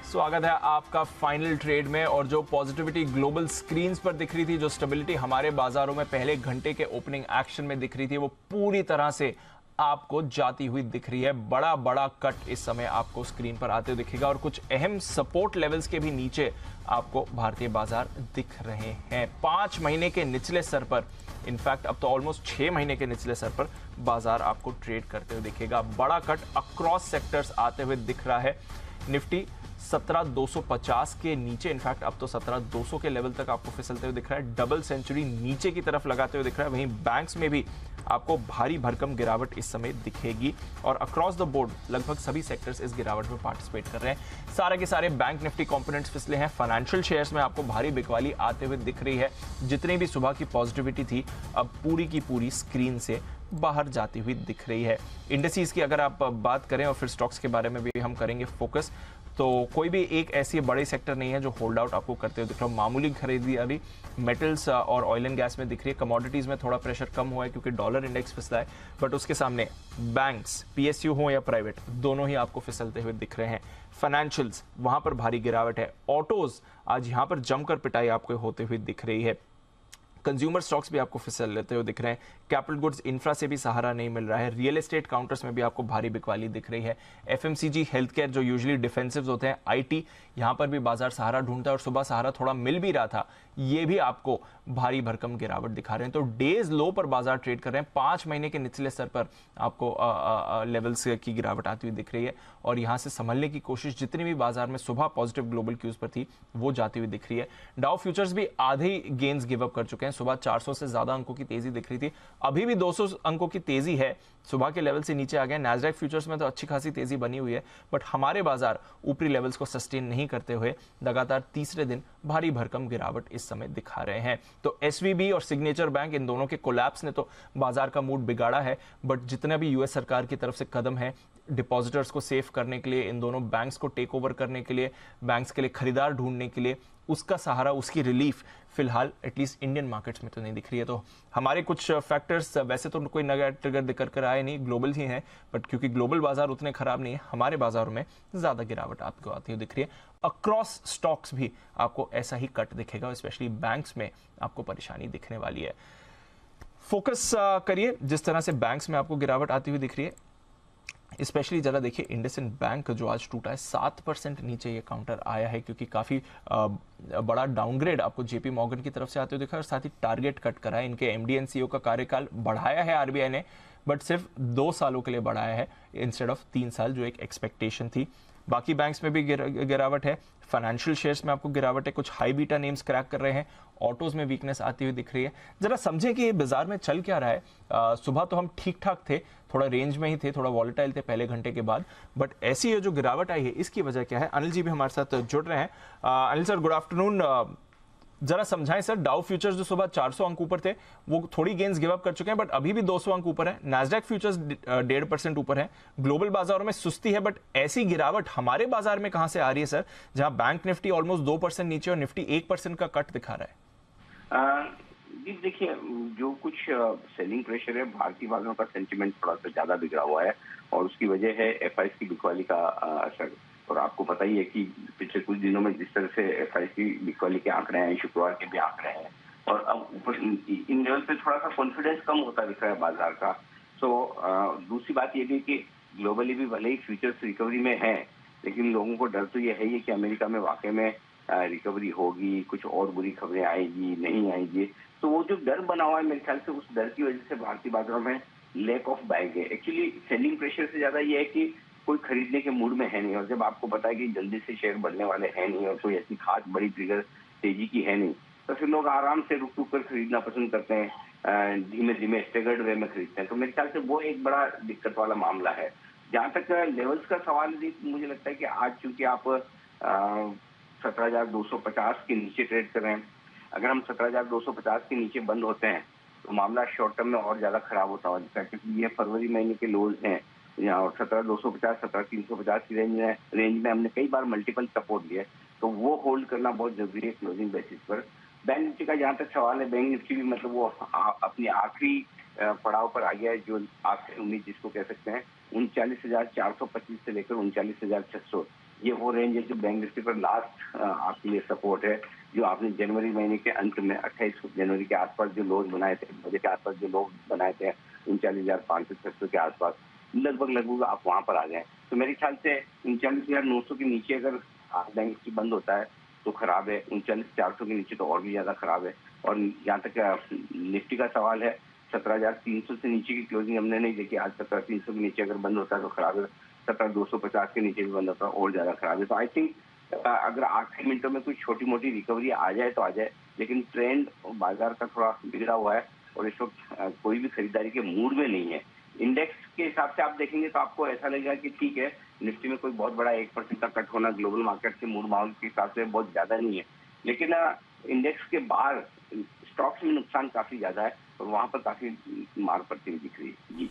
स्वागत है आपका फाइनल ट्रेड में। और जो पॉजिटिविटी ग्लोबल स्क्रीन्स पर दिख रही थी, जो स्टेबिलिटी हमारे बाजारों में पहले घंटे के ओपनिंग एक्शन में दिख रही थी, वो पूरी तरह से आपको जाती हुई दिख रही है। बड़ा बड़ा कट इस समय आपको स्क्रीन पर आते हुए दिखेगा और कुछ अहम सपोर्ट लेवल्स के भी नीचे आपको भारतीय बाजार दिख रहे हैं। 5 महीने के निचले स्तर पर, इनफैक्ट अब तो ऑलमोस्ट 6 महीने के निचले स्तर पर बाजार आपको ट्रेड करते हुए दिखेगा। बड़ा कट अक्रॉस सेक्टर्स आते हुए दिख रहा है। निफ्टी 17,250 के नीचे, इनफैक्ट अब तो 17,200 के लेवल तक आपको फिसलते हुए दिख रहा है। डबल सेंचुरी नीचे की तरफ लगाते हुए दिख रहा है। वहीं बैंक्स में भी आपको भारी भरकम गिरावट इस समय दिखेगी और अक्रॉस द बोर्ड लगभग सभी सेक्टर्स इस गिरावट में पार्टिसिपेट कर रहे हैं। सारे के सारे बैंक निफ्टी कंपोनेंट्स फिसले हैं। फाइनेंशियल शेयर्स में आपको भारी बिकवाली आते हुए दिख रही है। जितनी भी सुबह की पॉजिटिविटी थी, अब पूरी की पूरी स्क्रीन से बाहर जाती हुई दिख रही है। इंडेक्सेस की अगर आप बात करें और फिर स्टॉक्स के बारे में भी हम करेंगे फोकस, तो कोई भी एक ऐसी बड़ी सेक्टर नहीं है जो होल्ड आउट आपको करते हुए दिख रहा है। मामूली खरीदारी मेटल्स और ऑयल एंड गैस में दिख रही है। कमोडिटीज में थोड़ा प्रेशर कम हुआ है क्योंकि डॉलर इंडेक्स फिसला है, बट उसके सामने बैंक्स, पीएसयू हो या प्राइवेट, दोनों ही आपको फिसलते हुए दिख रहे हैं। फाइनेंशियल्स, वहां पर भारी गिरावट है। ऑटोज आज यहां पर जमकर पिटाई आपको होते हुए दिख रही है। कंज्यूमर स्टॉक्स भी आपको फिसल लेते हुए दिख रहे हैं। कैपिटल गुड्स, इंफ्रा से भी सहारा नहीं मिल रहा है। रियल एस्टेट काउंटर्स में भी आपको भारी बिकवाली दिख रही है। एफएमसीजी, हेल्थ केयर जो यूजुअली डिफेंसिव होते हैं, आईटी, यहां पर भी बाजार सहारा ढूंढता है और सुबह सहारा थोड़ा मिल भी रहा था, ये भी आपको भारी भरकम गिरावट दिखा रहे हैं। तो डेज लो पर बाजार ट्रेड कर रहे हैं। 5 महीने के निचले स्तर पर आपको लेवल्स की गिरावट आती हुई दिख रही है और यहां से संभलने की कोशिश जितनी भी बाजार में सुबह पॉजिटिव ग्लोबल क्यूज पर थी, वो जाती हुई दिख रही है। डाउ फ्यूचर्स भी आधे ही गेन्स गिव अप कर चुके हैं। सुबह 400 से ज्यादा अंकों की तेजी दिख रही थी, अभी भी 200 अंकों की तेजी है। सुबह के लेवल से नीचे आ गए। नैस्डैक फ्यूचर्स में तो अच्छी खासी तेजी बनी हुई है, बट हमारे बाजार ऊपरी लेवल्स को सस्टेन नहीं करते हुए लगातार तीसरे दिन भारी भरकम गिरावट इस समय दिखा रहे हैं। तो एसवीबी और सिग्नेचर बैंक, इन दोनों के कोलैप्स ने तो बाजार का मूड बिगाड़ा है, बट जितना भी यूएस सरकार की तरफ से कदम है डिपॉजिटर्स को सेफ करने के लिए, इन दोनों बैंक्स को टेक ओवर करने के लिए, बैंक्स के लिए खरीदार ढूंढने के लिए, उसका सहारा, उसकी रिलीफ फिलहाल एटलीस्ट इंडियन मार्केट्स में तो नहीं दिख रही है। तो हमारे कुछ फैक्टर्स, वैसे तो कोई नया ट्रिगर दिक्कत कर आए नहीं, ग्लोबल ही हैं, बट क्योंकि ग्लोबल बाजार उतने खराब नहीं है, हमारे बाजारों में ज्यादा गिरावट आपको आती हुई दिख रही है। अक्रॉस स्टॉक्स भी आपको ऐसा ही कट दिखेगा, स्पेशली बैंक्स में आपको परेशानी दिखने वाली है। फोकस करिए जिस तरह से बैंक्स में आपको गिरावट आती हुई दिख रही है। स्पेशली जरा देखिए इंडसइंड बैंक जो आज टूटा है, 7% नीचे ये काउंटर आया है, क्योंकि काफी बड़ा डाउनग्रेड आपको जेपी मॉर्गन की तरफ से आते हुए दिखा और साथ ही टारगेट कट करा है। इनके एमडी एंड सीईओ का कार्यकाल बढ़ाया है आरबीआई ने, बट सिर्फ 2 सालों के लिए बढ़ाया है इंस्टेड ऑफ 3 साल जो एक एक्सपेक्टेशन थी। बाकी बैंक्स में भी गिरावट है। फाइनेंशियल शेयर्स में आपको गिरावट है। कुछ हाई बीटा नेम्स क्रैक कर रहे हैं। ऑटोज में वीकनेस आती हुई दिख रही है। जरा समझें कि ये बाजार में चल क्या रहा है। सुबह तो हम ठीक ठाक थे, थोड़ा रेंज में ही थे, थोड़ा वॉलेटाइल थे पहले घंटे के बाद, बट ऐसी ये जो गिरावट आई है इसकी वजह क्या है? अनिल जी भी हमारे साथ जुड़ रहे हैं। Anil sir, good afternoon. जरा समझाएं सर, डाउ फ्यूचर्स जो सुबह 400 अंक ऊपर थे वो थोड़ी गेंस गिव अप कर चुके हैं, बट अभी भी 200 अंक ऊपर है। नैस्डैक फ्यूचर्स 1.5% ऊपर है। ग्लोबल बाजारों में सुस्ती है, बट ऐसी गिरावट हमारे बाजार में कहां से आ रही है सर, जहां बैंक निफ्टी ऑलमोस्ट 2% नीचे और निफ्टी 1% का कट दिखा रहा है? जी देखिए, जो कुछ सेलिंग प्रेशर है, भारतीय बाजारों का सेंटिमेंट थोड़ा सा ज्यादा बिगड़ा हुआ है और उसकी वजह है एफआईआई की बिकवाली का असर। और आपको पता ही है कि पिछले कुछ दिनों में जिस तरह से एफआईआई की बिकवाली के आंकड़े हैं, शुक्रवार के भी आंकड़े हैं, और अब ऊपर इन लेवल पे थोड़ा सा कॉन्फिडेंस कम होता दिख रहा है बाजार का। तो दूसरी बात ये भी कि ग्लोबली भी भले ही फ्यूचर्स रिकवरी में है, लेकिन लोगों को डर तो ये है ही कि अमेरिका में वाकई में रिकवरी होगी, कुछ और बुरी खबरें आएगी, नहीं आएगी। तो वो जो डर बना हुआ है, मेरे ख्याल से उस डर की वजह से भारतीय बाजारों में लैक ऑफ बाइंग है। एक्चुअली सेलिंग प्रेशर से ज्यादा ये है कि कोई खरीदने के मूड में है नहीं, और जब आपको पता है कि जल्दी से शेयर बढ़ने वाले हैं नहीं और कोई ऐसी खास बड़ी ट्रिगर तेजी की है नहीं, तो फिर लोग आराम से रुक रुक कर खरीदना पसंद करते हैं, धीमे धीमे स्टेगर्ड वे में खरीदते हैं। तो मेरे ख्याल से वो एक बड़ा दिक्कत वाला मामला है। जहां तक लेवल्स का सवाल है, मुझे लगता है कि आज चूंकि आप 17,250 के नीचे ट्रेड कर रहे हैं, अगर हम 17,250 के नीचे बंद होते हैं तो मामला शॉर्ट टर्म में और ज्यादा खराब होता हुआ दिखता है, क्योंकि ये फरवरी महीने के लोज हैं। यहाँ 17,250, 17,350 की रेंज में हमने कई बार मल्टीपल सपोर्ट लिए, तो वो होल्ड करना बहुत जरूरी है क्लोजिंग बेसिस पर। बैंक निफ्टी का जहां तक सवाल है, बैंक निफ्टी भी मतलब वो अपनी आखिरी पड़ाव पर आ गया है, जो आखिरी उम्मीद जिसको कह सकते हैं, 39,425 से लेकर 39,600 ये वो रेंज है जो बैंक निफ्टी पर लास्ट आपके लिए सपोर्ट है, जो आपने जनवरी महीने के अंत में 28 जनवरी के आसपास जो लोज बनाए थे, बजे के आसपास जो लोग बनाए थे 39,500 के आसपास, लगभग आप वहां पर आ जाए। तो मेरे ख्याल से 39,900 के नीचे अगर बैंक निफ्टी बंद होता है तो खराब है, 39,400 के नीचे तो और भी ज्यादा खराब है। और जहाँ तक निफ्टी का सवाल है, 17,300 से नीचे की क्लोजिंग हमने नहीं देखी। आज 17,300 के नीचे अगर बंद होता है तो खराब है, 17,250 के नीचे भी बंद होता है और ज्यादा खराब है। तो आई थिंक अगर आखिरी मिनटों में कोई छोटी मोटी रिकवरी आ जाए तो आ जाए, लेकिन ट्रेंड बाजार का थोड़ा बिगड़ा हुआ है और इस वक्त कोई भी खरीदारी के मूड में नहीं है। इंडेक्स के हिसाब से आप देखेंगे तो आपको ऐसा लगेगा कि ठीक है, निफ्टी में कोई बहुत बड़ा 1% का कट होना ग्लोबल मार्केट के मूड माहौल के हिसाब से बहुत ज्यादा नहीं है, लेकिन इंडेक्स के बाहर स्टॉक्स में नुकसान काफी ज्यादा है और वहां पर काफी मार पड़ती हुई दिख रही है। जी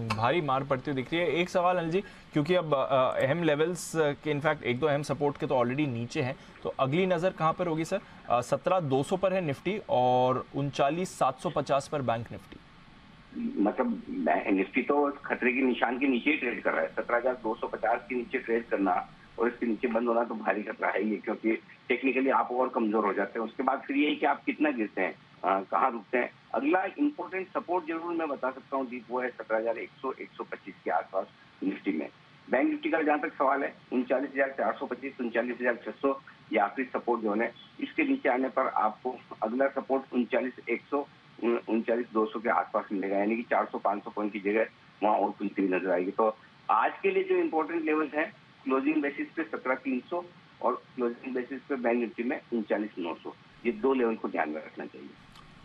भारी मार पड़ती हुई दिख रही है। एक सवाल अनिल जी, क्योंकि अब अहम लेवल्स के इनफैक्ट एक दो अहम सपोर्ट के तो ऑलरेडी नीचे हैं, तो अगली नज़र कहाँ पर होगी सर? 17,200 पर है निफ्टी और 39,750 पर बैंक निफ्टी। मतलब निफ्टी तो खतरे के निशान के नीचे ही ट्रेड कर रहा है। 17,250 के नीचे ट्रेड करना और इसके नीचे बंद होना तो भारी खतरा है ही, क्योंकि टेक्निकली आप और कमजोर हो जाते हैं। उसके बाद फिर यही कि आप कितना गिरते हैं, कहाँ रुकते हैं। अगला इंपॉर्टेंट सपोर्ट जरूर मैं बता सकता हूँ दीप, वो है 17,100 125 के आसपास निफ्टी में। बैंक निफ्टी का जहां तक सवाल है 39,425 39,600 ये आखिरी सपोर्ट जोन है। इसके नीचे आने पर आपको अगला सपोर्ट 39,100 39,200 के आसपास मिलेगा, यानी कि 400-500 पॉइंट की जगह वहां और खुलती हुई नजर आएगी। तो आज के लिए जो इंपॉर्टेंट लेवल्स हैं, क्लोजिंग बेसिस पे 17,300 और क्लोजिंग बेसिस पे बैंक निफ्टी में 39,900, ये दो लेवल को ध्यान में रखना चाहिए।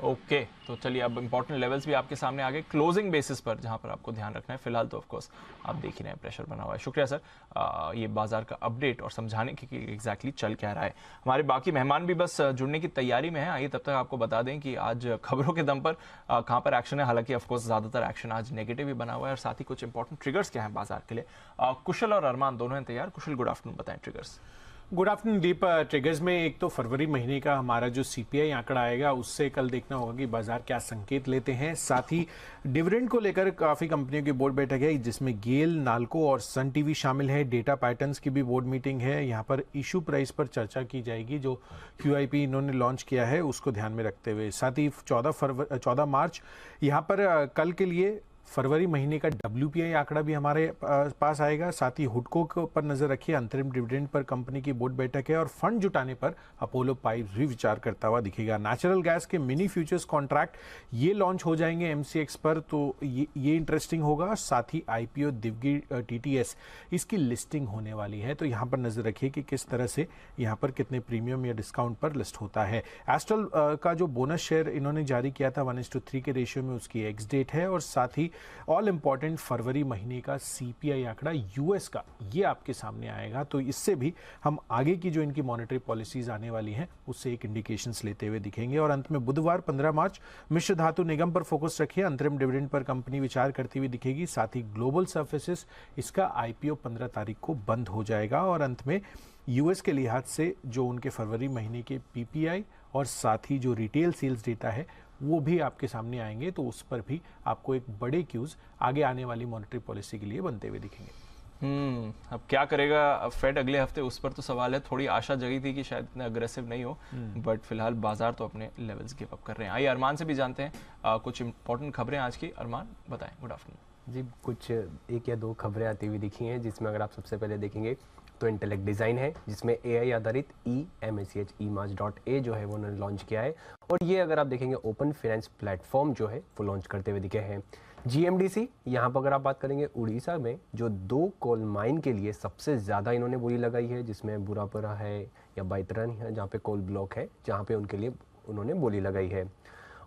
ओके तो चलिए, अब इंपॉर्टेंट लेवल्स भी आपके सामने आ गए क्लोजिंग बेसिस पर, जहां पर आपको ध्यान रखना है। फिलहाल तो ऑफ कोर्स आप देख ही रहे हैं प्रेशर बना हुआ है। शुक्रिया सर ये बाजार का अपडेट और समझाने की कि एग्जैक्टली चल क्या रहा है। हमारे बाकी मेहमान भी बस जुड़ने की तैयारी में है। आइए तब तक आपको बता दें कि आज खबरों के दम पर कहाँ पर एक्शन है। हालांकि ऑफकोर्स ज़्यादातर एक्शन आज नेगेटिव ही बना हुआ है और साथ ही कुछ इंपॉर्टेंट ट्रिगर्स क्या हैं बाजार के लिए। कुशल और अरमान दोनों हैं तैयार। कुशल, गुड आफ्टरनून, बताएं ट्रिगर्स। गुड आफ्टरनून दीप। ट्रिगर्स में एक तो फरवरी महीने का हमारा जो सीपीआई आंकड़ा आएगा, उससे कल देखना होगा कि बाजार क्या संकेत लेते हैं। साथ ही डिविडेंड को लेकर काफ़ी कंपनियों की बोर्ड बैठक है, जिसमें गेल, नाल्को और सन टीवी शामिल है। डेटा पैटर्न्स की भी बोर्ड मीटिंग है। यहाँ पर इशू प्राइस पर चर्चा की जाएगी, जो क्यूआईपी इन्होंने लॉन्च किया है उसको ध्यान में रखते हुए। साथ ही 14 मार्च यहाँ पर कल के लिए फरवरी महीने का WPI आंकड़ा भी हमारे पास आएगा। साथ ही हुडको पर नजर रखिए, अंतरिम डिविडेंड पर कंपनी की बोर्ड बैठक है और फंड जुटाने पर अपोलो पाइप्स भी विचार करता हुआ दिखेगा। नेचुरल गैस के मिनी फ्यूचर्स कॉन्ट्रैक्ट ये लॉन्च हो जाएंगे MCX पर, तो ये इंटरेस्टिंग होगा। साथ ही IPO दिवगी TTS इसकी लिस्टिंग होने वाली है, तो यहाँ पर नजर रखिए कि किस तरह से यहाँ पर कितने प्रीमियम या डिस्काउंट पर लिस्ट होता है। एस्ट्रल का जो बोनस शेयर इन्होंने जारी किया था 1:3 के रेशियो में, उसकी एक्स डेट है। और साथ ही ऑल इंपॉर्टेंट फरवरी महीने का CPI आंकड़ा US का, ये आपके सामने आएगा। तो इससे भी हम आगे की जो इनकी मॉनेटरी पॉलिसीज आने वाली हैं उससे एक इंडिकेशंस लेते हुए दिखेंगे। और अंत में बुधवार 15 मार्च मिश्र धातु निगम पर फोकस रखिए, अंतरिम डिविडेंड पर कंपनी विचार करती हुई दिखेगी। साथ ही ग्लोबल सर्फेसिस, इसका IPO 15 तारीख को बंद हो जाएगा। और अंत में US के लिहाज से जो उनके फरवरी महीने के PPI और साथ ही जो रिटेल सेल्स डेटा है वो भी आपके सामने आएंगे, तो उस पर भी आपको एक बड़े क्यूज आगे आने वाली मॉनेटरी पॉलिसी के लिए बनते हुए दिखेंगे। अब क्या करेगा फेड अगले हफ्ते, उस पर तो सवाल है। थोड़ी आशा जगी थी कि शायद इतना अग्रेसिव नहीं हो, बट फिलहाल बाजार तो अपने लेवल्स गिव अप कर रहे हैं। आइए अरमान से भी जानते हैं कुछ इंपॉर्टेंट खबरें आज की। अरमान बताएं, गुड आफ्टरनून जी। कुछ एक या दो खबरें आती हुई दिखी हैं, जिसमें अगर आप सबसे पहले देखेंगे तो इंटेलेक्ट डिज़ाइन है, जिसमें AI आधारित EMACH जो है वो उन्होंने लॉन्च किया है। और ये अगर आप देखेंगे ओपन फाइनेंस प्लेटफॉर्म जो है वो लॉन्च करते हुए दिखे हैं। GMDC, यहाँ पर अगर आप बात करेंगे उड़ीसा में जो 2 कोल माइन के लिए सबसे ज़्यादा इन्होंने बोली लगाई है, जिसमें बुरापुरा है या बैतरन है, जहाँ पे कोल ब्लॉक है, जहाँ पे उनके लिए उन्होंने बोली लगाई है।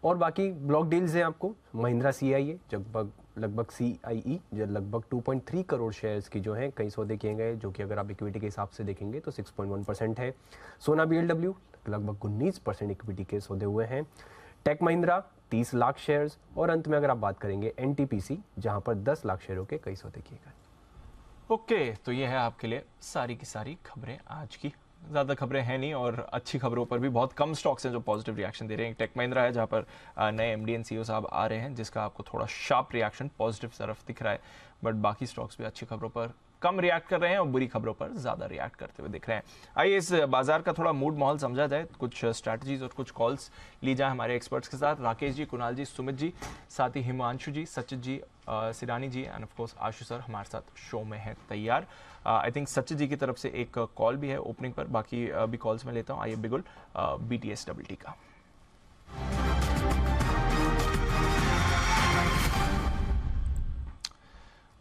और बाकी ब्लॉक डील्स हैं आपको, महिंद्रा CIE लगभग CIE जो लगभग 2.3 करोड़ शेयर्स की जो हैं कई सौदे किए गए, जो कि अगर आप इक्विटी के हिसाब से देखेंगे तो 6.1% है। सोना BLW लगभग 19% इक्विटी के सौदे हुए हैं। Tech Mahindra 30 lakh shares. और अंत में अगर आप बात करेंगे NTPC, जहां पर 10 लाख शेयरों के कई सौदे किए गए। ओके, तो ये है आपके लिए सारी की सारी खबरें आज की। ज़्यादा खबरें हैं नहीं और अच्छी खबरों पर भी बहुत कम स्टॉक्स हैं जो पॉजिटिव रिएक्शन दे रहे हैं। टेक महिंद्रा है जहाँ पर नए MD एंड CEO साहब आ रहे हैं, जिसका आपको थोड़ा शार्प रिएक्शन पॉजिटिव तरफ दिख रहा है। बट बाकी स्टॉक्स भी अच्छी खबरों पर कम रिएक्ट कर रहे हैं और बुरी खबरों पर ज्यादा रिएक्ट करते हुए दिख रहे हैं। आइए इस बाजार का थोड़ा मूड माहौल समझा जाए, कुछ स्ट्रैटेजीज और कुछ कॉल्स ली जाए हमारे एक्सपर्ट्स के साथ। राकेश जी, कुणाल जी, सुमित जी, साथ ही Himanshu ji, Sachit ji, Sirani ji and of course Ashu sir हमारे साथ शो में है तैयार। आई थिंक सचित जी की तरफ से एक कॉल भी है ओपनिंग पर, बाकी भी कॉल्स में लेता हूँ। आइए बिगुल BTSWT का।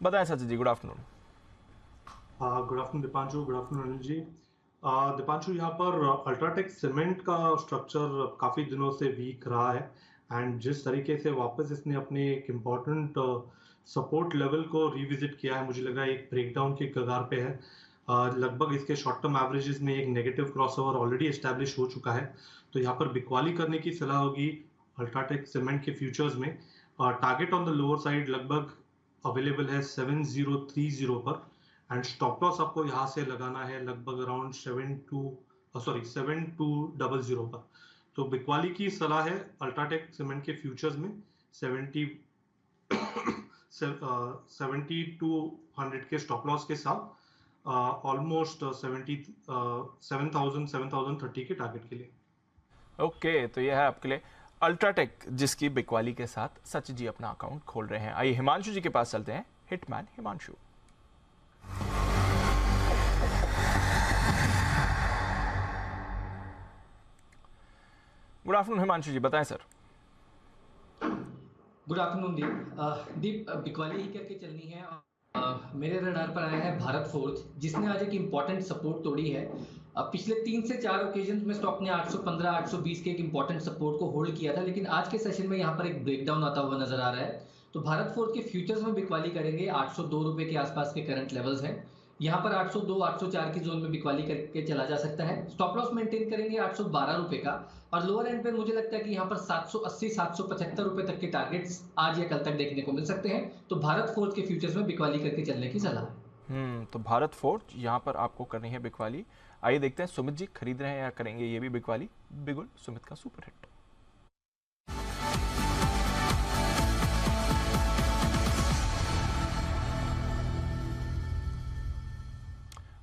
बताएं Sachit ji, good afternoon. Good afternoon Deepanshu, good afternoon Anil ji. Deepanshu, यहाँ पर अल्ट्राटेक सीमेंट का स्ट्रक्चर काफी दिनों से वीक रहा है एंड जिस तरीके से वापस इसने अपने एक इम्पॉर्टेंट सपोर्ट लेवल को रिविजिट किया है, मुझे लग रहा है एक ब्रेकडाउन के कगार पे है। लगभग इसके शॉर्ट टर्म एवरेजेस में एक नेगेटिव क्रॉसओवर ऑलरेडी एस्टैब्लिश हो चुका है, तो यहाँ पर बिकवाली करने की सलाह होगी अल्ट्राटेक सीमेंट के फ्यूचर्स में। Target on the lower side लगभग अवेलेबल है 7030 पर एंड स्टॉप लॉस आपको यहाँ से लगाना है लगभग अराउंड 7200 पर। तो बिकवाली की सलाह है अल्ट्राटेक सीमेंट के फ्यूचर्स में 7200 के स्टॉप लॉस के साथ ऑलमोस्ट 7030 के टारगेट के लिए। ओके, तो यह है आपके लिए अल्ट्राटेक, जिसकी बिकवाली के साथ सचित जी अपना अकाउंट खोल रहे हैं। आइए हिमांशु जी के पास चलते हैं। Hitman Himanshu. Good afternoon Himanshu ji, बताएं सर। गुड आफ्टरनून दीप। बिकवाली ही करके चलनी है। मेरे रडार पर आया है भारत फोर्ज, जिसने आज एक इंपॉर्टेंट सपोर्ट तोड़ी है। पिछले 3 से 4 ओकेजन में स्टॉक ने 815 820 के एक इंपॉर्टेंट सपोर्ट को होल्ड किया था, लेकिन आज के सेशन में यहाँ पर एक ब्रेकडाउन आता हुआ नजर आ रहा है। तो भारत फोर्ज के फ्यूचर्स में बिकवाली करेंगे 802 रुपए के आसपास के करंट लेवल्स हैं। यहाँ पर 802 804 की जोन में बिकवाली करके चला जा सकता है। स्टॉप लॉस मेंटेन करेंगे 812 रुपए का, और लोअर एंड पे मुझे लगता है कि यहाँ पर 780 775 रुपए तक के टारगेट्स आज या कल तक देखने को मिल सकते हैं। तो भारत फोर्ज के फ्यूचर्स में बिकवाली करके चलने की सलाह है। तो भारत फोर्ज यहाँ पर आपको करनी है बिकवाली। आइए देखते हैं सुमित जी खरीद रहे हैं या करेंगे ये भी बिकवाली। बिगुल सुमित का सुपर हिट।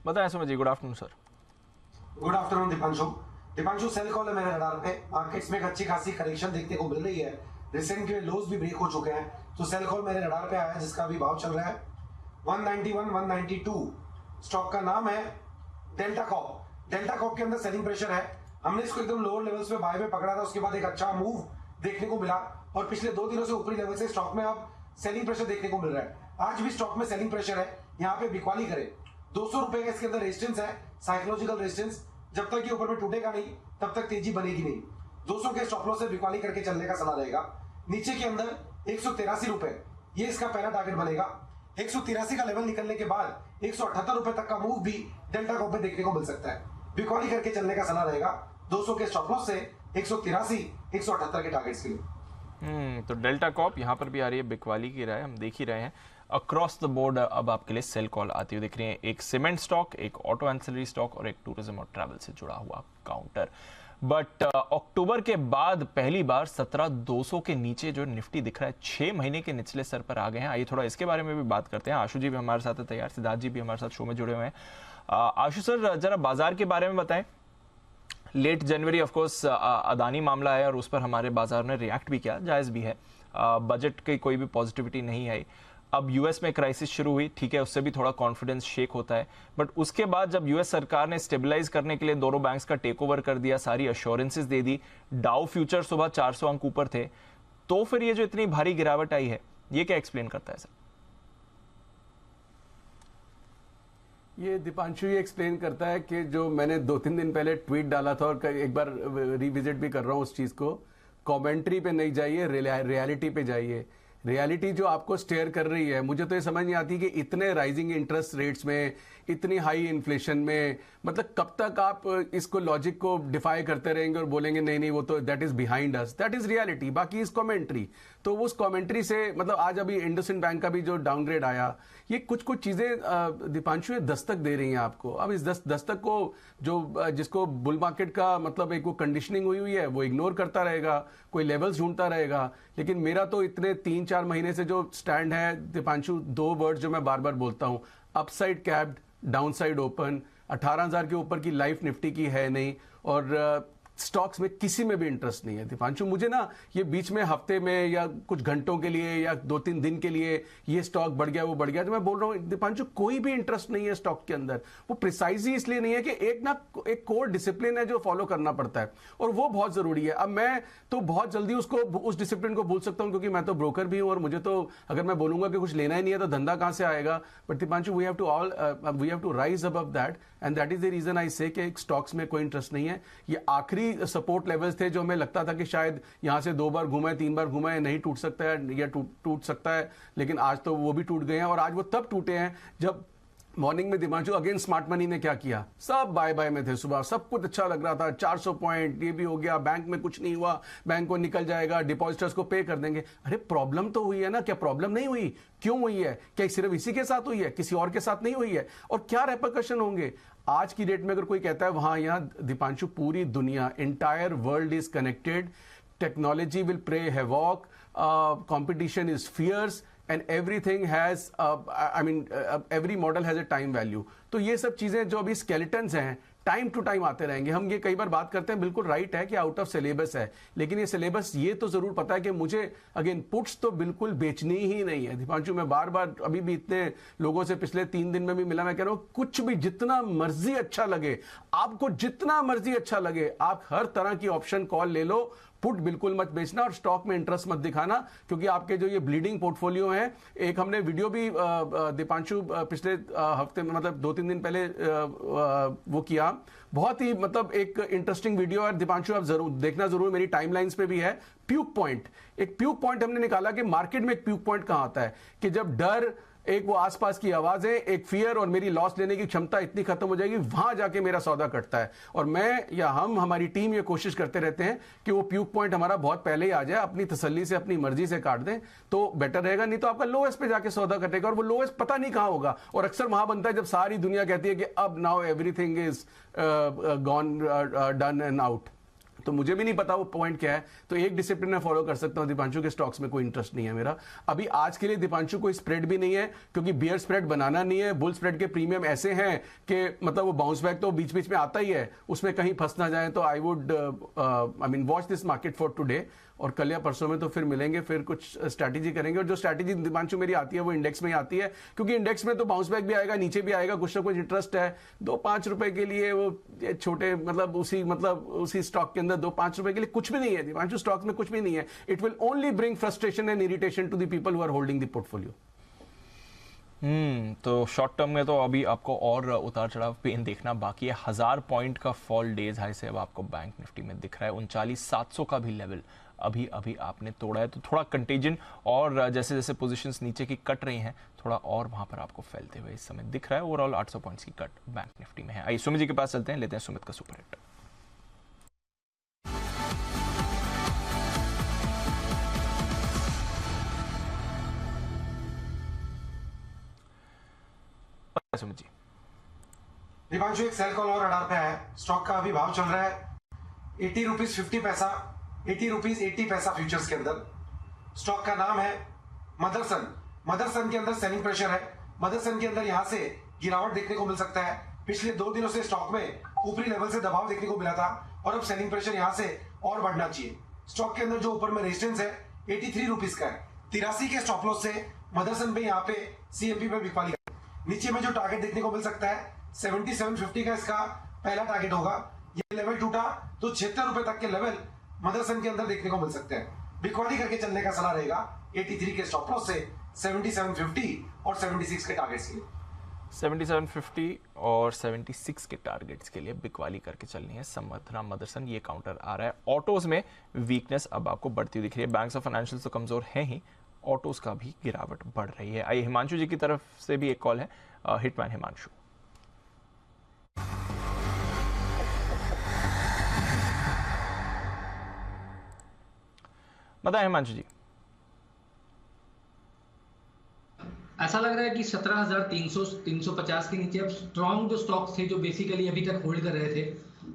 बताएं Sumit ji. Good afternoon sir. Good afternoon Deepanshu, sell call है मेरे रडार पे। मार्केट्स में एक अच्छी खासी करेक्शन देखने को मिल रही है। रिसेंट के लोज भी ब्रेक हो चुके हैं, तो सेल कॉल मेरे रडार पे आया है, जिसका अभी भाव चल रहा है 191 192। स्टॉक का नाम है डेल्टा कॉप। डेल्टा कॉप के अंदर सेलिंग प्रेशर है। हमने इसको एकदम लोअर लेवल्स पे बाय में पकड़ा था, उसके बाद एक अच्छा मूव देखने को मिला और पिछले 2 दिनों से ऊपरी लेवल से स्टॉक में अब सेलिंग प्रेशर देखने को मिल रहा है। आज भी स्टॉक में सेलिंग प्रेशर है, यहाँ पे बिकवाली करे। 200 रुपए का इसके अंदर रेजिस्टेंस है, साइकोलॉजिकल रेजिस्टेंस। जब तक ये ऊपर में टूटेगा नहीं तब तक तेजी बनेगी नहीं। 200 के स्टॉप लॉस से बिकवाली करके चलने का सलाह रहेगा। नीचे के अंदर 183 रुपए, ये इसका पहला टारगेट बनेगा। 183 का लेवल निकलने के बाद 178 रुपए तक का मूव भी डेल्टा कॉप में देखने को मिल सकता है। बिकवाली करके चलने का सलाह रहेगा 200 के स्टॉप लॉस से 183 178 के टारगेट्स के लिए। तो डेल्टा कॉप यहाँ पर भी आ रही है बिकवाली की राय, हम देख ही रहे हैं। अक्रॉस द बोर्ड अब आपके लिए सेल कॉल आती हुई दिख रही है। एक सीमेंट स्टॉक, एक ऑटो एंसिलरी स्टॉक और एक टूरिज्म और ट्रैवल से जुड़ा हुआ काउंटर। बट अक्टूबर के बाद पहली बार 17,200 के नीचे जो निफ्टी दिख रहा है, 6 महीने के निचले स्तर पर आ गए हैं। आइए थोड़ा इसके बारे में भी बात करते हैं। आशु जी भी हमारे साथ है तैयार, सिद्धार्थ जी भी हमारे साथ शो में जुड़े हुए हैं। आशु सर, जरा बाजार के बारे में बताएं। Late January of course Adani मामला है और उस पर हमारे बाजार ने रिएक्ट भी किया, जायज भी है। बजट की कोई भी पॉजिटिविटी नहीं आई। अब यूएस में क्राइसिस शुरू हुई, ठीक है, उससे भी थोड़ा कॉन्फिडेंस शेक होता है। बट उसके बाद जब यूएस सरकार ने स्टेबलाइज करने के लिए दोनों बैंक्स का टेक ओवर कर दिया, सारी अश्योरेंसेस दे दी, डाउ फ्यूचर सुबह 400 अंक ऊपर थे, तो फिर ये जो इतनी भारी गिरावट आई है, ये क्या एक्सप्लेन करता है सर? ये दीपांशु ये एक्सप्लेन करता है कि जो मैंने 2-3 दिन पहले ट्वीट डाला था और एक बार रिविजिट भी कर रहा हूँ उस चीज को। कमेंट्री पे नहीं जाइए, रियलिटी पे जाइए। रियलिटी जो आपको स्टेयर कर रही है, मुझे तो ये समझ नहीं आती कि इतने राइजिंग इंटरेस्ट रेट्स में, इतनी हाई इन्फ्लेशन में, मतलब कब तक आप इसको लॉजिक को डिफाई करते रहेंगे और बोलेंगे नहीं नहीं वो तो that is behind us, that is reality, बाकी इज कमेंट्री। तो उस कमेंट्री से मतलब आज अभी इंडसइंड बैंक का भी जो डाउनग्रेड आया, ये कुछ कुछ चीजें दीपांशु ये दस्तक दे रही हैं आपको। अब इस दस्तक को जो जिसको बुल मार्केट का मतलब एक वो कंडीशनिंग हुई है वो इग्नोर करता रहेगा, कोई लेवल्स ढूंढता रहेगा। लेकिन मेरा तो इतने 3-4 महीने से जो स्टैंड है दीपांशु, 2 वर्ड जो मैं बार बार बोलता हूं, अपसाइड कैप्ड, डाउनसाइड ओपन। 18,000 के ऊपर की लाइफ निफ्टी की है नहीं, और स्टॉक्स में किसी में भी इंटरेस्ट नहीं है दीपांशु। मुझे ना ये बीच में हफ्ते में या कुछ घंटों के लिए या 2-3 दिन के लिए ये स्टॉक बढ़ गया वो बढ़ गया, तो मैं बोल रहा हूं दीपांशु कोई भी इंटरेस्ट नहीं है स्टॉक के अंदर। वो प्रिसाइजली इसलिए नहीं है कि एक कोर डिसिप्लिन है जो फॉलो करना पड़ता है, और वो बहुत जरूरी है। अब मैं तो बहुत जल्दी उस डिसिप्लिन को भूल सकता हूं, क्योंकि मैं तो ब्रोकर भी हूं, और मुझे तो अगर मैं बोलूंगा कि कुछ लेना ही नहीं है तो धंधा कहां से आएगा। But Deepanshu we have to rise above that, and that is the reason I say कि स्टॉक्स में कोई इंटरेस्ट नहीं है। ये आखिरी सपोर्ट लेवल्स थे जो हमें लगता था कि शायद यहां से 2 बार घुमा है, 3 बार घुमा है, नहीं टूट सकता है या टूट सकता है, लेकिन आज तो वो भी टूट गए हैं। और आज वो तब टूटे हैं जब मॉर्निंग में दीपांशु अगेन स्मार्ट मनी ने क्या किया, सब बाय बाय में थे, सुबह सब कुछ अच्छा लग रहा था, 400 पॉइंट ये भी हो गया, बैंक में कुछ नहीं हुआ, बैंक को निकल जाएगा, डिपॉजिटर्स को पे कर देंगे। अरे प्रॉब्लम तो हुई है ना, क्या प्रॉब्लम नहीं हुई? क्यों हुई है? क्या सिर्फ इसी के साथ हुई है, किसी और के साथ नहीं हुई है? और क्या रेपरकशन होंगे आज की डेट में? अगर कोई कहता है वहां यहां दीपांशु पूरी दुनिया, entire world is connected, technology will play havoc, competition is fierce, and everything has every model has a time value. तो ये सब चीजें जो अभी स्केलेटन्स हैं, टाइम टू टाइम आते रहेंगे। हम ये कई बार बात करते हैं, बिल्कुल राइट है कि आउट ऑफ सिलेबस है, लेकिन ये सिलेबस ये तो जरूर पता है कि मुझे अगेन पुट्स तो बिल्कुल बेचनी ही नहीं है दीपांशु। मैं बार बार अभी भी इतने लोगों से पिछले 3 दिन में भी मिला, मैं कह रहा हूं कुछ भी जितना मर्जी अच्छा लगे आपको, जितना मर्जी अच्छा लगे, आप हर तरह की ऑप्शन कॉल ले लो, पुट बिल्कुल मत बेचना और स्टॉक में इंटरेस्ट मत दिखाना, क्योंकि आपके जो ये ब्लीडिंग पोर्टफोलियो है, एक हमने वीडियो भी दीपांशु पिछले हफ्ते में मतलब 2-3 दिन पहले वो किया, बहुत ही मतलब एक इंटरेस्टिंग वीडियो है दीपांशु, आप जरूर देखना, जरूर मेरी टाइमलाइंस पे भी है। प्यूक पॉइंट, एक प्यूक पॉइंट हमने निकाला कि मार्केट में एक प्यूक पॉइंट कहां आता है कि जब डर, एक वो आसपास की आवाजें, एक फियर और मेरी लॉस लेने की क्षमता इतनी खत्म हो जाएगी, वहां जाके मेरा सौदा कटता है। और मैं या हम, हमारी टीम ये कोशिश करते रहते हैं कि वो प्यूक पॉइंट हमारा बहुत पहले ही आ जाए, अपनी तसल्ली से अपनी मर्जी से काट दें तो बेटर रहेगा, नहीं तो आपका लोएस्ट पे जाके सौदा कटेगा, और वो लोएस्ट पता नहीं कहां होगा। और अक्सर वहां बनता है जब सारी दुनिया कहती है कि अब now everything is gone done and out. तो मुझे भी नहीं पता वो पॉइंट क्या है, तो एक डिसिप्लिन में फॉलो कर सकता हूं दीपांशु के स्टॉक्स में कोई इंटरेस्ट नहीं है मेरा। अभी आज के लिए दीपांशु कोई स्प्रेड भी नहीं है, क्योंकि बियर स्प्रेड बनाना नहीं है। बुल स्प्रेड के प्रीमियम ऐसे हैं कि मतलब वो बाउंस बैक तो बीच बीच में आता ही है, उसमें कहीं फंस ना जाए। तो I would watch this market for today, और कल या परसों में तो फिर मिलेंगे, फिर कुछ स्ट्रैटेजी करेंगे। और जो स्ट्रैटेजी दीपांशु मेरी आती है वो इंडेक्स में ही आती है, क्योंकि इंडेक्स में तो बाउंस बैक भी आएगा, नीचे भी आएगा, कुछ ना कुछ इंटरेस्ट है। 2-5 रुपए के लिए वो छोटे मतलब उसी स्टॉक के अंदर 2-5 रुपए के लिए कुछ भी नहीं है दीपांशु, स्टॉक्स में कुछ भी नहीं है। It will only bring frustration and irritation to the people who are holding the portfolio. तो शॉर्ट टर्म में तो अभी आपको और उतार चढ़ाव पेन देखना बाकी है। 1000 पॉइंट का फॉल डेज हाई से अब आपको बैंक निफ्टी में दिख रहा है। 39,700 का भी लेवल अभी आपने तोड़ा है, तो थोड़ा कंटेजन और जैसे जैसे पोजीशंस नीचे की कट रही हैं, थोड़ा और वहां पर आपको फैलते हुए इस समय दिख रहा है। ओवरऑल 800 पॉइंट्स की कट बैंक निफ्टी में है। आइए सुमित जी के पास चलते हैं, लेते हैं सुमित का सुपर हिट। सुमित जी, दीपांशु एक सेल कॉल और रडार पे है। स्टॉक का अभी भाव चल रहा है 80 रुपीज 50 पैसा, 80 रुपीज 80 पैसा फ्यूचर्स के अंदर। स्टॉक का नाम है मदरसन। मदरसन के अंदर सेलिंग प्रेशर है। मदरसन के अंदर यहां से गिरावट देखने को मिल सकता है। पिछले 2 दिनों से स्टॉक में ऊपरी लेवल से दबाव देखने को मिला था, और अब सेलिंग प्रेशर यहां से और बढ़ना चाहिए। स्टॉक के अंदर जो ऊपर में रेजिस्टेंस है 83 रुपीज का है। 83 के स्टॉप लॉस से मदरसन पे यहाँ पे सीएमपी पे बिकवाली। नीचे में जो टारगेट देखने को मिल सकता है 7750 का इसका पहला टारगेट होगा। ये लेवल टूटा तो 76 रुपए तक के लेवल मदरसन के अंदर देखने को मिल सकते हैं। बिकवाली करके चलने का सलाह रहेगा 83 के स्टॉप लॉस से 7750 और 76 के टारगेट्स के लिए। 7750 और 76 के टारगेट्स के लिए बिकवाली करके चलनी है समर्थना मदरसन। ये काउंटर आ रहा है। ऑटोज में वीकनेस अब आपको बढ़ती हुई दिख रही है। बैंक्स और फाइनेंशियल तो कमजोर है ही, ऑटोज का भी गिरावट बढ़ रही है। आइए हिमांशु जी की तरफ से भी एक कॉल है। हिटमैन हिमांशु। बताएं हिमांशु जी। ऐसा लग रहा है कि 17,300 350 के नीचे अब स्ट्रॉन्ग जो स्टॉक्स थे जो बेसिकली अभी तक होल्ड कर रहे थे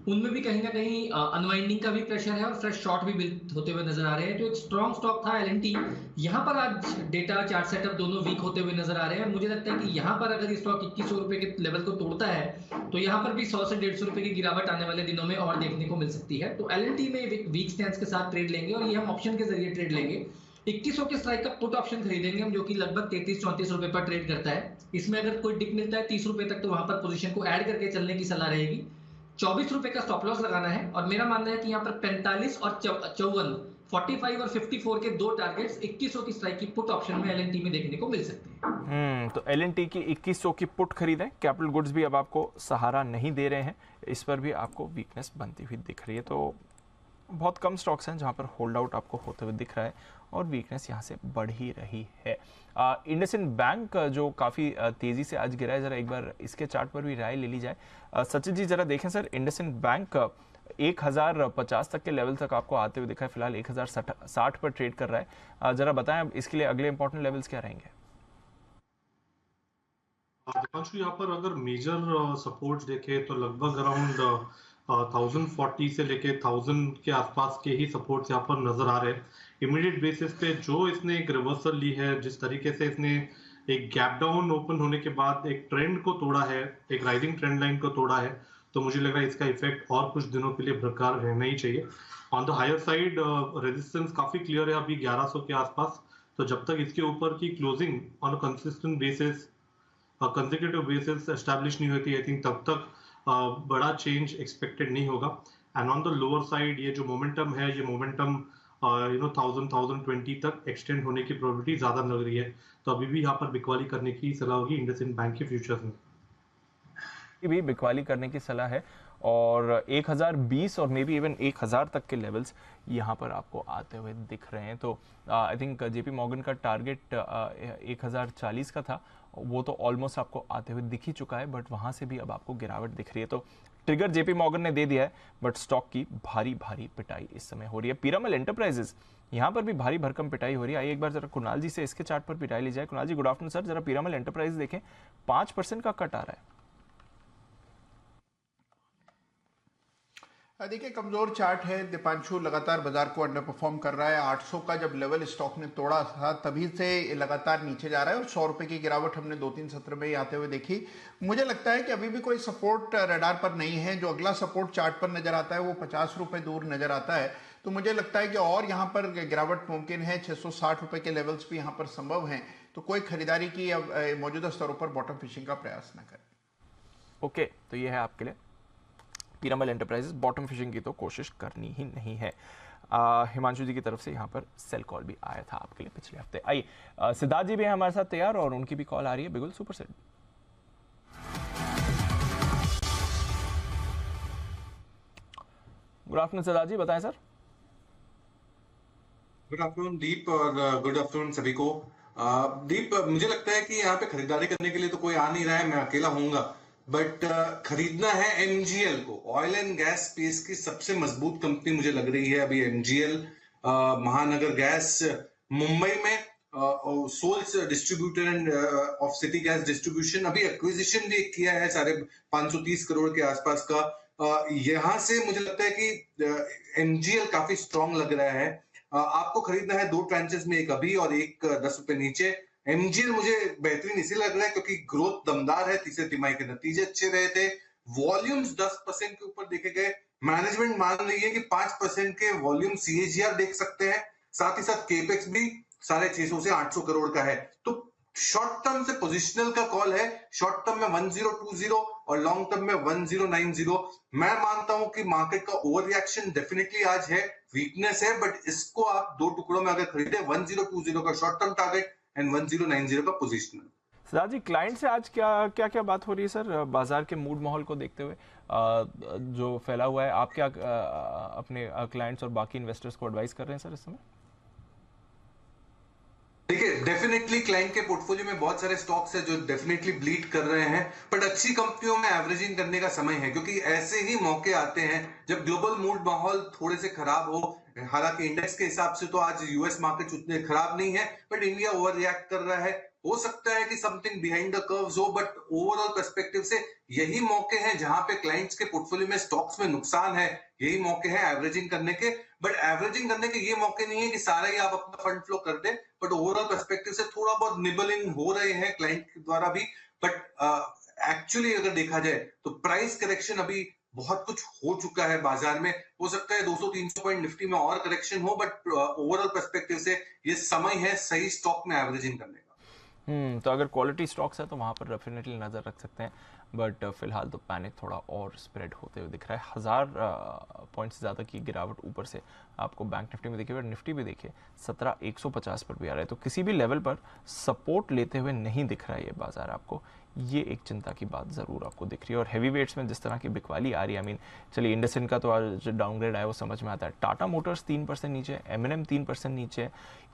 उनमें भी कहीं ना कहीं अनवाइंडिंग का भी प्रेशर है और फ्रेश शॉर्ट भी बिल्ड होते हुए नजर आ रहे हैं। जो एक स्ट्रॉन्ग स्टॉक था एलएनटी, यहाँ पर आज डेटा चार्ट सेटअप दोनों वीक होते हुए नजर आ रहे हैं। मुझे लगता है कि यहाँ पर अगर ये स्टॉक 2100 रुपए के लेवल को तोड़ता है तो यहाँ पर भी 100 से 150 रुपए की गिरावट आने वाले दिनों में और देखने को मिल सकती है। तो एलएनटी में वीक स्टैंस के साथ ट्रेड लेंगे और ये हम ऑप्शन के जरिए ट्रेड लेंगे। 2100 के स्ट्राइक का पुट ऑप्शन खरीदेंगे हम, जो कि लगभग 33-34 रुपए पर ट्रेड करता है। इसमें अगर कोई डिप मिलता है 30 रुपए तक तो वहां पर पोजीशन को ऐड करके चलने की सलाह रहेगी। 24 रुपए का स्टॉप लॉस लगाना है और मेरा मानना है कि यहाँ पर 45 और 54 45 और 54 के दो टारगेट्स 2100 की स्ट्राइक की पुट ऑप्शन में एलएनटी में देखने को मिल सकते हैं। तो एलएनटी की 2100 की पुट खरीदें। कैपिटल गुड्स भी अब आपको सहारा नहीं दे रहे हैं, इस पर भी आपको वीकनेस बनती हुई दिख रही है। तो बहुत कम स्टॉक्स हैं जहां पर होल्ड आउट आपको होते हुए दिख रहा है और वीकनेस यहां से बढ़ ही रही है। इंडसइंड बैंक जो काफ़ी तेज़ी से आज गिरा है, ज़रा एक बार इसके चार्ट पर भी राय ले ली जाए। सचिन जी ज़रा देखें सर, इंडसइंड बैंक 1050 तक के लेवल तक आपको आते हुए दिखा है, फिलहाल 1060 पर ट्रेड कर रहा है। ज़रा बताएं इसके लिए अगले इंपॉर्टेंट लेवल्स क्या रहेंगे? दीपांशु, यहाँ पर अगर मेजर सपोर्ट्स देखें तो लगभग अराउंड 1040 से लेके 1000 के आसपास के ही सपोर्ट्स यहाँ पर नजर आ रहे हैं। इमीडिएट बेसिस पे जो इसने एक रिवर्सल ली है, जिस तरीके से इसने एक गैप डाउन ओपन होने के बाद एक ट्रेंड को तोड़ा है, एक राइजिंग ट्रेंड लाइन को तोड़ा है, तो मुझे लग रहा है इसका इफेक्ट और कुछ दिनों के लिए बरकरार रहना ही चाहिए। On the higher side resistance काफी क्लियर है अभी 1100 के आसपास, तो जब तक इसके ऊपर की closing on a consistent basis consecutive basis establish नहीं होती, आई थिंक तब तक बड़ा चेंज एक्सपेक्टेड नहीं होगा। And on the lower side ये जो मोमेंटम है, ये मोमेंटम 1020 तक एक्सटेंड होने की प्रोबेबिलिटी ज्यादा लग रही है। तो अभी भी यहाँ पर बिकवाली करने की सलाह होगी इंडसइंड बैंक के फ्यूचर्स में भी बिकवाली करने की सलाह है और 1020 और मे बी इवन 1000 तक के लेवल्स यहाँ पर आपको आते हुए दिख रहे हैं। तो आई थिंक जेपी मॉर्गन का टारगेट 1040 का था, वो तो ऑलमोस्ट आपको आते हुए दिख ही चुका है, बट वहाँ से भी अब आपको गिरावट दिख रही है। तो ट्रिगर जेपी मॉर्गन ने दे दिया है, बट स्टॉक की भारी भारी पिटाई इस समय हो रही है। पीरामल एंटरप्राइजेस यहाँ पर भी भारी भरकम पिटाई हो रही है। आइए एक बार जरा कुणाल जी से इसके चार्ट पर पिटाई ली जाए। कुणाल जी गुड आफ्टरनून सर, जरा पीरामल एंटरप्राइज देखें, 5% का कट आ रहा है। देखिए कमजोर चार्ट है दीपांशु, लगातार बाजार को अंडर परफॉर्म कर रहा है। 800 का जब लेवल स्टॉक ने तोड़ा था तभी से लगातार नीचे जा रहा है और 100 रुपए की गिरावट हमने 2-3 सत्र में ही आते हुए देखी। मुझे लगता है कि अभी भी कोई सपोर्ट रडार पर नहीं है। जो अगला सपोर्ट चार्ट पर नजर आता है वो 50 रुपए दूर नजर आता है। तो मुझे लगता है कि और यहाँ पर गिरावट मुमकिन है। 660 रुपए के लेवल्स भी यहाँ पर संभव हैं, तो कोई खरीदारी की मौजूदा स्तरों पर बॉटम फिशिंग का प्रयास न करें। ओके, तो ये है आपके लिए पीरामल एंटरप्राइजेस। बॉटम फिशिंग की तो कोशिश करनी ही नहीं है। हिमांशु जी की तरफ से यहाँ पर सेल कॉल भी आया था आपके लिए पिछले हफ्ते। आइए सिद्धार्थ जी भी हैं हमारे साथ तैयार और उनकी भी कॉल आ रही है Bigul super set. Good afternoon Siddharth ji, बताएं सर। गुड आफ्टरनून दीप और गुड आफ्टरनून सभी को। दीप, मुझे लगता है कि यहाँ पे खरीदारी करने के लिए तो कोई आ नहीं रहा है, मैं अकेला हूँगा, बट खरीदना है एमजीएल को। ऑयल एंड गैस स्पेस की सबसे मजबूत कंपनी मुझे लग रही है अभी एमजीएल। महानगर गैस मुंबई में soles distributor and of city gas distribution, अभी एक्विजिशन भी किया है 530 करोड़ के आसपास का। यहाँ से मुझे लगता है कि एमजीएल काफी स्ट्रॉन्ग लग रहा है। आपको खरीदना है 2 ट्रांचेस में, एक अभी और एक 10 रुपए नीचे। एमजीएल मुझे बेहतरीन इसलिए लग रहा है क्योंकि ग्रोथ दमदार है, तीसरे तिमाही के नतीजे अच्छे रहे थे, वॉल्यूम्स 10% के ऊपर देखे गए। मैनेजमेंट मान रही है कि 5% के वॉल्यूम सीएजीआर देख सकते हैं, साथ ही साथ केपेक्स भी 650 से 800 करोड़ का है। तो शॉर्ट टर्म से पोजिशनल का कॉल है, शॉर्ट टर्म में 1020 और लॉन्ग टर्म में 1090। मैं मानता हूं कि मार्केट का ओवर रिएक्शन डेफिनेटली आज है, वीकनेस है, बट इसको आप 2 टुकड़ों में अगर खरीदे, 1020 का शॉर्ट टर्म टारगेट एंड 1090 का पोजीशनल। सिद्धार्थ जी, क्लाइंट से आज क्या बात हो रही है सर, बाजार के मूड माहौल को देखते हुए जो फैला हुआ है? आप क्या अपने क्लाइंट्स और बाकी इन्वेस्टर्स को एडवाइस कर रहे हैं सर इस समय? देखिए, डेफिनेटली क्लाइंट के पोर्टफोलियो में बहुत सारे स्टॉक्स हैं जो डेफिनेटली ब्लीड कर रहे हैं, बट अच्छी कंपनियों में एवरेजिंग करने का समय है, क्योंकि ऐसे ही मौके आते हैं जब ग्लोबल मूड माहौल थोड़े से खराब हो। हालांकि इंडेक्स के हिसाब से तो आज यूएस मार्केट उतने खराब नहीं है, बट इंडिया ओवर रिएक्ट कर रहा है। हो सकता है कि समथिंग बिहाइंड द कर्व्स हो, बट ओवरऑल पर्सपेक्टिव से यही मौके हैं जहां पे क्लाइंट्स के पोर्टफोलियो में स्टॉक्स में नुकसान है, यही मौके हैं एवरेजिंग करने के। बट एवरेजिंग करने के ये मौके नहीं है कि सारा ही आप अपना फंड फ्लो कर दें, बट ओवरऑल पर्सपेक्टिव से थोड़ा बहुत निबलिंग हो रहे हैं क्लाइंट द्वारा भी। बट एक्चुअली अगर देखा जाए तो प्राइस करेक्शन अभी बहुत कुछ हो चुका है बाजार में। हो सकता है 200-300 पॉइंट निफ्टी में और करेक्शन हो, बट ओवरऑल पर्सपेक्टिव से ये समय है सही स्टॉक में एवरेजिंग करने का। तो अगर क्वालिटी स्टॉक्स है तो वहाँ पर डेफिनेटली नज़र रख सकते हैं, बट फिलहाल तो पैनिक थोड़ा और स्प्रेड होते हुए दिख रहा है। 1000 पॉइंट से ज़्यादा की गिरावट ऊपर से आपको बैंक निफ्टी में देखिए, और निफ्टी भी देखिए 17,150 पर भी आ रहा है, तो किसी भी लेवल पर सपोर्ट लेते हुए नहीं दिख रहा है ये बाजार आपको। ये एक चिंता की बात ज़रूर आपको दिख रही है। और हैवी वेट्स में जिस तरह की बिकवाली आ रही है, आई मीन चलिए इंडसइंड का तो आज डाउनग्रेड आया वो समझ में आता है, टाटा मोटर्स 3% नीचे, M&M 3% नीचे,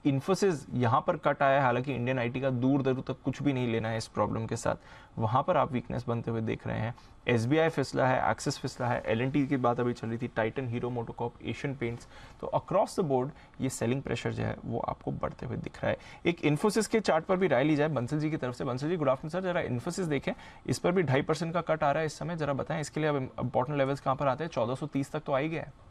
इन्फोसिस यहाँ पर कट आया है। हालांकि इंडियन आईटी का दूर दूर तक कुछ भी नहीं लेना है इस प्रॉब्लम के साथ, वहाँ पर आप वीकनेस बनते हुए देख रहे हैं। SBI फिसला है, एक्सिस फिसला है, L&T की बात अभी चल रही थी, Titan, hero MotoCorp, Asian paints, तो अक्रॉस द बोर्ड ये सेलिंग प्रेशर जो है वो आपको बढ़ते हुए दिख रहा है। एक इन्फोसिस के चार्ट पर भी राय ली जाए बंसल जी की तरफ से। Bansal ji good afternoon sir, जरा इन्फोसिस देखें, इस पर भी 2.5% का कट आ रहा है इस समय, जरा बताएं इसके लिए अब इंपॉर्टेंट लेवल्स कहाँ पर आते हैं? 1430 तक तो आ ही गया है।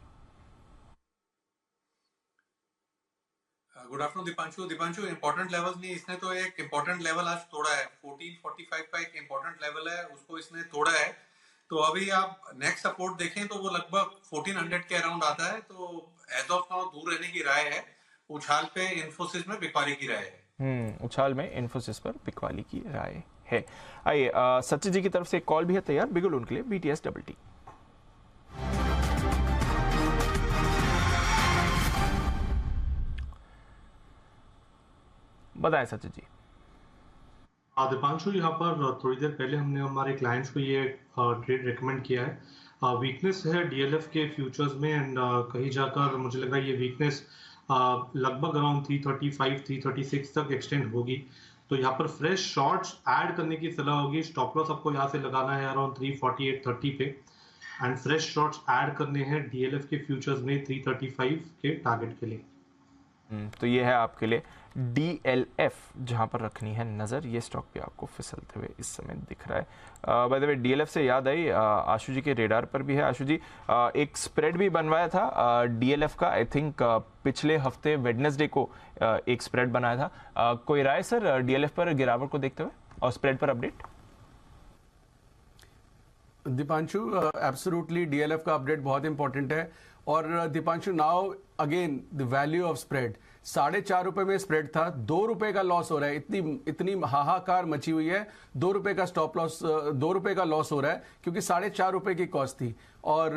Good afternoon Deepanshu, important level नहीं, इसने तो एक इंपॉर्टेंट लेवल आज तोड़ा है, 1445 का एक इंपॉर्टेंट लेवल है, उसको इसने तोड़ा है। तो अभी आप नेक्स्ट सपोर्ट देखें तो वो लगभग 1400 के अराउंड आता है। तो एज ऑफ नाउ दूर रहने की राय है। उछाल पे इन्फोसिस में बिकवाली की राय है। उछाल में इन्फोसिस पर बिकवाली की राय है। आइए सचिन जी की तरफ से एक कॉल भी है तैयार, बिगुल उनके लिए, BTS डबल टी। बताएं सचिन जी। दीपांशु, यहाँ पर थोड़ी देर पहले हमने हमारे क्लाइंट्स को ये ट्रेड रेकमेंड किया है। वीकनेस है DLF के फ्यूचर्स में, एंड कहीं जाकर मुझे लग रहा है ये वीकनेस लगभग अराउंड 335 336 तक एक्सटेंड होगी। तो यहाँ पर फ्रेश शॉर्ट्स ऐड करने की सलाह होगी। स्टॉप लॉस आपको यहाँ से लगाना है अराउंड 348.30 पे, एंड फ्रेश शॉर्ट्स ऐड करने हैं DLF के फ्यूचर्स में 335 के टारगेट के लिए। तो ये है आपके लिए DLF, जहां पर रखनी है नजर। ये स्टॉक भी आपको फिसलते हुए इस समय दिख रहा है। बाय द वे DLF से याद आई, आशु जी के रेडार पर भी है। आशु जी, एक स्प्रेड भी बनवाया था DLF का, आई थिंक पिछले हफ्ते वेडनेसडे को एक स्प्रेड बनाया था। कोई राय सर DLF पर गिरावट को देखते हुए और स्प्रेड पर अपडेट? दीपांशु, एब्सोल्युटली DLF का अपडेट बहुत इंपॉर्टेंट है। और Deepanshu, now again the value of spread, 4.5 रुपए में स्प्रेड था, 2 रुपए का लॉस हो रहा है। इतनी हाहाकार मची हुई है, 2 रुपए का स्टॉप लॉस, 2 रुपए का लॉस हो रहा है, क्योंकि 4.5 रुपए की कॉस्ट थी। और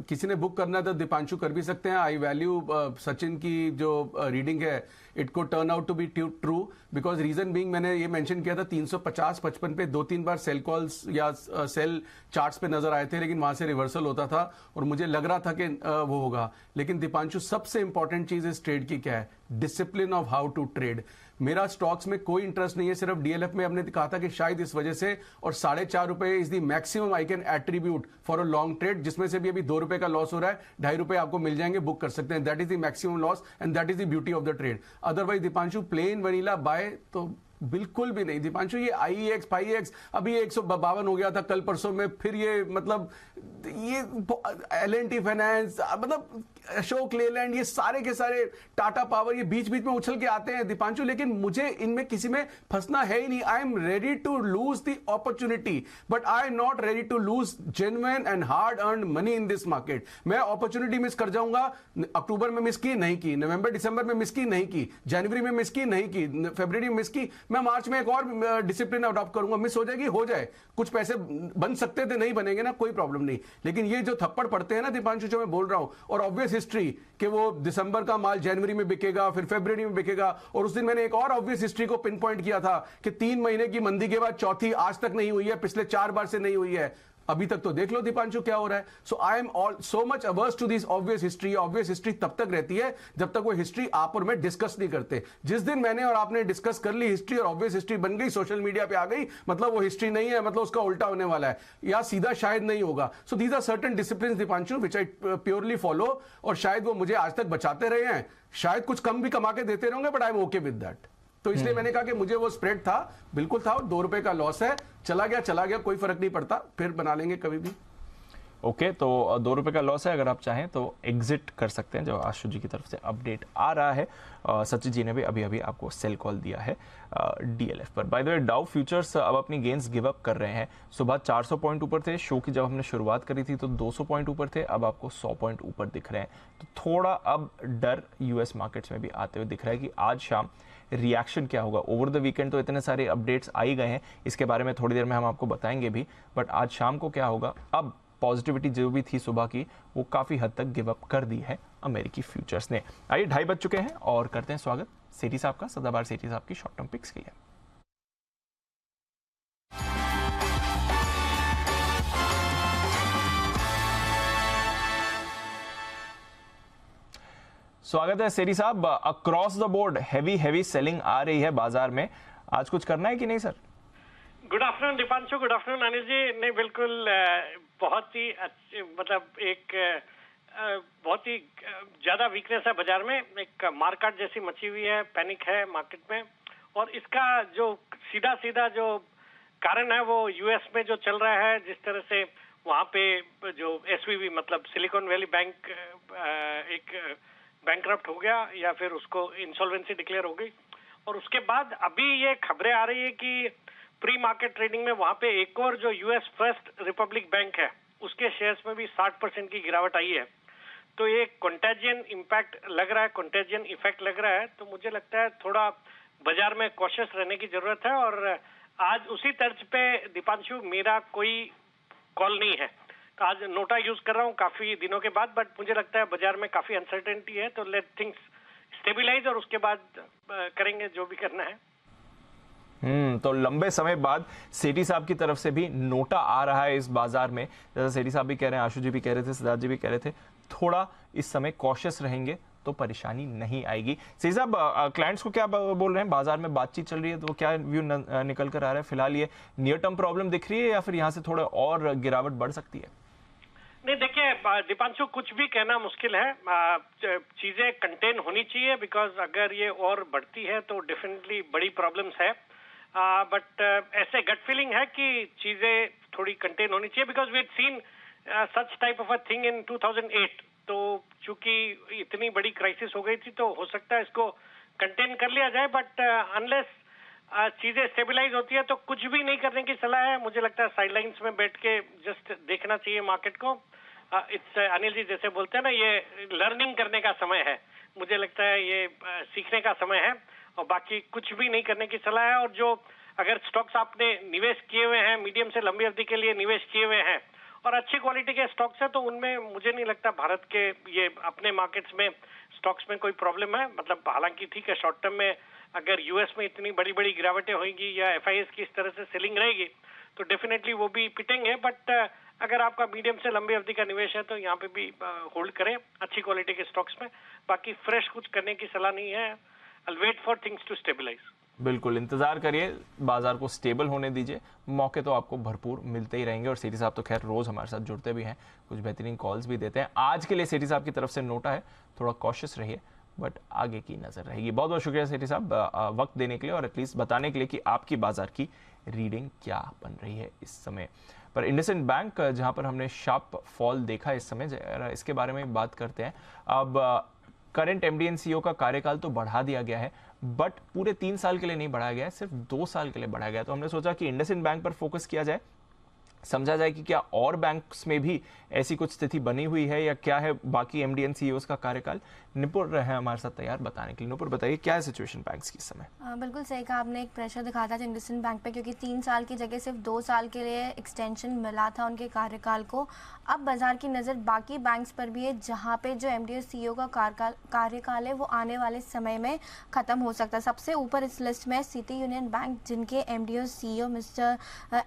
किसी ने बुक करना तो दीपांशु कर भी सकते हैं। आई वैल्यू सचिन की जो रीडिंग है, इट को turn out to be true, because reason being मैंने ये मेंशन किया था 350-55 पे 2-3 बार सेल कॉल्स या सेल चार्ट्स पे नजर आए थे, लेकिन वहां से रिवर्सल होता था और मुझे लग रहा था कि वो होगा। लेकिन दीपांशु, सबसे इंपॉर्टेंट चीज इस ट्रेड की क्या है? Discipline of how to trade. मेरा स्टॉक्स में कोई इंटरेस्ट नहीं है, सिर्फ DLF में हमने कहा था कि शायद इस वजह से, और 4.5 रुपए is the maximum I can attribute for a long trade, जिसमें से भी अभी 2 रुपए का लॉस हो रहा है, 2.5 रुपए आपको मिल जाएंगे, बुक कर सकते हैं। That is the maximum loss and that is the beauty of the trade. Otherwise Deepanshu, plain vanilla buy तो बिल्कुल भी नहीं। दीपांशु, ये IEX 5EX अभी 152 हो गया था कल परसों में, फिर ये मतलब ये L&T फाइनेंस, मतलब अशोक लेलैंड, ये सारे के सारे, टाटा पावर, ये बीच बीच में उछल के आते हैं दीपांशु, लेकिन मुझे इनमें किसी में फंसना है ही नहीं। I am ready to lose the opportunity, but I am not ready to lose genuine and hard earn money in this market. मैं अपॉर्चुनिटी मिस कर जाऊंगा। अक्टूबर में मिस की, नहीं की, नवंबर दिसंबर में मिस की, नहीं की, जनवरी में मिस की, नहीं की, फरवरी में मिस की, मैं मार्च में एक और डिसिप्लिन अडॉप्ट करूंगा। मिस हो जाएगी, हो जाए, कुछ पैसे बन सकते थे, नहीं बनेंगे ना, कोई प्रॉब्लम नहीं। लेकिन ये जो थप्पड़ पड़ते हैं ना दीपांशु, जो मैं बोल रहा हूं, और ऑब्वियस हिस्ट्री कि वो दिसंबर का माल जनवरी में बिकेगा, फिर फरवरी में बिकेगा, और उस दिन मैंने एक और ऑब्वियस हिस्ट्री को पिन पॉइंट किया था कि 3 महीने की मंदी के बाद चौथी आज तक नहीं हुई है, पिछले 4 बार से नहीं हुई है। अभी तक तो देख लो दीपांशु क्या हो रहा है। So I am also much ours to this obvious history. Obvious history तब तक रहती है जब तक वो हिस्ट्री आप और मैं डिस्कस नहीं करते। जिस दिन मैंने और आपने डिस्कस कर ली हिस्ट्री और ऑब्वियस हिस्ट्री बन गई, सोशल मीडिया पे आ गई, मतलब वो हिस्ट्री नहीं है, मतलब उसका उल्टा होने वाला है, या सीधा शायद नहीं होगा। So these are certain discipline Deepanshu which I purely follow, और शायद वो मुझे आज तक बचाते रहे हैं। शायद कुछ कम भी कमा के देते रहेंगे, but I M okay with that. तो इसलिए मैंने कहा कि मुझे वो स्प्रेड था, बिल्कुल था, 2 रुपए का लॉस है, चला गया, कोई फर्क नहीं पड़ता, फिर बना लेंगे कभी भी। ओके, तो 2 रुपए का लॉस है, अगर आप चाहें तो एग्जिट कर सकते हैं, जो आशु जी की तरफ से अपडेट आ रहा है। सचिन जी ने भी अभी आपको सेल कॉल दिया है डीएलएफ पर। By the way, Dow futures अब अपनी गेंस गिव अप कर रहे हैं। सुबह 400 पॉइंट ऊपर थे, शो की जब हमने शुरुआत करी थी तो 200 पॉइंट ऊपर थे, अब आपको 100 पॉइंट ऊपर दिख रहे हैं। तो थोड़ा अब डर यूएस मार्केट्स में भी आते हुए दिख रहा है कि आज शाम रिएक्शन क्या होगा। ओवर द वीकेंड तो इतने सारे अपडेट्स आ ही गए हैं, इसके बारे में थोड़ी देर में हम आपको बताएंगे भी, बट आज शाम को क्या होगा। अब पॉजिटिविटी जो भी थी सुबह की, वो काफी हद तक गिव अप कर दी है अमेरिकी फ्यूचर्स ने। आइए 2:30 बज चुके हैं और करते हैं स्वागत सेठी साहब का, सदाबहार सेठी साहब की शॉर्ट टर्म पिक्स के लिए। स्वागत है सेठी साहब। Across the board heavy selling आ रही है बाजार में, आज कुछ करना है कि नहीं sir? Good afternoon Deepanshu, good afternoon Anil ji. नहीं, बिल्कुल बहुत ही मतलब एक बहुत ही ज्यादा वीकनेस है बाजार में, एक मार्केट जैसी मची हुई है, पैनिक है मार्केट में। और इसका जो सीधा जो कारण है वो यूएस में जो चल रहा है, जिस तरह से वहां पे जो एसवीबी मतलब सिलिकॉन वैली बैंक एक बैंकरप्ट हो गया या फिर उसको इंसॉल्वेंसी डिक्लेयर हो गई, और उसके बाद अभी ये खबरें आ रही है कि प्री मार्केट ट्रेडिंग में वहां पे एक और जो यूएस फर्स्ट रिपब्लिक बैंक है उसके शेयर्स में भी 60% की गिरावट आई है। तो ये कंटेजियन इम्पैक्ट लग रहा है, कंटेजियन इफेक्ट लग रहा है। तो मुझे लगता है थोड़ा बाजार में कॉशियस रहने की जरूरत है। और आज उसी तर्ज पे दीपांशु मेरा कोई कॉल नहीं है, तो आज नोटा यूज कर रहा हूँ काफी दिनों के बाद, बट मुझे लगता है बाजार में काफी अनसर्टेनिटी है, तो लेट थिंग्स स्टेबिलाइज और उसके बाद करेंगे जो भी करना है। तो लंबे समय बाद सेठी साहब की तरफ से भी नोटा आ रहा है इस बाजार में। जैसा सेठी साहब भी कह रहे हैं, आशु जी भी कह रहे थे, सिद्धार्थ जी भी कह रहे थे, थोड़ा इस समय कॉशियस रहेंगे तो परेशानी नहीं आएगी। सेठी साहब, क्लाइंट्स को क्या बोल रहे हैं, बाजार में बातचीत चल रही है तो क्या व्यू निकल कर आ रहा है? फिलहाल ये नियर टर्म प्रॉब्लम दिख रही है या फिर यहाँ से थोड़ा और गिरावट बढ़ सकती है? नहीं, देखिए दीपांशु, कुछ भी कहना मुश्किल है। चीजें कंटेन होनी चाहिए, बिकॉज अगर ये और बढ़ती है तो डेफिनेटली बड़ी प्रॉब्लम्स है। बट ऐसे गट फीलिंग है कि चीजें थोड़ी कंटेन होनी चाहिए, because we had seen such type of a thing in 2008। तो चूंकि इतनी बड़ी क्राइसिस हो गई थी तो हो सकता है इसको कंटेन कर लिया जाए, बट अनलेस चीजें स्टेबलाइज होती है तो कुछ भी नहीं करने की सलाह है। मुझे लगता है साइडलाइंस में बैठ के जस्ट देखना चाहिए मार्केट को। इट्स अनिल जी जैसे बोलते हैं ना, ये लर्निंग करने का समय है, मुझे लगता है ये सीखने का समय है, और बाकी कुछ भी नहीं करने की सलाह है। और जो अगर स्टॉक्स आपने निवेश किए हुए हैं, मीडियम से लंबी अवधि के लिए निवेश किए हुए हैं और अच्छी क्वालिटी के स्टॉक्स हैं, तो उनमें मुझे नहीं लगता भारत के ये अपने मार्केट्स में स्टॉक्स में कोई प्रॉब्लम है। मतलब हालांकि ठीक है, शॉर्ट टर्म में अगर यूएस में इतनी बड़ी बड़ी गिरावटें होंगी या एफआईएस की इस तरह से सेलिंग रहेगी तो डेफिनेटली वो भी पिटेंगे, बट अगर आपका मीडियम से लंबी अवधि का निवेश है तो यहाँ पे भी होल्ड करें अच्छी क्वालिटी के स्टॉक्स में। बाकी फ्रेश कुछ करने की सलाह नहीं है। I'll wait for things to stabilize. बिल्कुल इंतजार करिए, बाजार को स्टेबल होने दीजिए, मौके तो आपको भरपूर मिलते ही रहेंगे। और सेठी साहब तो खैर रोज हमारे साथ जुड़ते भी हैं, कुछ बेहतरीन कॉल्स भी देते हैं। आज के लिए सेठी साहब की तरफ से नोटा है, थोड़ा कॉशियस रहिए, बट आगे की नजर रहेगी। बहुत बहुत शुक्रिया सेठी साहब वक्त देने के लिए और एटलीस्ट बताने के लिए कि आपकी बाजार की रीडिंग क्या बन रही है इस समय। पर इंडसइंड बैंक जहां पर हमने शार्प फॉल देखा इस समय, इसके बारे में बात करते हैं। अब करंट एमडी एंड सीईओ का कार्यकाल तो बढ़ा दिया गया है, बट पूरे 3 साल के लिए नहीं बढ़ाया गया है, सिर्फ 2 साल के लिए बढ़ाया गया है। तो हमने सोचा कि इंडसइंड बैंक पर फोकस किया जाए, समझा जाए कि क्या और बैंक्स में भी ऐसी कुछ स्थिति बनी हुई है या क्या है बाकी एमडी एंड सीईओ का कार्यकाल। निपुण रहे हमारे साथ तैयार बताने के लिए। निपुण, बताइए क्या है सिचुएशन बैंक्स की इस समय? बिल्कुल सही कहा आपने, एक प्रेशर दिखा था इंडसइंड बैंक पे, क्योंकि 3 साल की जगह सिर्फ 2 साल के लिए एक्सटेंशन मिला था उनके कार्यकाल को। अब बाजार की नज़र बाकी बैंक्स पर भी है, जहाँ पे जो एमडी और सीईओ का कार्यकाल है वो आने वाले समय में ख़त्म हो सकता है। सबसे ऊपर इस लिस्ट में सिटी यूनियन बैंक, जिनके एमडी और सीईओ मिस्टर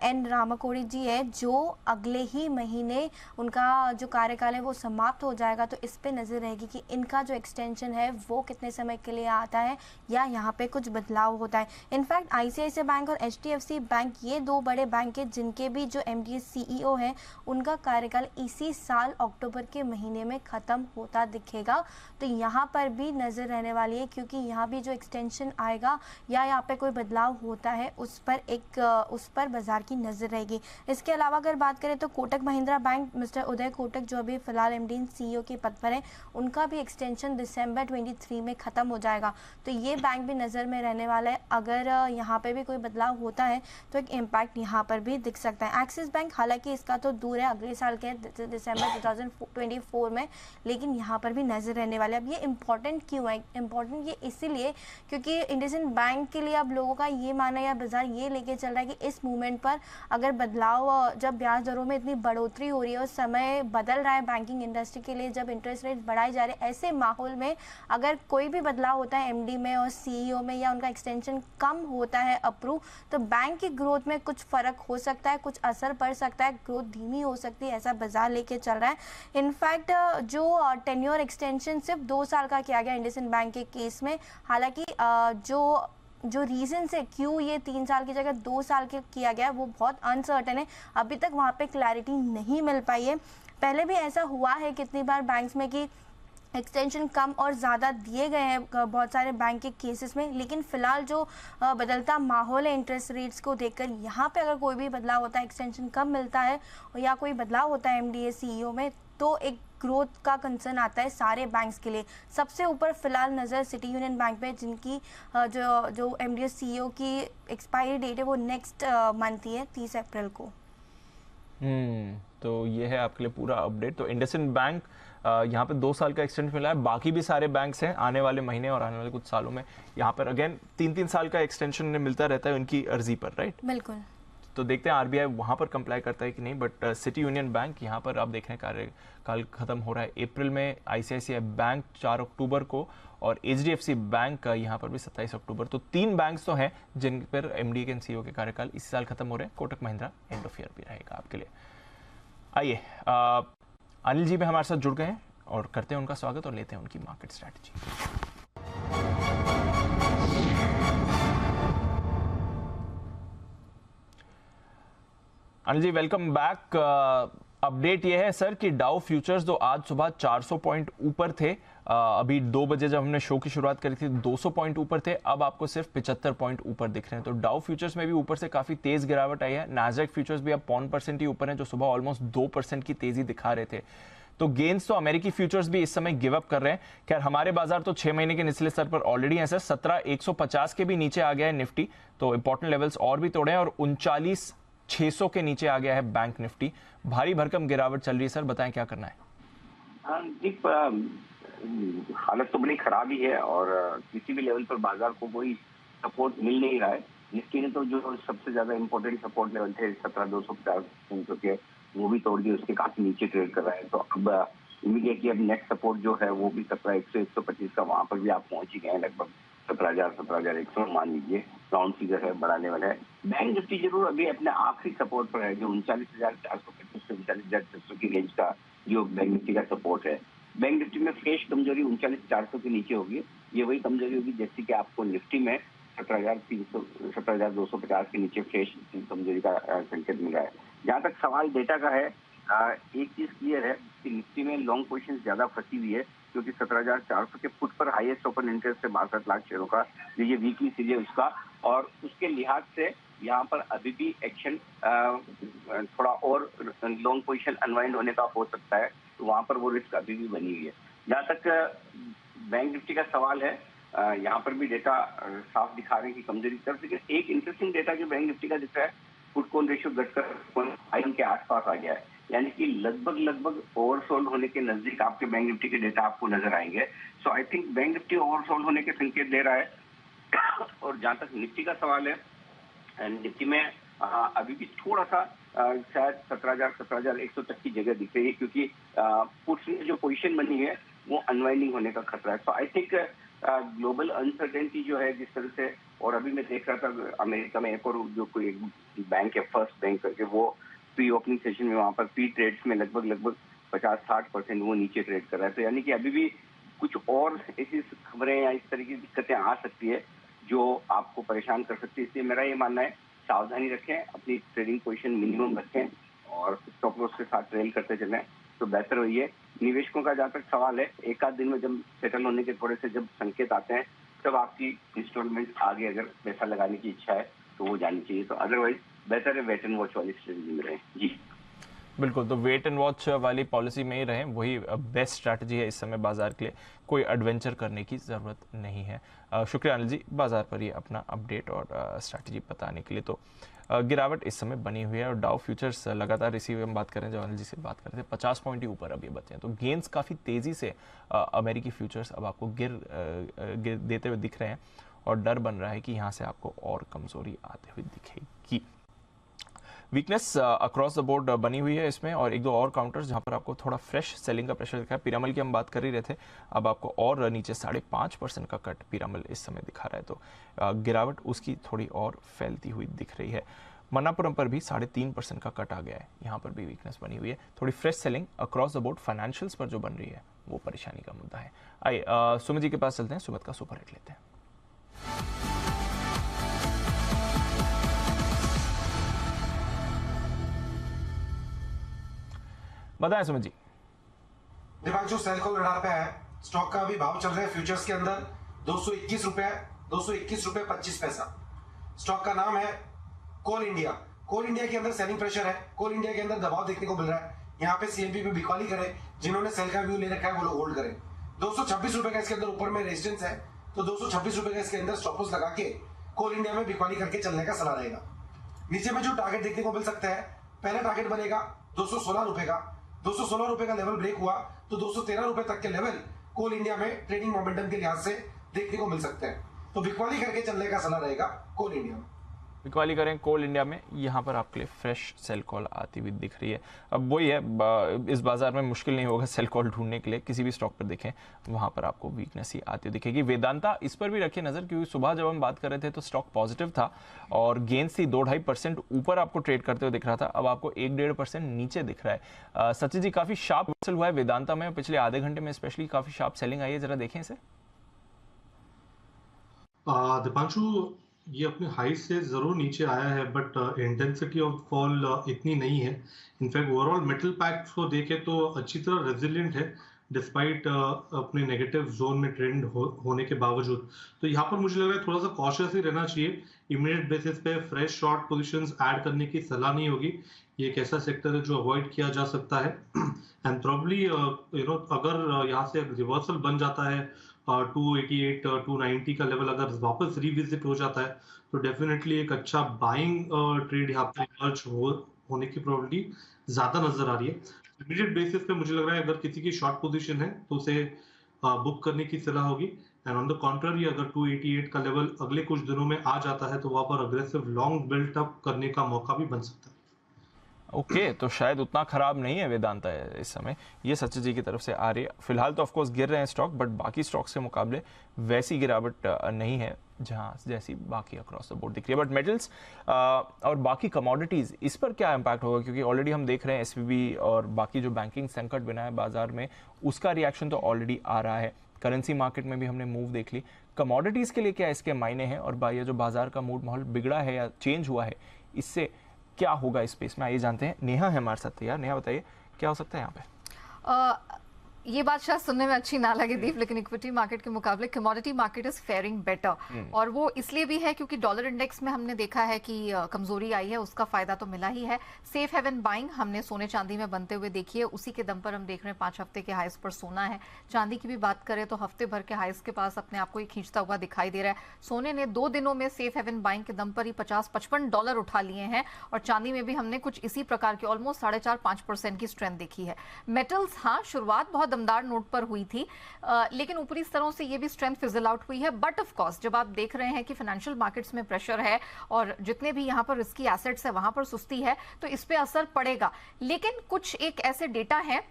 एन रामाकोड़ी जी है, जो अगले ही महीने उनका जो कार्यकाल है वो समाप्त हो जाएगा, तो इस पे नज़र रहेगी कि इनका जो एक्सटेंशन है वो कितने समय के लिए आता है या यहाँ पे कुछ बदलाव होता है। इनफैक्ट आईसीआईसीआई बैंक और एचडीएफसी बैंक ये दो बड़े बैंक है जिनके भी जो एमडी सीईओ हैं उनका कार्यकाल इसी साल अक्टूबर के महीने में ख़त्म होता दिखेगा। तो यहाँ पर भी नज़र रहने वाली है, क्योंकि यहाँ भी जो एक्सटेंशन आएगा या यहाँ पे कोई बदलाव होता है उस पर बाजार की नज़र रहेगी। इसके अलावा अगर बात करें तो कोटक महिंद्रा बैंक, मिस्टर उदय कोटक जो अभी फिलहाल एमडी सीईओ के पद पर है, उनका भी एक्सटेंशन दिसंबर 23 में ख़त्म हो जाएगा। तो ये बैंक भी नज़र में रहने वाला है। अगर यहाँ पे भी कोई बदलाव होता है तो एक इम्पैक्ट यहाँ पर भी दिख सकता है। एक्सिस बैंक हालांकि इसका तो दूर है, अगले साल के दिसंबर 2024 में, लेकिन यहाँ पर भी नज़र रहने वाले। अब ये इम्पॉर्टेंट क्यों है? इम्पॉर्टेंट ये इसीलिए क्योंकि इंडसइंड बैंक के लिए अब लोगों का ये मानना या बाजार ये लेके चल रहा है कि इस मूवमेंट पर अगर बदलाव, जब ब्याज दरों में इतनी बढ़ोतरी हो रही है और समय बदल रहा है बैंकिंग इंडस्ट्री के लिए, जब इंटरेस्ट रेट बढ़ाए जा रहे हैं, ऐसे माहौल में अगर कोई भी बदलाव होता है एमडी में और सीईओ में या उनका एक्सटेंशन कम होता है अप्रूव, तो बैंक की ग्रोथ में कुछ फर्क हो सकता है, कुछ असर पड़ सकता है, ग्रोथ धीमी हो सकती है, ऐसा बाजार लेके चल रहा है। इनफैक्ट जो टेन्योर एक्सटेंशन सिर्फ 2 साल का किया गया इंडसइंड बैंक के केस में, हालांकि जो रीजन है क्यों ये 3 साल की जगह 2 साल के किया गया वो बहुत अनसर्टेन है, अभी तक वहाँ पे क्लैरिटी नहीं मिल पाई है। पहले भी ऐसा हुआ है कितनी बार बैंक्स में कि एक्सटेंशन कम और ज़्यादा दिए गए हैं बहुत सारे बैंक के केसेस में, लेकिन फ़िलहाल जो बदलता माहौल है इंटरेस्ट रेट्स को देखकर, यहाँ पे अगर कोई भी बदलाव होता है, एक्सटेंशन कम मिलता है या कोई बदलाव होता है एमडी सीईओ में, तो एक ग्रोथ का कंसर्न आता है सारे बैंक्स के लिए। सबसे ऊपर फिलहाल नज़र सिटी यूनियन बैंक पे, जिनकी जो एमडी सीईओ की एक्सपायरी डेट है वो नेक्स्ट मंथ ही है, 30 अप्रैल को। तो ये है आपके लिए पूरा अपडेट। तो इंडसइंड बैंक यहाँ पे 2 साल का एक्सटेंशन मिला है, बाकी भी सारे बैंक्स हैं आने वाले महीने और आने वाले कुछ सालों में यहाँ पर अगेन 3-3 साल का एक्सटेंशन मिलता रहता है उनकी अर्जी पर, राइट? बिल्कुल। तो देखते हैं आरबीआई वहाँ पर कंप्लाई करता है कि नहीं, बट सिटी यूनियन बैंक यहाँ पर आप देख रहे हैं कार्यकाल खत्म हो रहा है अप्रैल में, आईसीआईसीआई बैंक 4 अक्टूबर को और एचडीएफसी बैंक का यहाँ पर भी 27 अक्टूबर। तो 3 बैंक्स तो हैं जिन पर एमडी के सीईओ के कार्यकाल इस साल खत्म हो रहे हैं। Kotak Mahindra end of year भी रहेगा आपके लिए। आइए अनिल जी भी हमारे साथ जुड़ गए हैं और करते हैं उनका स्वागत और लेते हैं उनकी market strategy. Anil ji welcome back. Update ये है सर कि डाउ फ्यूचर्स तो आज सुबह 400 पॉइंट ऊपर थे, अभी 2 बजे जब हमने शो की शुरुआत करी थी 200 पॉइंट ऊपर थे, अब आपको सिर्फ 75 पॉइंट ऊपर दिख रहे हैं। तो डाउ फ्यूचर्स में भी ऊपर से काफी तेज गिरावट आई है। नास्डैक फ्यूचर्स भी अब 0.5% ही ऊपर है, जो सुबह ऑलमोस्ट 2% की तेजी दिखा रहे थे। तो गेन्स तो अमेरिकी फ्यूचर्स भी इस समय गिव अप कर रहे हैं। खैर हमारे बाजार तो 6 महीने के निचले स्तर पर ऑलरेडी है सर, 17,150 के भी नीचे आ गया है निफ्टी, तो इंपॉर्टेंट लेवल्स और भी तोड़े हैं और 39,600 के नीचे आ गया है बैंक निफ्टी। भारी भरकम गिरावट चल रही है सर, बताएं क्या करना है? हालत तो बड़ी खराब ही है और किसी भी लेवल पर बाजार को कोई सपोर्ट मिल नहीं रहा है। निफ्टी ने तो जो सबसे ज्यादा इंपॉर्टेंट सपोर्ट लेवल थे 17,250 के, वो भी तोड़ दिए, उसके काफी नीचे ट्रेड कर रहा है। तो अब इमीडिएटली अब नेक्स्ट सपोर्ट जो है वो भी 17,100-125 का, वहां पर भी आप पहुंच ही गए हैं, लगभग 17,100 मान लीजिए, राउंड फिगर है, बड़ा लेवल है। बैंक निफ्टी जरूर अभी अपने आखिरी सपोर्ट पर है, जो 39,425 से 39,600 की रेंज का जो बैंक निफ्टी का सपोर्ट है। बैंक निफ्टी में फ्रेश कमजोरी 39,400 के नीचे होगी, ये वही कमजोरी होगी जैसे कि आपको निफ्टी में 17,250 के नीचे फ्रेश कमजोरी का संकेत मिला है। जहाँ तक सवाल डेटा का है, एक चीज क्लियर है कि निफ्टी में लॉन्ग पोजीशन ज्यादा फंसी हुई है, क्योंकि 17,400 के फुट पर हाईएस्ट ओपन इंटरेस्ट है 62 लाख शेयरों का, ये वीकली सीरीज है उसका, और उसके लिहाज से यहाँ पर अभी भी एक्शन थोड़ा और लॉन्ग पोजीशन अनवाइंड होने का हो सकता है, तो वहां पर वो रिस्क अभी भी बनी हुई है। जहाँ तक बैंक निफ्टी का सवाल है, यहाँ पर भी डेटा साफ दिखा रहे हैं कि कमजोरी की तरफ, लेकिन एक इंटरेस्टिंग डेटा जो बैंक निफ्टी का दिख रहा है, फुट कॉन रेशियो घटकर 0.5 के आसपास आ गया है, यानी कि लगभग ओवरसोल्ड होने के नजदीक आपके बैंक निफ्टी के डेटा आपको नजर आएंगे। So I think bank Nifty oversold होने के संकेत दे रहा है। और जहां तक निफ्टी का सवाल है, निफ्टी में अभी भी थोड़ा सा शायद 17,100 तक की जगह दिख रही है, क्योंकि पुट्स में जो पोजीशन बनी है वो अनवाइंडिंग होने का खतरा है। So I think global uncertainty जो है जिस तरह से, और अभी मैं देख रहा था अमेरिका में एक और जो कोई बैंक है फर्स्ट बैंक करके, वो प्री ओपनिंग सेशन में वहाँ पर प्री ट्रेड्स में लगभग 50-60% वो नीचे ट्रेड कर रहा है। तो यानी कि अभी भी कुछ और ऐसी खबरें या इस तरह की दिक्कतें आ सकती है जो आपको परेशान कर सकती है। इसलिए मेरा ये मानना है सावधानी रखें, अपनी ट्रेडिंग पोजीशन मिनिमम रखें और स्टॉप लॉस के साथ ट्रेल करते चलें तो बेहतर वही है। निवेशकों का जहाँ तक सवाल है, एक आध दिन में जब सेटल होने के थोड़े से जब संकेत आते हैं तब आपकी इंस्टॉलमेंट आगे अगर पैसा लगाने की इच्छा है तो वो जानी चाहिए। तो अदरवाइज बेहतर है वेट एंड वॉच वाली स्ट्रेटजी में रहें। जी बिल्कुल, तो वेट एंड वॉच वाली पॉलिसी में ही रहें, वही बेस्ट स्ट्रैटेजी है इस समय बाजार के लिए। कोई एडवेंचर करने की ज़रूरत नहीं है। शुक्रिया अनिल जी बाजार पर ये अपना अपडेट और स्ट्रैटेजी बताने के लिए। तो गिरावट इस समय बनी हुई है और डाउ फ्यूचर्स लगातार इसी हम बात करें, जो अनिल जी से बात कर रहे थे, 50 पॉइंट ही ऊपर अब ये बचे हैं। तो गेंस काफ़ी तेज़ी से अमेरिकी फ्यूचर्स अब आपको गिर देते हुए दिख रहे हैं और डर बन रहा है कि यहाँ से आपको और कमज़ोरी आते हुए दिखेगी। वीकनेस अक्रॉस द बोर्ड बनी हुई है इसमें, और एक दो और काउंटर्स जहां पर आपको थोड़ा फ्रेश सेलिंग का प्रेशर दिखा है। पिरामल की हम बात कर ही रहे थे, अब आपको और नीचे 5.5% का कट पिरामल इस समय दिखा रहा है। तो गिरावट उसकी थोड़ी और फैलती हुई दिख रही है। मन्नापुरम पर भी 3.5% का कट आ गया है, यहाँ पर भी वीकनेस बनी हुई है। थोड़ी fresh selling across the board financials पर जो बन रही है वो परेशानी का मुद्दा है। आइए सुमित जी के पास चलते हैं, सुमित का सुपर हिट लेते हैं। बताएं सुमित जी। दीपांशु सेल कॉल रडार पे है। स्टॉक का अभी भाव चल रहा है फ्यूचर्स के अंदर 221 रुपए 25 पैसा। स्टॉक का नाम है कोल इंडिया। कोल इंडिया के अंदर सेलिंग प्रेशर है, कोल इंडिया के अंदर दबाव देखने को मिल रहा है। यहाँ पे सीएमपी पे बिकवाली करे, जिन्होंने सेल का व्यू ले रखा है वो लोग होल्ड करें। 226 रुपए का इसके अंदर ऊपर में रेजिस्टेंस है, तो 226 रुपए का इसके अंदर स्टॉप लॉस लगा के कोल इंडिया में बिकवाली करके चलने का सलाह रहेगा। नीचे में जो टारगेट देखने को मिल सकता है, पहला टारगेट बनेगा 216 रुपए का। 216 रुपए का लेवल ब्रेक हुआ तो 213 रुपए तक के लेवल कोल इंडिया में ट्रेडिंग मोमेंटम के लिहाज से देखने को मिल सकते हैं। तो बिकवाली करके चलने का सलाह रहेगा कोल इंडिया में। बिकवाली करें कोल इंडिया में, यहाँ पर आपके लिए फ्रेश सेल कॉल आती हुई दिख रही है। अब वही है, इस बाजार में मुश्किल नहीं होगा सेल कॉल ढूंढने के लिए। किसी भी स्टॉक पर देखें वहाँ पर आपको वीकनेस ही आती हुई दिखेगी। वेदांता, इस पर भी रखिए नज़र, क्योंकि सुबह जब हम बात कर रहे थे तो स्टॉक पॉजिटिव था और गेंस थी 2-2.5% ऊपर आपको ट्रेड करते हुए दिख रहा था, अब आपको 1-1.5% नीचे दिख रहा है। सचिन जी, काफ़ी शार्प रिवर्सल हुआ है वेदांता में पिछले आधे घंटे में, स्पेशली काफ़ी शार्प सेलिंग आई है, जरा देखें इसे। दीपांशु, ये अपने हाई से जरूर नीचे आया है बट इंटेंसिटी ऑफ फॉल इतनी नहीं है। इनफैक्ट ओवरऑल मेटल पैक्स को देखें तो अच्छी तरह रेजिलिएंट है डिस्पाइट अपने नेगेटिव जोन में ट्रेंड होने के बावजूद। तो यहाँ पर मुझे लग रहा है थोड़ा सा कॉशियस ही रहना चाहिए। इमीडिएट बेसिस पे फ्रेश शॉर्ट पोजीशंस ऐड करने की सलाह नहीं होगी। ये एक ऐसा सेक्टर है जो अवॉइड किया जा सकता है एंड प्रॉब्ली अगर यहाँ से रिवर्सल बन जाता है 288 290 का लेवल अगर वापस रिविजिट हो जाता है तो डेफिनेटली एक अच्छा बाइंग ट्रेड यहाँ पे इमर्ज होने की प्रोबेबिलिटी ज्यादा नजर आ रही है। इमीडिएट बेसिस पे मुझे लग रहा है अगर किसी की शॉर्ट पोजीशन है तो उसे बुक करने की सलाह होगी। एंड ऑन द कॉन्ट्ररी, अगर 288 का लेवल अगले कुछ दिनों में आ जाता है तो वहां पर अग्रेसिव लॉन्ग बिल्ट अप करने का मौका भी बन सकता है। ओके, तो शायद उतना खराब नहीं है वेदांता इस समय, ये सचिन जी की तरफ से आ रही है। फिलहाल तो ऑफकोर्स गिर रहे हैं स्टॉक, बट बाकी स्टॉक्स के मुकाबले वैसी गिरावट नहीं है जहां जैसी बाकी अक्रॉस द बोर्ड दिख रही है। बट मेटल्स और बाकी कमोडिटीज, इस पर क्या इंपैक्ट होगा? क्योंकि ऑलरेडी हम देख रहे हैं एसवीबी और बाकी जो बैंकिंग संकट बना है बाजार में, उसका रिएक्शन तो ऑलरेडी आ रहा है। करेंसी मार्केट में भी हमने मूव देख ली। कमोडिटीज के लिए क्या इसके मायने हैं, और ये जो बाजार का मूड माहौल बिगड़ा है या चेंज हुआ है, इससे क्या होगा इस स्पेस में, आइए जानते हैं। नेहा है हमारे साथ तैयार। नेहा बताइए क्या हो सकता है यहाँ पे? ये बात शायद सुनने में अच्छी ना लगे दीप, लेकिन इक्विटी मार्केट के मुकाबले commodity market is faring better, और वो इसलिए भी है क्योंकि डॉलर इंडेक्स में हमने देखा है कि कमजोरी आई है, उसका फायदा तो मिला ही है। सेफ हेवन बाइंग हमने सोने चांदी में बनते हुए देखी है, उसी के दम पर हम देख रहे हैं 5 हफ्ते के हाइस पर सोना है। चांदी की भी बात करें तो हफ्ते भर के हाइस के पास अपने आप को ही खींचता हुआ दिखाई दे रहा है। सोने ने 2 दिनों में सेफ हेवन बाइंग के दम पर ही $50-55 उठा लिए हैं, और चांदी में भी हमने कुछ इसी प्रकार की ऑलमोस्ट 4.5-5% की स्ट्रेंथ देखी है। मेटल्स, हाँ, शुरुआत बहुत दमदार नोट पर हुई थी, लेकिन ऊपरी स्तरों से ये भी स्ट्रेंथ फिजल आउट हुई है। बट ऑफ कोर्स जब आप देख रहे हैं कि फाइनेंशियल मार्केट्स में प्रेशर है और जितने भी यहां पर रिस्की एसेट्स है वहां पर सुस्ती है, तो इस पे असर पड़ेगा। लेकिन कुछ एक ऐसे डेटा है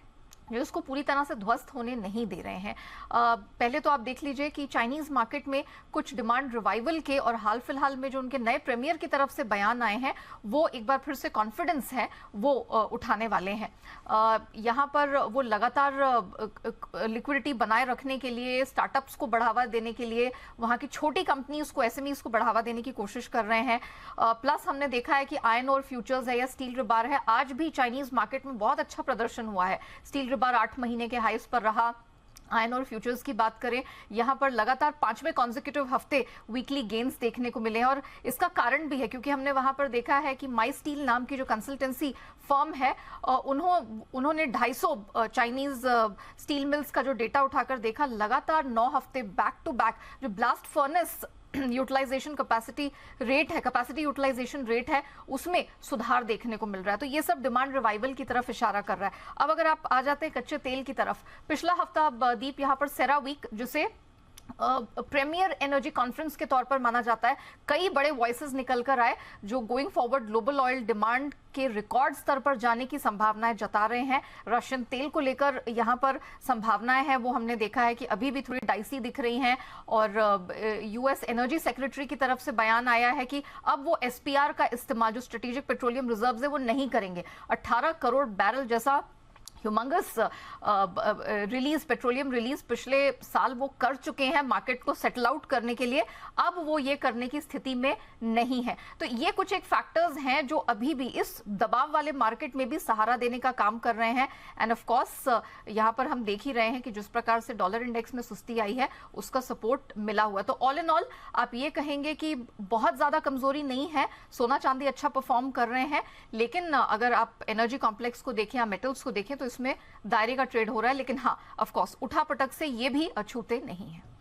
जो इसको पूरी तरह से ध्वस्त होने नहीं दे रहे हैं। पहले तो आप देख लीजिए कि चाइनीज मार्केट में कुछ डिमांड रिवाइवल के और हाल फिलहाल में जो उनके नए प्रीमियर की तरफ से बयान आए हैं वो एक बार फिर से कॉन्फिडेंस है वो उठाने वाले हैं। यहाँ पर वो लगातार लिक्विडिटी बनाए रखने के लिए, स्टार्टअप्स को बढ़ावा देने के लिए, वहाँ की छोटी कंपनीज को, एसएमईज को बढ़ावा देने की कोशिश कर रहे हैं। प्लस हमने देखा है कि आयरन ओर फ्यूचर्स है या स्टील रिबार है, आज भी चाइनीज मार्केट में बहुत अच्छा प्रदर्शन हुआ है। स्टील रिबार 8 महीने के हाईस पर रहा। आयरन और फ्यूचर्स की बात करें, यहां पर लगातार 5वें कॉन्जिक्यूटिव हफ्ते वीकली गेन्स देखने को मिले हैं और इसका कारण भी है क्योंकि हमने वहां पर देखा है कि माई स्टील नाम की जो कंसल्टेंसी फर्म है उन्होंने 250 चाइनीज स्टील मिल्स का जो डेटा उठाकर देखा, लगातार 9 हफ्ते बैक टू बैक जो blast furnace utilization capacity utilization rate है उसमें सुधार देखने को मिल रहा है। तो ये सब डिमांड रिवाइवल की तरफ इशारा कर रहा है। अब अगर आप आ जाते हैं कच्चे तेल की तरफ, पिछला हफ्ता दीप यहाँ पर सेरा वीक जिसे प्रीमियर एनर्जी कॉन्फ्रेंस के तौर पर माना जाता है, कई बड़े वॉइसेस निकल कर आए जो going forward global oil demand के रिकॉर्ड स्तर पर जाने की संभावनाएं जता रहे हैं। रशियन तेल को लेकर यहां पर संभावनाएं हैं वो हमने देखा है कि अभी भी थोड़ी डाइसी दिख रही हैं और यूएस एनर्जी सेक्रेटरी की तरफ से बयान आया है कि अब वो एसपीआर का इस्तेमाल जो स्ट्रेटेजिक पेट्रोलियम रिजर्व्स है वो नहीं करेंगे। 18 करोड़ बैरल जैसा ह्यूमंगस पेट्रोलियम रिलीज पिछले साल वो कर चुके हैं मार्केट को सेटल आउट करने के लिए, अब वो ये करने की स्थिति में नहीं है। तो ये कुछ एक फैक्टर्स हैं जो अभी भी इस दबाव वाले मार्केट में भी सहारा देने का काम कर रहे हैं। एंड ऑफ कोर्स यहाँ पर हम देख ही रहे हैं कि जिस प्रकार से डॉलर इंडेक्स में सुस्ती आई है उसका सपोर्ट मिला हुआ है। तो ऑल इन ऑल आप ये कहेंगे कि बहुत ज्यादा कमजोरी नहीं है, सोना चांदी अच्छा परफॉर्म कर रहे हैं, लेकिन अगर आप एनर्जी कॉम्प्लेक्स को देखें या मेटल्स को देखें तो इसमें दायरे का ट्रेड हो रहा है। लेकिन हाँ, ऑफ कोर्स उठापटक से ये भी अछूते नहीं है।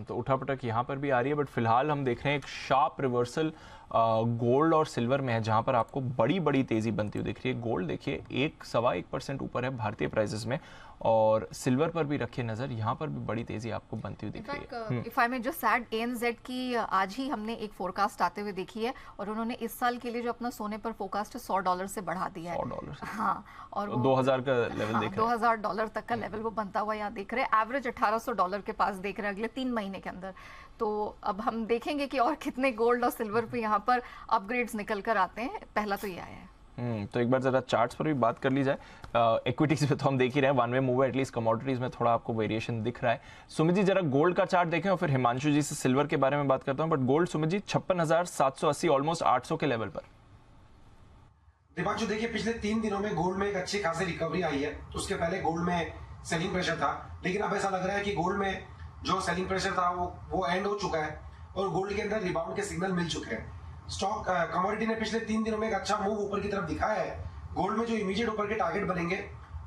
तो उठापटक यहाँ पर भी आ रही है, बट फिलहाल हम देख रहे हैं एक शार्प रिवर्सल गोल्ड और सिल्वर में है जहां पर आपको बड़ी बड़ी तेजी बनती हुई दिख रही है। गोल्ड देखिए 1.25% ऊपर है भारतीय प्राइसेस में और सिल्वर पर भी रखिए नजर, यहाँ पर भी बड़ी तेजी आपको बनती हुई दिख रही है। If I may just add, ANZ की आज ही हमने एक फोरकास्ट आते हुए देखी है और उन्होंने इस साल के लिए जो अपना सोने पर फोरकास्ट है $100 से बढ़ा दिया है। $100 हाँ, और $2000 का लेवल देख रहे हैं। $2000 तक का लेवल वो बनता हुआ यहाँ देख रहे हैं। एवरेज $1800 के पास देख रहे हैं अगले 3 महीने के अंदर। तो अब हम देखेंगे कि और कितने गोल्ड और सिल्वर पे यहाँ पर अपग्रेड्स निकल कर आते हैं। पहला तो ये आया है। तो एक बार जरा चार्ट्स पर भी बात कर ली जाए। इक्विटीज पे तो हम देख ही रहे हैं 1 वे मूव है, एटलीस्ट कमोडिटीज में थोड़ा आपको वेरिएशन दिख रहा है। सुमित जी जरा गोल्ड का चार्ट देखें और फिर हिमांशु जी से सिल्वर के बारे में बात करता हूं। But gold Sumit ji 56,780 almost 800 के लेवल पर। दीपांशु देखिए पिछले 3 दिनों में गोल्ड में एक अच्छी खासी रिकवरी आई है। उसके पहले गोल्ड में सेलिंग प्रेशर था, लेकिन अब ऐसा लग रहा है कि गोल्ड में जो सेलिंग प्रेशर था वो एंड हो चुका है और गोल्ड के अंदर रिबाउंड के सिग्नल मिल चुके हैं। स्टॉक कमोडिटी ने पिछले 3 दिनों में एक अच्छा मूव ऊपर की तरफ दिखाया है। गोल्ड में जो इमीडिएट ऊपर के टारगेट बनेंगे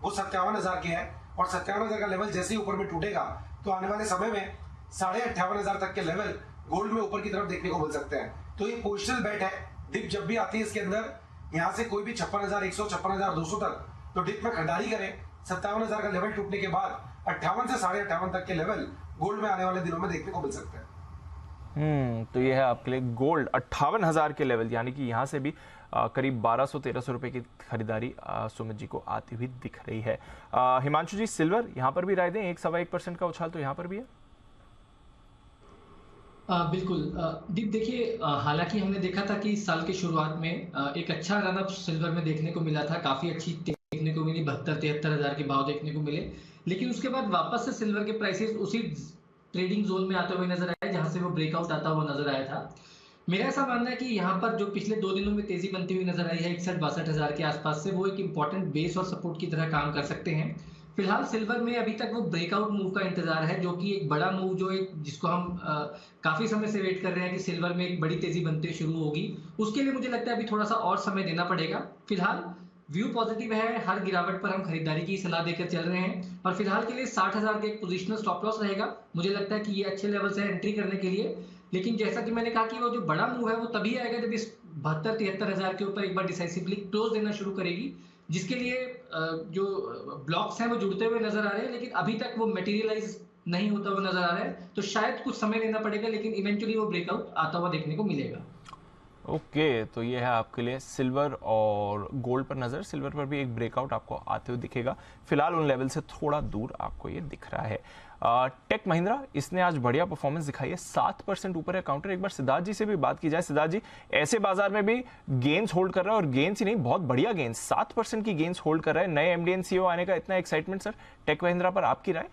वो 57,000 के हैं और 57,000 का लेवल जैसे ही ऊपर में टूटेगा तो आने वाले समय में 58,500 तक के लेवल गोल्ड में ऊपर की तरफ देखने को मिल सकते हैं। तो ये पोजिशनल बेट है। डिप जब भी आती है इसके अंदर यहाँ से कोई भी 56,100 56,200 तक तो डिप में खरीदारी करें। 57,000 का लेवल टूटने के बाद 58 से 58.5 तक के लेवल गोल्ड में आने वाले दिनों में देखने को मिल सकते हैं। तो ये है आपके लिए गोल्ड 58,000 के लेवल, यानी कि यहाँ से भी करीब 1200-1300 रुपए की खरीदारी सुमित जी को आती हुई दिख रही है। हिमांशु जी सिल्वर यहाँ पर भी राय दें, 1.25% का उछाल तो यहाँ पर भी है। बिल्कुल दीप, देखिए हालांकि हमने देखा था कि इस साल के शुरुआत में एक अच्छा रनअप सिल्वर में देखने को मिला था, काफी अच्छी देखने को मिली, 72-73 हजार के भाव देखने को मिले, लेकिन उसके बाद वापस से सिल्वर के प्राइसेस उसी ट्रेडिंग जोन में आते हुए नजर आए जहां से वो ब्रेकआउट आता हुआ नजर आया था। मेरा ऐसा मानना है कि यहाँ पर जो पिछले 2 दिनों में तेजी बनती हुई नजर आई है 61-62 हजार के आसपास से, वो एक इंपॉर्टेंट बेस और सपोर्ट की तरह काम कर सकते हैं। फिलहाल सिल्वर में अभी तक वो ब्रेकआउट मूव का इंतजार है, जो कि एक बड़ा मूव जो एक जिसको हम काफी समय से वेट कर रहे हैं कि सिल्वर में एक बड़ी तेजी बनते शुरू होगी, उसके लिए मुझे लगता है अभी थोड़ा सा और समय देना पड़ेगा। फिलहाल व्यू पॉजिटिव है, हर गिरावट पर हम खरीदारी की सलाह देकर चल रहे हैं और फिलहाल के लिए 60,000 के एक पोजिशनल स्टॉप लॉस रहेगा। मुझे लगता है कि ये अच्छे लेवल से एंट्री करने के लिए, लेकिन जैसा कि मैंने कहा कि वो जो बड़ा मूव है वो तभी आएगा जब इस 72-73 हजार के ऊपर एक बार डिसाइसिवली क्लोज देना शुरू करेगी, जिसके लिए जो ब्लॉक्स हैं वो जुड़ते हुए नजर आ रहे हैं, लेकिन अभी तक वो मटेरियलाइज नहीं होता हुआ नजर आ रहा है। तो शायद कुछ समय लेना पड़ेगा, लेकिन इवेंचुअली वो ब्रेकआउट आता हुआ देखने को मिलेगा। ओके, तो ये है आपके लिए सिल्वर और गोल्ड पर नज़र। सिल्वर पर भी एक ब्रेकआउट आपको आते हुए दिखेगा, फिलहाल उन लेवल से थोड़ा दूर आपको ये दिख रहा है। टेक महिंद्रा, इसने आज बढ़िया परफॉर्मेंस दिखाई है, 7% ऊपर है काउंटर। एक बार सिद्धार्थ जी से भी बात की जाए। सिद्धार्थ जी, ऐसे बाजार में भी गेन्स होल्ड कर रहा है, और गेन्स ही नहीं, बहुत बढ़िया गेन्स, 7% की गेन्स होल्ड कर रहा है। नए एमडी एंड सीईओ आने का इतना एक्साइटमेंट सर टेक महिंद्रा पर, आपकी राय?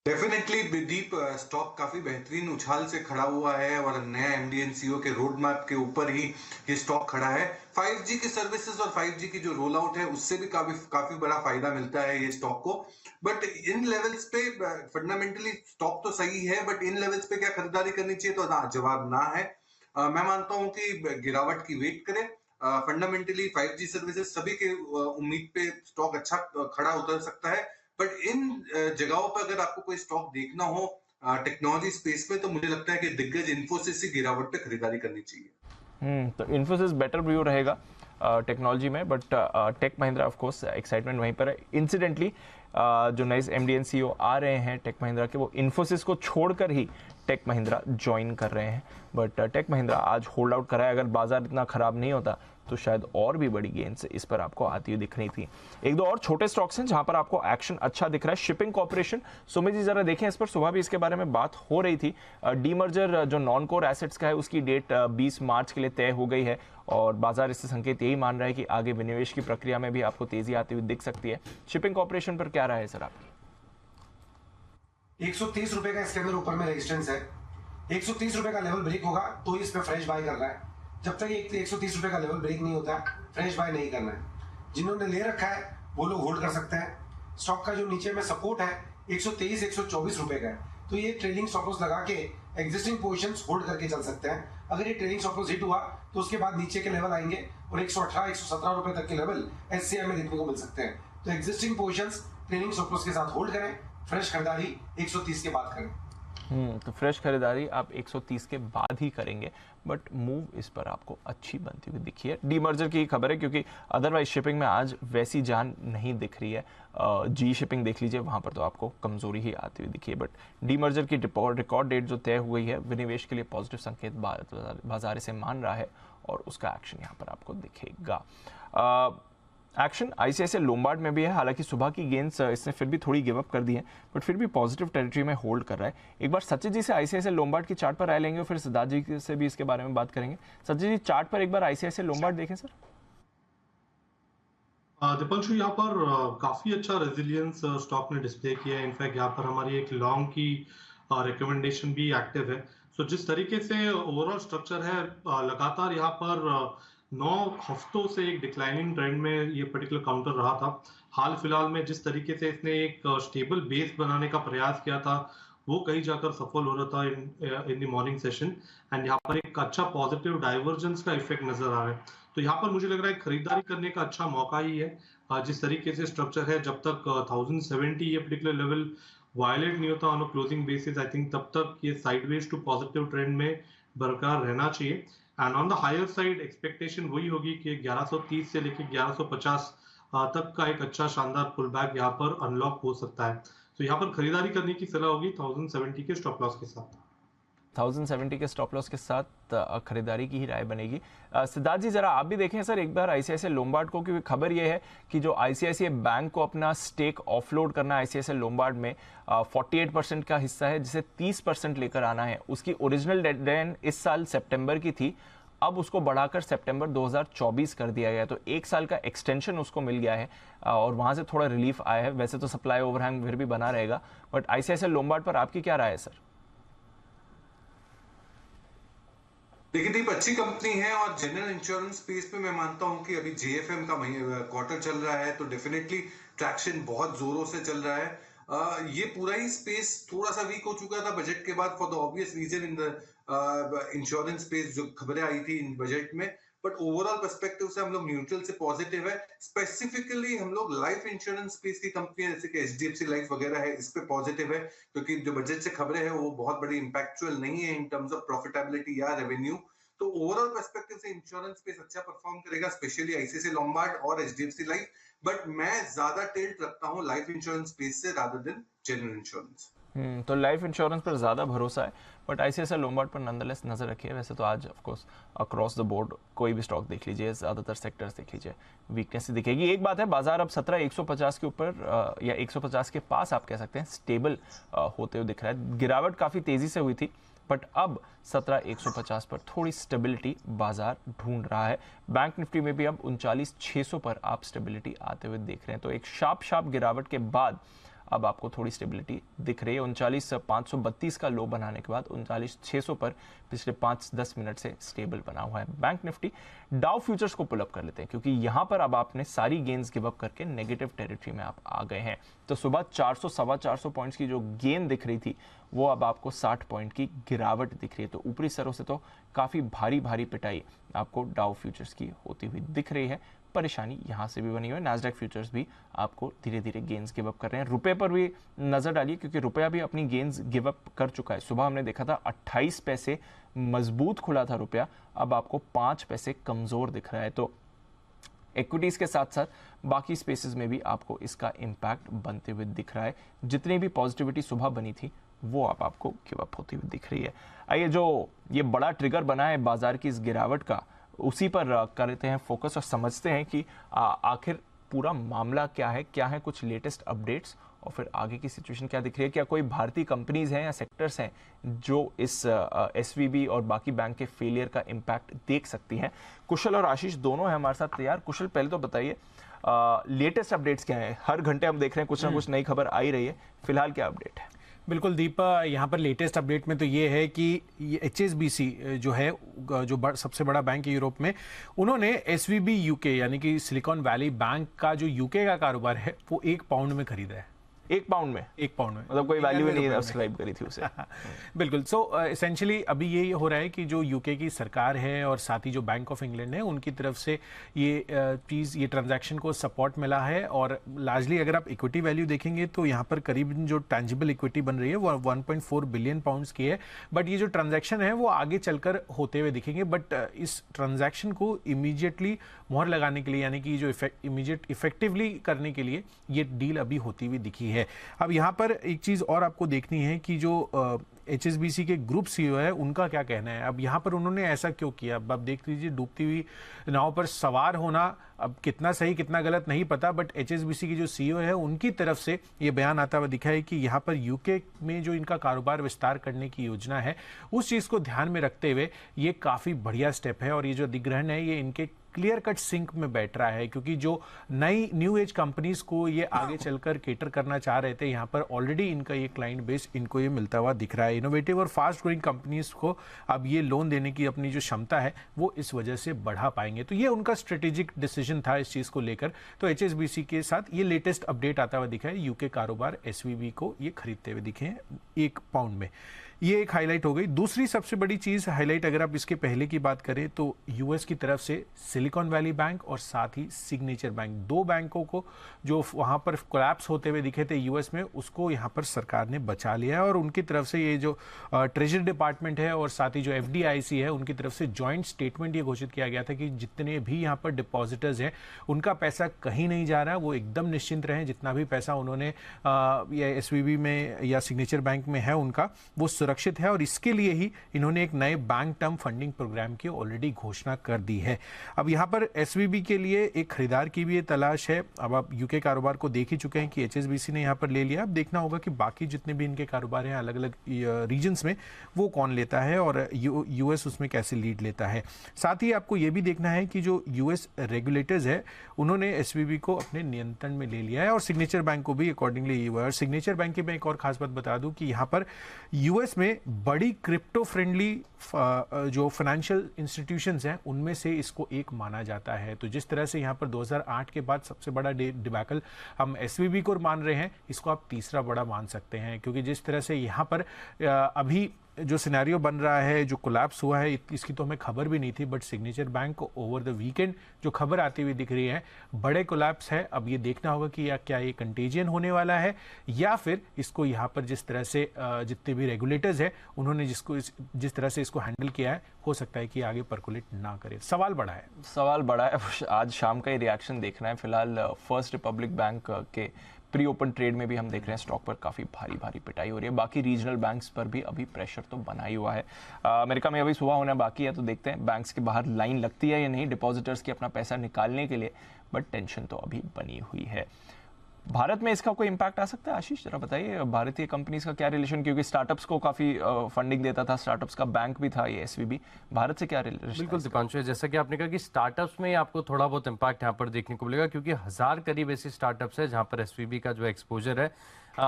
डेफिनेटली दीप, स्टॉक काफी बेहतरीन उछाल से खड़ा हुआ है और नया एमडी एंड सीईओ के रोड मैप के ऊपर ही ये स्टॉक खड़ा है। 5G की सर्विसेज और 5G की जो रोल आउट है उससे भी काफी बड़ा फायदा मिलता है ये स्टॉक को। बट इन लेवल्स पे फंडामेंटली स्टॉक तो सही है, बट इन लेवल्स पे क्या खरीदारी करनी चाहिए, तो जवाब ना है। मैं मानता हूं कि गिरावट की वेट करें। फंडामेंटली 5G सर्विसेज सभी के उम्मीद पे स्टॉक अच्छा खड़ा उतर सकता है। बट इन जगहों पर अगर आपको कोई स्टॉक देखना हो टेक्नोलॉजी स्पेस में, तो मुझे लगता है कि दिग्गज इन्फोसिस की गिरावट पे खरीदारी करनी चाहिए। तो इन्फोसिस बेटर व्यू रहेगा टेक्नोलॉजी में, but Tech Mahindra of course excitement वहीं पर है। इंसिडेंटली जो नए एमडी एंड सीईओ आ रहे हैं टेक महिंद्रा के, वो इन्फोसिस को छोड़कर ही टेक महिंद्रा ज्वाइन कर रहे हैं। बट टेक महिंद्रा आज होल्ड आउट करा है। अगर बाजार इतना खराब नहीं होता तो शायद और भी बड़ी गेन्स इस पर आपको आती हुई दिख रही थी। एक दो और छोटे स्टॉक्स हैं जहां पर आपको एक्शन अच्छा दिख रहा है। शिपिंग कॉर्पोरेशन, सुमित जी जरा देखें इस पर, सुबह भी इसके बारे में बात हो रही थी। डीमर्जर जो नॉन कोर एसेट्स का है उसकी डेट 20 मार्च के लिए तय हो गई है, और बाजार इससे संकेत यही मान रहा है कि आगे विनिवेश की प्रक्रिया में भी आपको तेजी आती हुई दिख सकती है। शिपिंग कॉर्पोरेशन पर क्या राय है सर आपकी? 130 रुपए का इसके अंदर ऊपर में रेजिस्टेंस है। 130 रुपए का लेवल ब्रेक होगा तो इस पे फ्रेश बाय करना है। जब तक 130 रुपए का लेवल ब्रेक नहीं होता फ्रेश बाय नहीं करना है। जिन्होंने ले रखा है वो लोग होल्ड कर सकते हैं। स्टॉक का जो नीचे में सपोर्ट है 123-124 रुपए का है, तो ये ट्रेलिंग स्टॉप लॉस लगा के एग्जिस्टिंग पोजीशंस होल्ड करके चल सकते हैं। अगर ये ट्रेलिंग स्टॉप लॉस हिट हुआ तो उसके बाद नीचे के लेवल आएंगे और 118-117 रुपए तक के लेवल एससीआई में देखने को मिल सकते हैं। तो existing positions trailing stop loss के साथ होल्ड करें, फ्रेश खरीदारी 130 के बाद करें। तो फ्रेश खरीदारी आप 130 के बाद ही करेंगे, बट मूव इस पर आपको अच्छी बनती हुई दिखी है। डीमर्जर की खबर है, क्योंकि अदरवाइज शिपिंग में आज वैसी जान नहीं दिख रही है। जी शिपिंग देख लीजिए, वहां पर तो आपको कमजोरी ही आती हुई दिखी है। बट डीमर्जर की रिकॉर्ड डेट जो तय हुई है, विनिवेश के लिए पॉजिटिव संकेत बाजार इसे मान रहा है, और उसका एक्शन यहाँ पर आपको दिखेगा। एक्शन आईसीआईसीआई लोम्बार्ड में भी है, हालांकि सुबह की गेंस इसने फिर भी थोड़ी गिव अप कर दी है, बट फिर भी पॉजिटिव टेरिटरी में होल्ड कर रहा है। एक बार सचिन जी से आईसीआईसीआई लोम्बार्ड की चार्ट पर राय लेंगे और फिर सिद्धार्थ जी से भी इसके बारे में बात करेंगे। सचिन जी, चार्ट पर एक बार आईसीआईसीआई लोम्बार्ड देखें सर। दीपांशु, यहाँ पर काफी अच्छा रेजिलियंस स्टॉक ने डिस्प्ले किया है। इनफैक्ट यहाँ पर हमारी एक लॉन्ग की रिकमेंडेशन भी एक्टिव है। सो जिस तरीके से ओवरऑल स्ट्रक्चर है, लगातार यहाँ पर 9 हफ्तों से एक डिक्लाइनिंग ट्रेंड में ये पर्टिकुलर काउंटर रहा था। हाल फिलहाल में जिस तरीके से इसने एक स्टेबल बेस बनाने का प्रयास किया था, वो कहीं जाकर सफल हो रहा था in the morning session, and यहाँ पर एक अच्छा पॉजिटिव डाइवर्जेंस का इफेक्ट नजर आ रहा है। तो यहाँ पर मुझे लग रहा है खरीदारी करने का अच्छा मौका ही है। जिस तरीके से स्ट्रक्चर है, जब तक 1070 ये पर्टिकुलर लेवल वायलेट नहीं होता on a closing basis, I think तब तक ये साइडवेज टू पॉजिटिव ट्रेंड में बरकरार रहना चाहिए। And on the higher side expectation वही होगी कि 1130 से लेकर 1150 तक का एक अच्छा शानदार पुल बैक यहाँ पर अनलॉक हो सकता है। तो यहाँ पर खरीदारी करने की सलाह होगी 1070 के स्टॉप लॉस के साथ। 1070 के स्टॉप लॉस के साथ खरीदारी की ही राय बनेगी। सिद्धार्थ जी, जरा आप भी देखें सर एक बार आईसीआईसीआई लोम्बार्ड को, क्योंकि खबर यह है कि जो आईसीआईसीआई बैंक को अपना स्टेक ऑफलोड करना है आईसीआईसीआई लोम्बार्ड में, 48% का हिस्सा है जिसे 30% लेकर आना है। उसकी ओरिजिनल डेडलाइन इस साल सितंबर की थी, अब उसको बढ़ाकर सितंबर 2024 कर दिया गया, तो 1 साल का एक्सटेंशन उसको मिल गया है और वहां से थोड़ा रिलीफ आया है। वैसे तो सप्लाई ओवरहैंग फिर भी बना रहेगा, बट आईसीआईसीआई लोम्बार्ड पर आपकी क्या राय है सर? देखिए दीप, अच्छी कंपनी है और जनरल इंश्योरेंस स्पेस पे मैं मानता हूं कि अभी जेएफएम का क्वार्टर चल रहा है, तो डेफिनेटली ट्रैक्शन बहुत जोरों से चल रहा है। ये पूरा ही स्पेस थोड़ा सा वीक हो चुका था बजट के बाद, for the obvious reason in the insurance space जो खबरें आई थी इन बजट में। बट ओवरऑल पर्सपेक्टिव से हम लोग न्यूट्रल से पॉजिटिव है। स्पेसिफिकली हम लोग लाइफ इंश्योरेंस स्पेस की कंपनियां जैसे कि एचडीएफसी लाइफ वगैरह है, इस पे पॉजिटिव है, क्योंकि जो बजट से खबरें हैं वो बहुत बड़ी इंपैक्चुअल नहीं है इन टर्म्स ऑफ प्रॉफिटेबिलिटी या रेवेन्यू। तो ओवरऑल पर्सपेक्टिव से इंश्योरेंस स्पेस अच्छा परफॉर्म करेगा, स्पेशली आईसीआईसीआई लोम्बार्ड और एचडीएफसी लाइफ। बट मैं ज्यादा टिल्ट रखता हूं लाइफ इंश्योरेंस स्पेस से रादर देन जनरल इंश्योरेंस। तो लाइफ इंश्योरेंस पर ज़्यादा भरोसा है, बट ICICI लोम्बार्ड पर नंदलेस नज़र रखिए। वैसे तो आज ऑफकोर्स अक्रॉस द बोर्ड कोई भी स्टॉक देख लीजिए, ज़्यादातर सेक्टर्स देख लीजिए, वीकनेस ही दिखेगी। एक बात है, बाजार अब 17,150 के ऊपर या 150 के पास आप कह सकते हैं स्टेबल होते हुए दिख रहा है। गिरावट काफ़ी तेज़ी से हुई थी, बट अब 17,150 पर थोड़ी स्टेबिलिटी बाजार ढूंढ रहा है। बैंक निफ्टी में भी अब 39,600 पर आप स्टेबिलिटी आते हुए देख रहे हैं। तो एक शार्प गिरावट के बाद अब आपको थोड़ी स्टेबिलिटी दिख रही है। 39,532 का लो बनाने के बाद 39,600 पर पिछले 5-10 मिनट से स्टेबल बना हुआ है बैंक निफ्टी। डाउ फ्यूचर्स को पुल अप कर लेते हैं, क्योंकि यहां पर अब आपने सारी गेन्स गिव अप करके नेगेटिव टेरिटरी में आप आ गए हैं। तो सुबह 400-425 पॉइंट्स की जो गेन दिख रही थी, वो अब आपको 60 पॉइंट की गिरावट दिख रही है। तो ऊपरी स्तरों से तो काफी भारी पिटाई आपको डाउ फ्यूचर्स की होती हुई दिख रही है। परेशानी यहां से भी बनी हुई है। नैस्डैक फ्यूचर्स भी आपको धीरे धीरे गेन्स गिव अप कर रहे हैं। रुपए पर भी नजर डालिए, क्योंकि रुपया भी अपनी गेन्स गिव अप कर चुका है। सुबह हमने देखा था 28 पैसे मजबूत खुला था रुपया, अब आपको 5 पैसे कमजोर दिख रहा है। तो इक्विटीज के साथ साथ बाकी स्पेसेस में भी आपको इसका इम्पैक्ट बनते हुए दिख रहा है। जितनी भी पॉजिटिविटी सुबह बनी थी, वो अब आपको गिव अप होती हुई दिख रही है। आइए, जो ये बड़ा ट्रिगर बना है बाजार की इस गिरावट का, उसी पर करते हैं फोकस और समझते हैं कि आखिर पूरा मामला क्या है कुछ लेटेस्ट अपडेट्स, और फिर आगे की सिचुएशन क्या दिख रही है। क्या कोई भारतीय कंपनीज हैं या सेक्टर्स हैं जो इस SVB और बाकी बैंक के फेलियर का इम्पैक्ट देख सकती हैं। कुशल और आशीष दोनों हैं हमारे साथ तैयार। कुशल, पहले तो बताइए लेटेस्ट अपडेट्स क्या है। हर घंटे हम देख रहे हैं कुछ ना कुछ नई खबर आई रही है, फिलहाल क्या अपडेट है? बिल्कुल दीप, यहाँ पर लेटेस्ट अपडेट में तो ये है कि HSBC जो है, जो सबसे बड़ा बैंक है यूरोप में, उन्होंने SVB UK यानी कि सिलिकॉन वैली बैंक का जो UK का कारोबार है वो 1 पाउंड में खरीदा है। 1 पाउंड में? 1 पाउंड में, मतलब कोई वैल्यू नहीं सब्सक्राइब करी थी उसे। बिल्कुल। सो एसेंशियली अभी ये हो रहा है कि जो यूके की सरकार है और साथ ही जो बैंक ऑफ इंग्लैंड है, उनकी तरफ से ये चीज़, ये ट्रांजैक्शन को सपोर्ट मिला है। और लार्जली अगर आप इक्विटी वैल्यू देखेंगे तो यहाँ पर करीब जो टैंजिबल इक्विटी बन रही है वो 1.4 बिलियन पाउंड्स की है। बट ये जो ट्रांजैक्शन है वो आगे चलकर होते हुए दिखेंगे। बट इस ट्रांजैक्शन को इमीडिएटली मोहर लगाने के लिए, यानी कि जो इमीडिएट इफेक्टिवली करने के लिए ये डील अभी होती हुई दिखी है। अब यहाँ पर एक चीज और आपको देखनी है कि जो HSBC के ग्रुप CEO है, उनका क्या कहना है। अब यहाँ पर उन्होंने ऐसा क्यों किया, अब आप देख लीजिए, डूबती हुई नाव पर सवार होना, अब कितना सही कितना गलत नहीं पता, बट HSBC की जो CEO है उनकी तरफ से ये बयान आता हुआ दिखा है कि यहाँ पर यूके में जो इनका कारोबार विस्तार करने की योजना है, उस चीज़ को ध्यान में रखते हुए ये काफ़ी बढ़िया स्टेप है। और ये जो अधिग्रहण है ये इनके क्लियर कट सिंक में बैठ रहा है, क्योंकि जो नई न्यू एज कंपनीज को ये आगे चलकर केटर करना चाह रहे थे, यहाँ पर ऑलरेडी इनका ये क्लाइंट बेस इनको ये मिलता हुआ दिख रहा है। इनोवेटिव और फास्ट ग्रोइंग कंपनीज को अब ये लोन देने की अपनी जो क्षमता है वो इस वजह से बढ़ा पाएंगे। तो ये उनका स्ट्रेटेजिक डिसीजन था इस चीज को लेकर। तो HSBC के साथ ये लेटेस्ट अपडेट आता हुआ दिखा है। यूके कारोबार SVB को ये खरीदते हुए दिखे हैं 1 पाउंड में। ये एक हाईलाइट हो गई। दूसरी सबसे बड़ी चीज हाईलाइट, अगर आप इसके पहले की बात करें तो US की तरफ से सिलिकॉन वैली बैंक और साथ ही सिग्नेचर बैंक, 2 बैंकों को जो वहां पर कोलैप्स होते हुए दिखे थे US में, उसको यहां पर सरकार ने बचा लिया है। और उनकी तरफ से ये जो ट्रेजरी डिपार्टमेंट है और साथ ही जो FDIC है, उनकी तरफ से जॉइंट स्टेटमेंट ये घोषित किया गया था कि जितने भी यहाँ पर डिपॉजिटर्स हैं उनका पैसा कहीं नहीं जा रहा है, वो एकदम निश्चिंत रहें। जितना भी पैसा उन्होंने या SVB में या सिग्नेचर बैंक में है उनका, वो सुरक्षित है। और इसके लिए ही इन्होंने एक नए बैंक टर्म फंडिंग प्रोग्राम की ऑलरेडी घोषणा कर दी है। अब यहाँ पर SVB के लिए एक खरीदार की भी तलाश है। अब आप यूके कारोबार को देख ही चुके हैं कि HSBC ने यहाँ पर ले लिया। अब देखना होगा कि बाकी जितने भी इनके कारोबार हैं अलग अलग रीजन्स में, वो कौन लेता है और US उसमें कैसे लीड लेता है। साथ ही आपको ये भी देखना है कि जो US रेगुलेटर्स है, उन्होंने SVB को अपने नियंत्रण में ले लिया है और सिग्नेचर बैंक को भी अकॉर्डिंगली। और सिग्नेचर बैंक की मैं एक और खास बात बता दूं कि यहाँ पर US में बड़ी क्रिप्टो फ्रेंडली जो फाइनेंशियल इंस्टीट्यूशंस हैं, उनमें से इसको एक माना जाता है। तो जिस तरह से यहाँ पर 2008 के बाद सबसे बड़ा डिबैकल हम SVB को मान रहे हैं, इसको आप तीसरा बड़ा मान सकते हैं। क्योंकि जिस तरह से यहाँ पर अभी जो सिनेरियो बन रहा है, जो कोलैप्स हुआ है, इसकी तो हमें खबर भी नहीं थी, बट सिग्नेचर बैंक को ओवर द वीकेंड जो खबर आती हुई दिख रही है, बड़े कोलैप्स है। अब ये देखना होगा कि क्या ये कंटेजियन होने वाला है या फिर इसको यहाँ पर जिस तरह से जितने भी रेगुलेटर्स हैं उन्होंने जिस तरह से इसको हैंडल किया है, हो सकता है कि आगे परकुलेट ना करे। सवाल बड़ा है। आज शाम का ही रिएक्शन देखना है। फिलहाल फर्स्ट रिपब्लिक बैंक के प्री ओपन ट्रेड में भी हम देख रहे हैं स्टॉक पर काफ़ी भारी भारी पिटाई हो रही है। बाकी रीजनल बैंक्स पर भी अभी प्रेशर तो बना ही हुआ है। अमेरिका में अभी सुबह होना बाकी है, तो देखते हैं बैंक्स के बाहर लाइन लगती है या नहीं डिपॉजिटर्स की अपना पैसा निकालने के लिए, बट टेंशन तो अभी बनी हुई है। भारत में इसका कोई इम्पैक्ट आ सकता है? आशीष जरा बताइए, भारतीय कंपनीज का क्या रिलेशन, क्योंकि स्टार्टअप्स को काफी फंडिंग देता था, स्टार्टअप्स का बैंक भी था ये एसवीबी, भारत से क्या रिलेशन? बिल्कुल दीपांशु, जैसा कि आपने कहा कि स्टार्टअप्स में आपको थोड़ा बहुत इम्पैक्ट यहाँ पर देखने को मिलेगा, क्योंकि 1000 करीब ऐसी स्टार्टअप्स है जहाँ पर एसवीबी का जो एक्सपोजर है।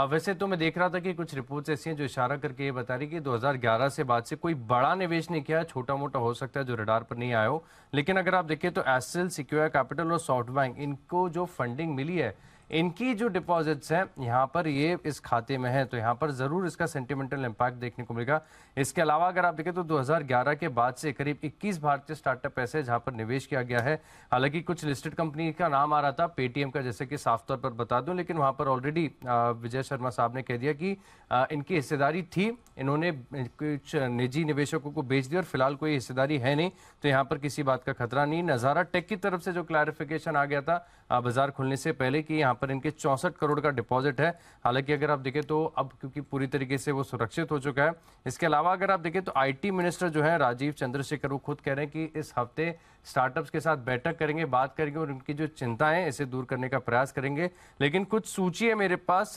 वैसे तो मैं देख रहा था कि कुछ रिपोर्ट्स ऐसी हैं जो इशारा करके ये बता रही कि 2011 से बाद से कोई बड़ा निवेश नहीं किया, छोटा मोटा हो सकता है जो रडार पर नहीं आया हो। लेकिन अगर आप देखें तो एसएल, सिक्योर कैपिटल और सॉफ्ट बैंक, इनको जो फंडिंग मिली है, इनकी जो डिपॉजिट्स हैं यहाँ पर ये इस खाते में है, तो यहाँ पर जरूर इसका सेंटिमेंटल इम्पैक्ट देखने को मिलेगा। इसके अलावा अगर आप देखें तो 2011 के बाद से करीब 21 भारतीय स्टार्टअप ऐसे जहाँ पर निवेश किया गया है। हालांकि कुछ लिस्टेड कंपनी का नाम आ रहा था, पेटीएम का, जैसे कि साफ तौर पर बता दूं, लेकिन वहाँ पर ऑलरेडी विजय शर्मा साहब ने कह दिया कि इनकी हिस्सेदारी थी, इन्होंने कुछ निजी निवेशकों को बेच दी और फिलहाल कोई हिस्सेदारी है नहीं, तो यहाँ पर किसी बात का खतरा नहीं। नजारा टेक की तरफ से जो क्लैरिफिकेशन आ गया था बाजार खुलने से पहले कि यहाँ पर इनके 64 करोड़ का डिपॉजिट है। हालांकि अगर आप देखें तो अब क्योंकि पूरी तरीके से वो सुरक्षित हो चुका है। इसके अलावा अगर आप देखें तो आईटी मिनिस्टर जो है राजीव चंद्रशेखर, वो खुद कह रहे हैं कि इस हफ्ते स्टार्टअप्स के साथ बैठक करेंगे, बात करेंगे और उनकी जो चिंताएं हैं इसे दूर करने का प्रयास करेंगे। लेकिन कुछ सूची है मेरे पास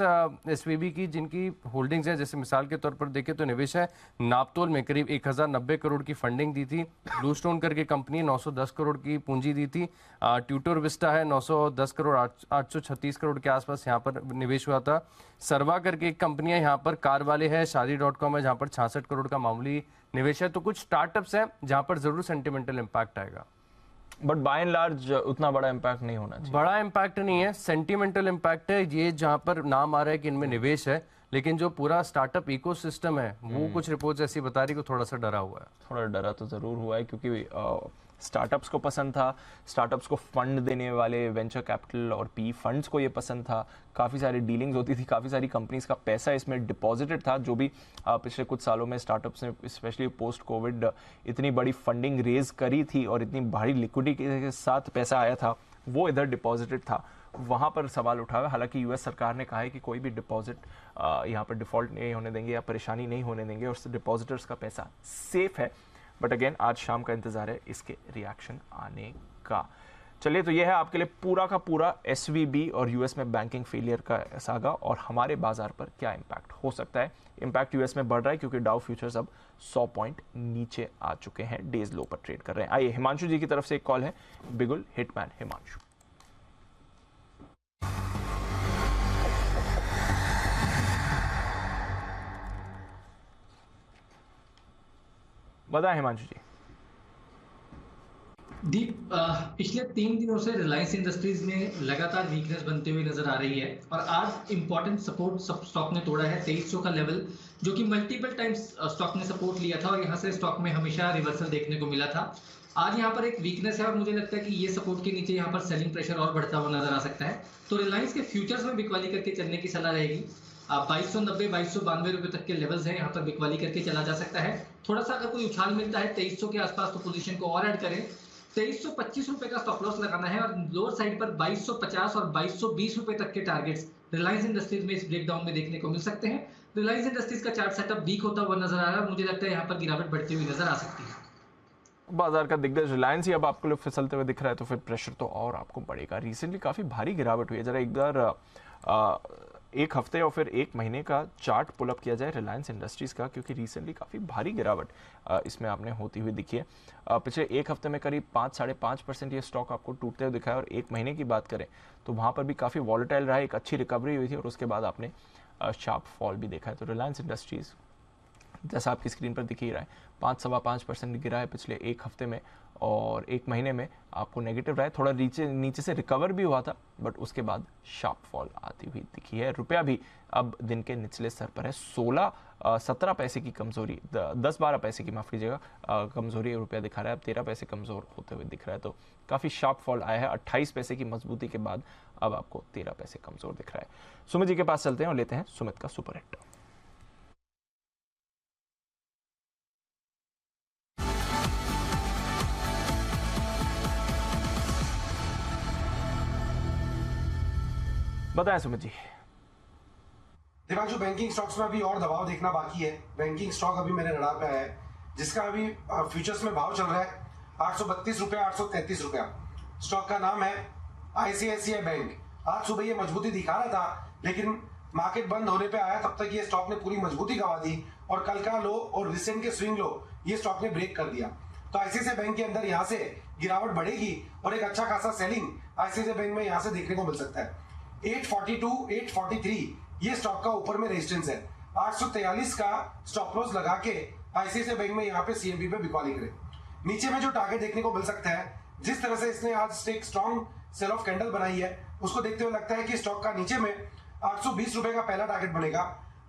एसवीबी की जिनकी होल्डिंग्स है, जैसे मिसाल के तौर पर देखें तो निवेश है नापतोल में करीब 1090 करोड़ की फंडिंग दी थी। ब्लूस्टोन करके कंपनी 910 करोड़ की पूंजी दी थी। ट्यूटर विस्टा है 910 करोड़ 836 करोड़ के आसपास यहाँ पर निवेश हुआ था। सर्वा करके एक कंपनी है यहाँ पर, कार वाले है, शादी.com है जहाँ पर 66 करोड़ का मामूली निवेश है। तो कुछ स्टार्टअप्स हैं जहाँ पर जरूर सेंटिमेंटल इम्पैक्ट आएगा, बट बाय एंड लार्ज उतना बड़ा इम्पैक्ट नहीं होना चाहिए। बड़ा इम्पैक्ट नहीं है, सेंटिमेंटल इम्पैक्ट है ये, जहाँ पर नाम आ रहा है कि इनमें निवेश है, लेकिन जो पूरा स्टार्टअप इकोसिस्टम है वो कुछ रिपोर्ट्स ऐसी बता रही कि थोड़ा सा डरा हुआ है। थोड़ा डरा तो जरूर हुआ है, क्योंकि स्टार्टअप्स को पसंद था, स्टार्टअप्स को फंड देने वाले वेंचर कैपिटल और पी फंड्स को ये पसंद था, काफ़ी सारी डीलिंग्स होती थी, काफ़ी सारी कंपनीज का पैसा इसमें डिपॉजिटेड था। जो भी पिछले कुछ सालों में स्टार्टअप्स ने स्पेशली पोस्ट कोविड इतनी बड़ी फंडिंग रेज करी थी और इतनी भारी लिक्विडिटी के साथ पैसा आया था, वो इधर डिपॉजिटेड था, वहाँ पर सवाल उठा हुआ है। हालांकि यूएस सरकार ने कहा है कि कोई भी डिपॉजिट यहाँ पर डिफॉल्ट नहीं होने देंगे या परेशानी नहीं होने देंगे और डिपॉजिटर्स का पैसा सेफ है। बट अगेन आज शाम का इंतजार है इसके रिएक्शन आने का। चलिए, तो यह है आपके लिए पूरा का पूरा एसवीबी और यूएस में बैंकिंग फेलियर का सागा और हमारे बाजार पर क्या इंपैक्ट हो सकता है। इंपैक्ट यूएस में बढ़ रहा है क्योंकि डाउ फ्यूचर्स अब 100 पॉइंट नीचे आ चुके हैं, डेज लो पर ट्रेड कर रहे हैं। आइए, हिमांशु जी की तरफ से एक कॉल है, बिगुल हिटमैन हिमांशु। बताएं हिमांशु जी। दीप, पिछले 3 दिनों से रिलायंस इंडस्ट्रीज में लगातार वीकनेस बनते हुए नजर आ रही है और आज इंपॉर्टेंट सपोर्ट स्टॉक ने तोड़ा है 2300 का लेवल, जो कि मल्टीपल टाइम्स स्टॉक ने सपोर्ट लिया था और यहां से स्टॉक में हमेशा रिवर्सल देखने को मिला था। आज यहाँ पर एक वीकनेस है और मुझे लगता है कि ये सपोर्ट के नीचे यहाँ पर सेलिंग प्रेशर और बढ़ता हुआ नजर आ सकता है। तो रिलायंस के फ्यूचर्स में बिकवाली करके चलने की सलाह रहेगी। 2290-2292 रुपए तक के लेवल्स हैं, यहाँ पर बिकवाली करके चला जा सकता है। थोड़ा सा अगर कोई उछाल मिलता है 2300 के आसपास तो पोजीशन को और ऐड करें। 2325 रुपए का स्टॉप लॉस लगाना है और लोअर साइड पर 2250 और 2220 रुपए तक के टारगेट्स रिलायंस इंडस्ट्रीज में इस ब्रेकडाउन में देखने को मिल सकते हैं। रिलायंस इंडस्ट्रीज का चार्ट सेटअप वीक होता हुआ नजर आ रहा है और मुझे लगता है यहाँ पर गिरावट बढ़ती हुई नजर आ सकती है। बाजार का दिग्गज रिलायंस ही अब आपको लोग फिसलते हुए दिख रहा है, तो फिर प्रेशर तो और आपको बढ़ेगा। रिसेंटली काफी भारी गिरावट हुई है। जरा एक बार एक हफ्ते और फिर एक महीने का चार्ट पुल अप किया जाए रिलायंस इंडस्ट्रीज का, क्योंकि रिसेंटली काफ़ी भारी गिरावट इसमें आपने होती हुई दिखी है। पिछले एक हफ्ते में करीब 5-5.5% ये स्टॉक आपको टूटते हुए दिखा है और एक महीने की बात करें तो वहाँ पर भी काफ़ी वॉलेटाइल रहा है, एक अच्छी रिकवरी हुई थी और उसके बाद आपने शार्प फॉल भी देखा है। तो रिलायंस इंडस्ट्रीज़ जैसा आपकी स्क्रीन पर दिख ही रहा है 5-5.25% गिरा है पिछले एक हफ्ते में और एक महीने में आपको नेगेटिव रहा है। थोड़ा नीचे से रिकवर भी हुआ था बट उसके बाद शार्प फॉल आती हुई दिखी है। रुपया भी अब दिन के निचले स्तर पर है। 17 पैसे की कमजोरी, 10-12 पैसे की माफ कीजिएगा कमजोरी रुपया दिखा रहा है, अब 13 पैसे कमजोर होते हुए दिख रहा है। तो काफ़ी शार्प फॉल आया है। 28 पैसे की मजबूती के बाद अब आपको 13 पैसे कमजोर दिख रहा है। सुमित जी के पास चलते हैं और लेते हैं सुमित का सुपर हिट। बताएं सुमित जी। दीपांशु, बैंकिंग स्टॉक्स में अभी और दबाव देखना बाकी है। बैंकिंग स्टॉक अभी मेरे रडार पे आया है, जिसका अभी फ्यूचर्स में भाव चल रहा है 832 रुपया, 833 रुपया। स्टॉक का नाम है ICICI बैंक। आज सुबह ये मजबूती दिखा रहा था, लेकिन मार्केट बंद होने पे आया तब तक ये स्टॉक ने पूरी मजबूती गवा दी और कल का लो और रिसेंट के स्विंग लो ये स्टॉक ने ब्रेक कर दिया। तो ICICI बैंक के अंदर यहाँ से गिरावट बढ़ेगी और एक अच्छा खासा सेलिंग ICICI बैंक में यहाँ से देखने को मिल सकता है। 842, 843 ये स्टॉक का ऊपर में रेजिस्टेंस है। 843 का स्टॉप लॉस लगा के ICICI बैंक में यहाँ पे CMB पे बिकवाली करे। नीचे में जो टारगेट देखने को मिल सकता है, जिस तरह से इसने आज एक स्ट्रॉन्ग सेल ऑफ कैंडल बनाई है, उसको देखते हुए लगता है कि स्टॉक का नीचे में 820 रुपए का पहला टारगेट बनेगा,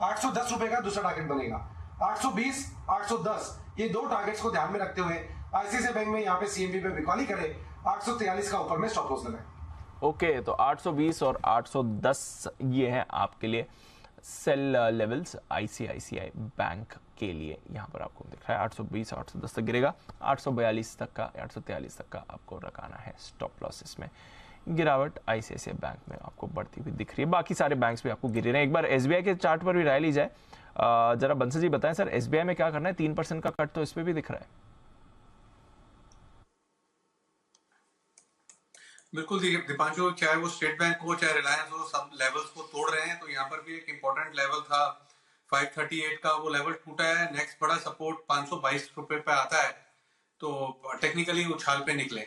810 रुपए का दूसरा टारगेट बनेगा। 820, 810 ये दो टारगेट्स को ध्यान में रखते हुए ICICI बैंक में यहाँ पे CMB पे बिकवाली करे, 843 का ऊपर में स्टॉप लॉस लगाए। ओके, तो 820 और 810 ये हैं आपके लिए सेल लेवल्स ICICI बैंक के लिए। यहाँ पर आपको दिख रहा है 820, 810 तक गिरेगा, 842 तक का, 843 तक का आपको रखाना है स्टॉप लॉसेस में। गिरावट ICICI बैंक में आपको बढ़ती हुई दिख रही है, बाकी सारे बैंक्स भी आपको गिरे रहे हैं। एक बार SBI के चार्ट पर भी राय ली जाए। जरा बंसल जी बताएं सर, SBI में क्या करना है? 3% का कट तो इस पे भी दिख रहा है। बिल्कुल दीपांशु, चाहे वो स्टेट बैंक हो चाहे रिलायंस हो, सब लेवल्स को तोड़ रहे हैं। तो यहाँ पर भी एक इंपॉर्टेंट लेवल था 538 का, वो लेवल टूटा है। नेक्स्ट बड़ा सपोर्ट 522 रुपए पे आता है, तो टेक्निकली उछाल पे निकले,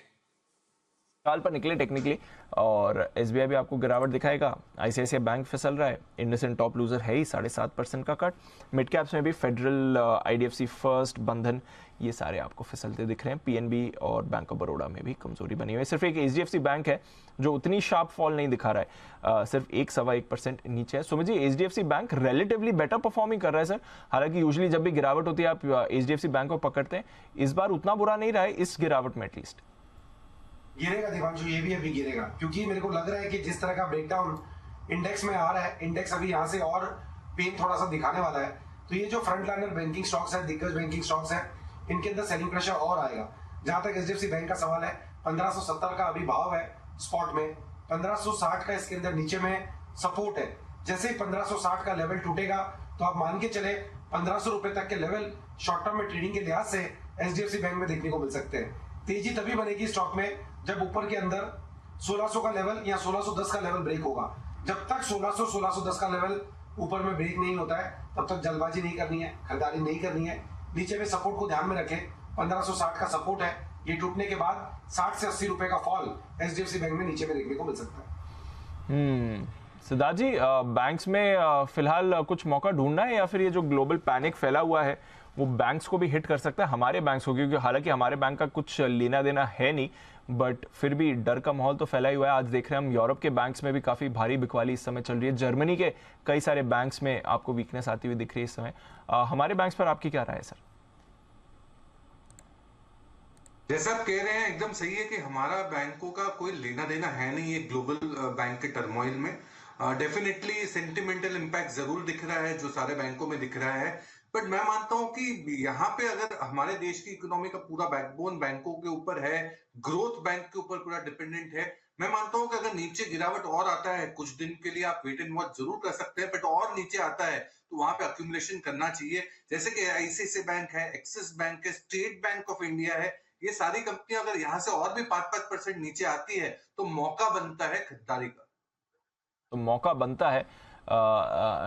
साल पर निकले टेक्निकली। और SBI भी आपको गिरावट दिखाएगा। ICICI बैंक फिसल रहा है, इंडसइंड टॉप लूजर है ही, 7.5% का कट। मिड कैप्स में भी फेडरल, IDFC फर्स्ट, बंधन ये सारे आपको फिसलते दिख रहे हैं। PNB और बैंक ऑफ बड़ौदा में भी कमजोरी बनी हुई है। सिर्फ एक HDFC बैंक है जो उतनी शार्प फॉल नहीं दिखा रहा है, सिर्फ 1.25% नीचे है। Sumit ji, HDFC bank relatively better performing कर रहा है सर। हालांकि यूजुअली जब भी गिरावट होती है आप HDFC बैंक को पकड़ते हैं, इस बार उतना बुरा नहीं रहा है इस गिरावट में एटलीस्ट। गिरेगा दीपांशु, ये भी अभी गिरेगा, क्योंकि मेरे को लग रहा है कि जिस तरह का ब्रेकडाउन इंडेक्स में आ रहा है, इंडेक्स अभी यहाँ से और पेन थोड़ा सा दिखाने वाला है। तो ये जो फ्रंट लाइनर बैंकिंग स्टॉक्स है, दिग्गज बैंकिंग स्टॉक्स है, इनके अंदर सेलिंग प्रेशर और आएगा। जहां तक HDFC बैंक का सवाल है, 1570 का अभी भाव है स्पॉट में, 1560 का इसके अंदर नीचे में सपोर्ट है। जैसे ही 1560 का लेवल टूटेगा तो आप मान के चले 1500 रुपए तक के लेवल शॉर्ट टर्म में ट्रेडिंग के लिहाज से HDFC बैंक में देखने को मिल सकते हैं। तेजी तभी बनेगी स्टॉक में जब ऊपर के अंदर 1600 का लेवल या 1610 का लेवल ब्रेक होगा। जब तक 1600, 1610 का लेवल ऊपर में ब्रेक नहीं होता है, तब तक जल्दबाजी नहीं करनी है, खरीदारी नहीं करनी है। नीचे में सपोर्ट को ध्यान में रखें, 1560 का सपोर्ट है, ये टूटने के बाद 60 से 80 रुपए का फॉल HDFC बैंक में नीचे में देखने को मिल सकता है। सिद्धार्थ जी, बैंक्स में फिलहाल कुछ मौका ढूंढना है या फिर ये जो ग्लोबल पैनिक फैला हुआ है वो बैंक्स को भी हिट कर सकता है, हमारे बैंक्स को? क्योंकि हालांकि हमारे बैंक का कुछ लेना देना है नहीं, बट फिर भी डर का माहौल तो फैला ही हुआ है। आज देख रहे हैं हम यूरोप के बैंक्स में भी काफी भारी बिकवाली इस समय चल रही है। जर्मनी के कई सारे बैंक्स में आपको वीकनेस आती हुई दिख रही है इस समय। हमारे बैंक्स पर आपकी क्या राय है सर? जैसा आप कह रहे हैं एकदम सही है कि हमारा बैंकों का कोई लेना देना है नहीं है ग्लोबल बैंक के टर्मोइल में। डेफिनेटली सेंटिमेंटल इम्पैक्ट जरूर दिख रहा है जो सारे बैंकों में दिख रहा है, बट मैं मानता हूं कि यहाँ पे अगर हमारे देश की इकोनॉमी का पूरा बैकबोन बैंकों के ऊपर है, ग्रोथ बैंक के ऊपर पूरा डिपेंडेंट है। मैं मानता हूं कि अगर नीचे गिरावट और आता है कुछ दिन के लिए आप वेट एंड वॉच जरूर कर सकते हैं, बट और नीचे आता है तो वहां पे अक्यूमुलेशन करना चाहिए। जैसे कि ICICI बैंक है, एक्सिस बैंक है, स्टेट बैंक ऑफ इंडिया है, ये सारी कंपनियां अगर यहाँ से और भी 5-5% नीचे आती है तो मौका बनता है खरीदारी का। तो मौका बनता है,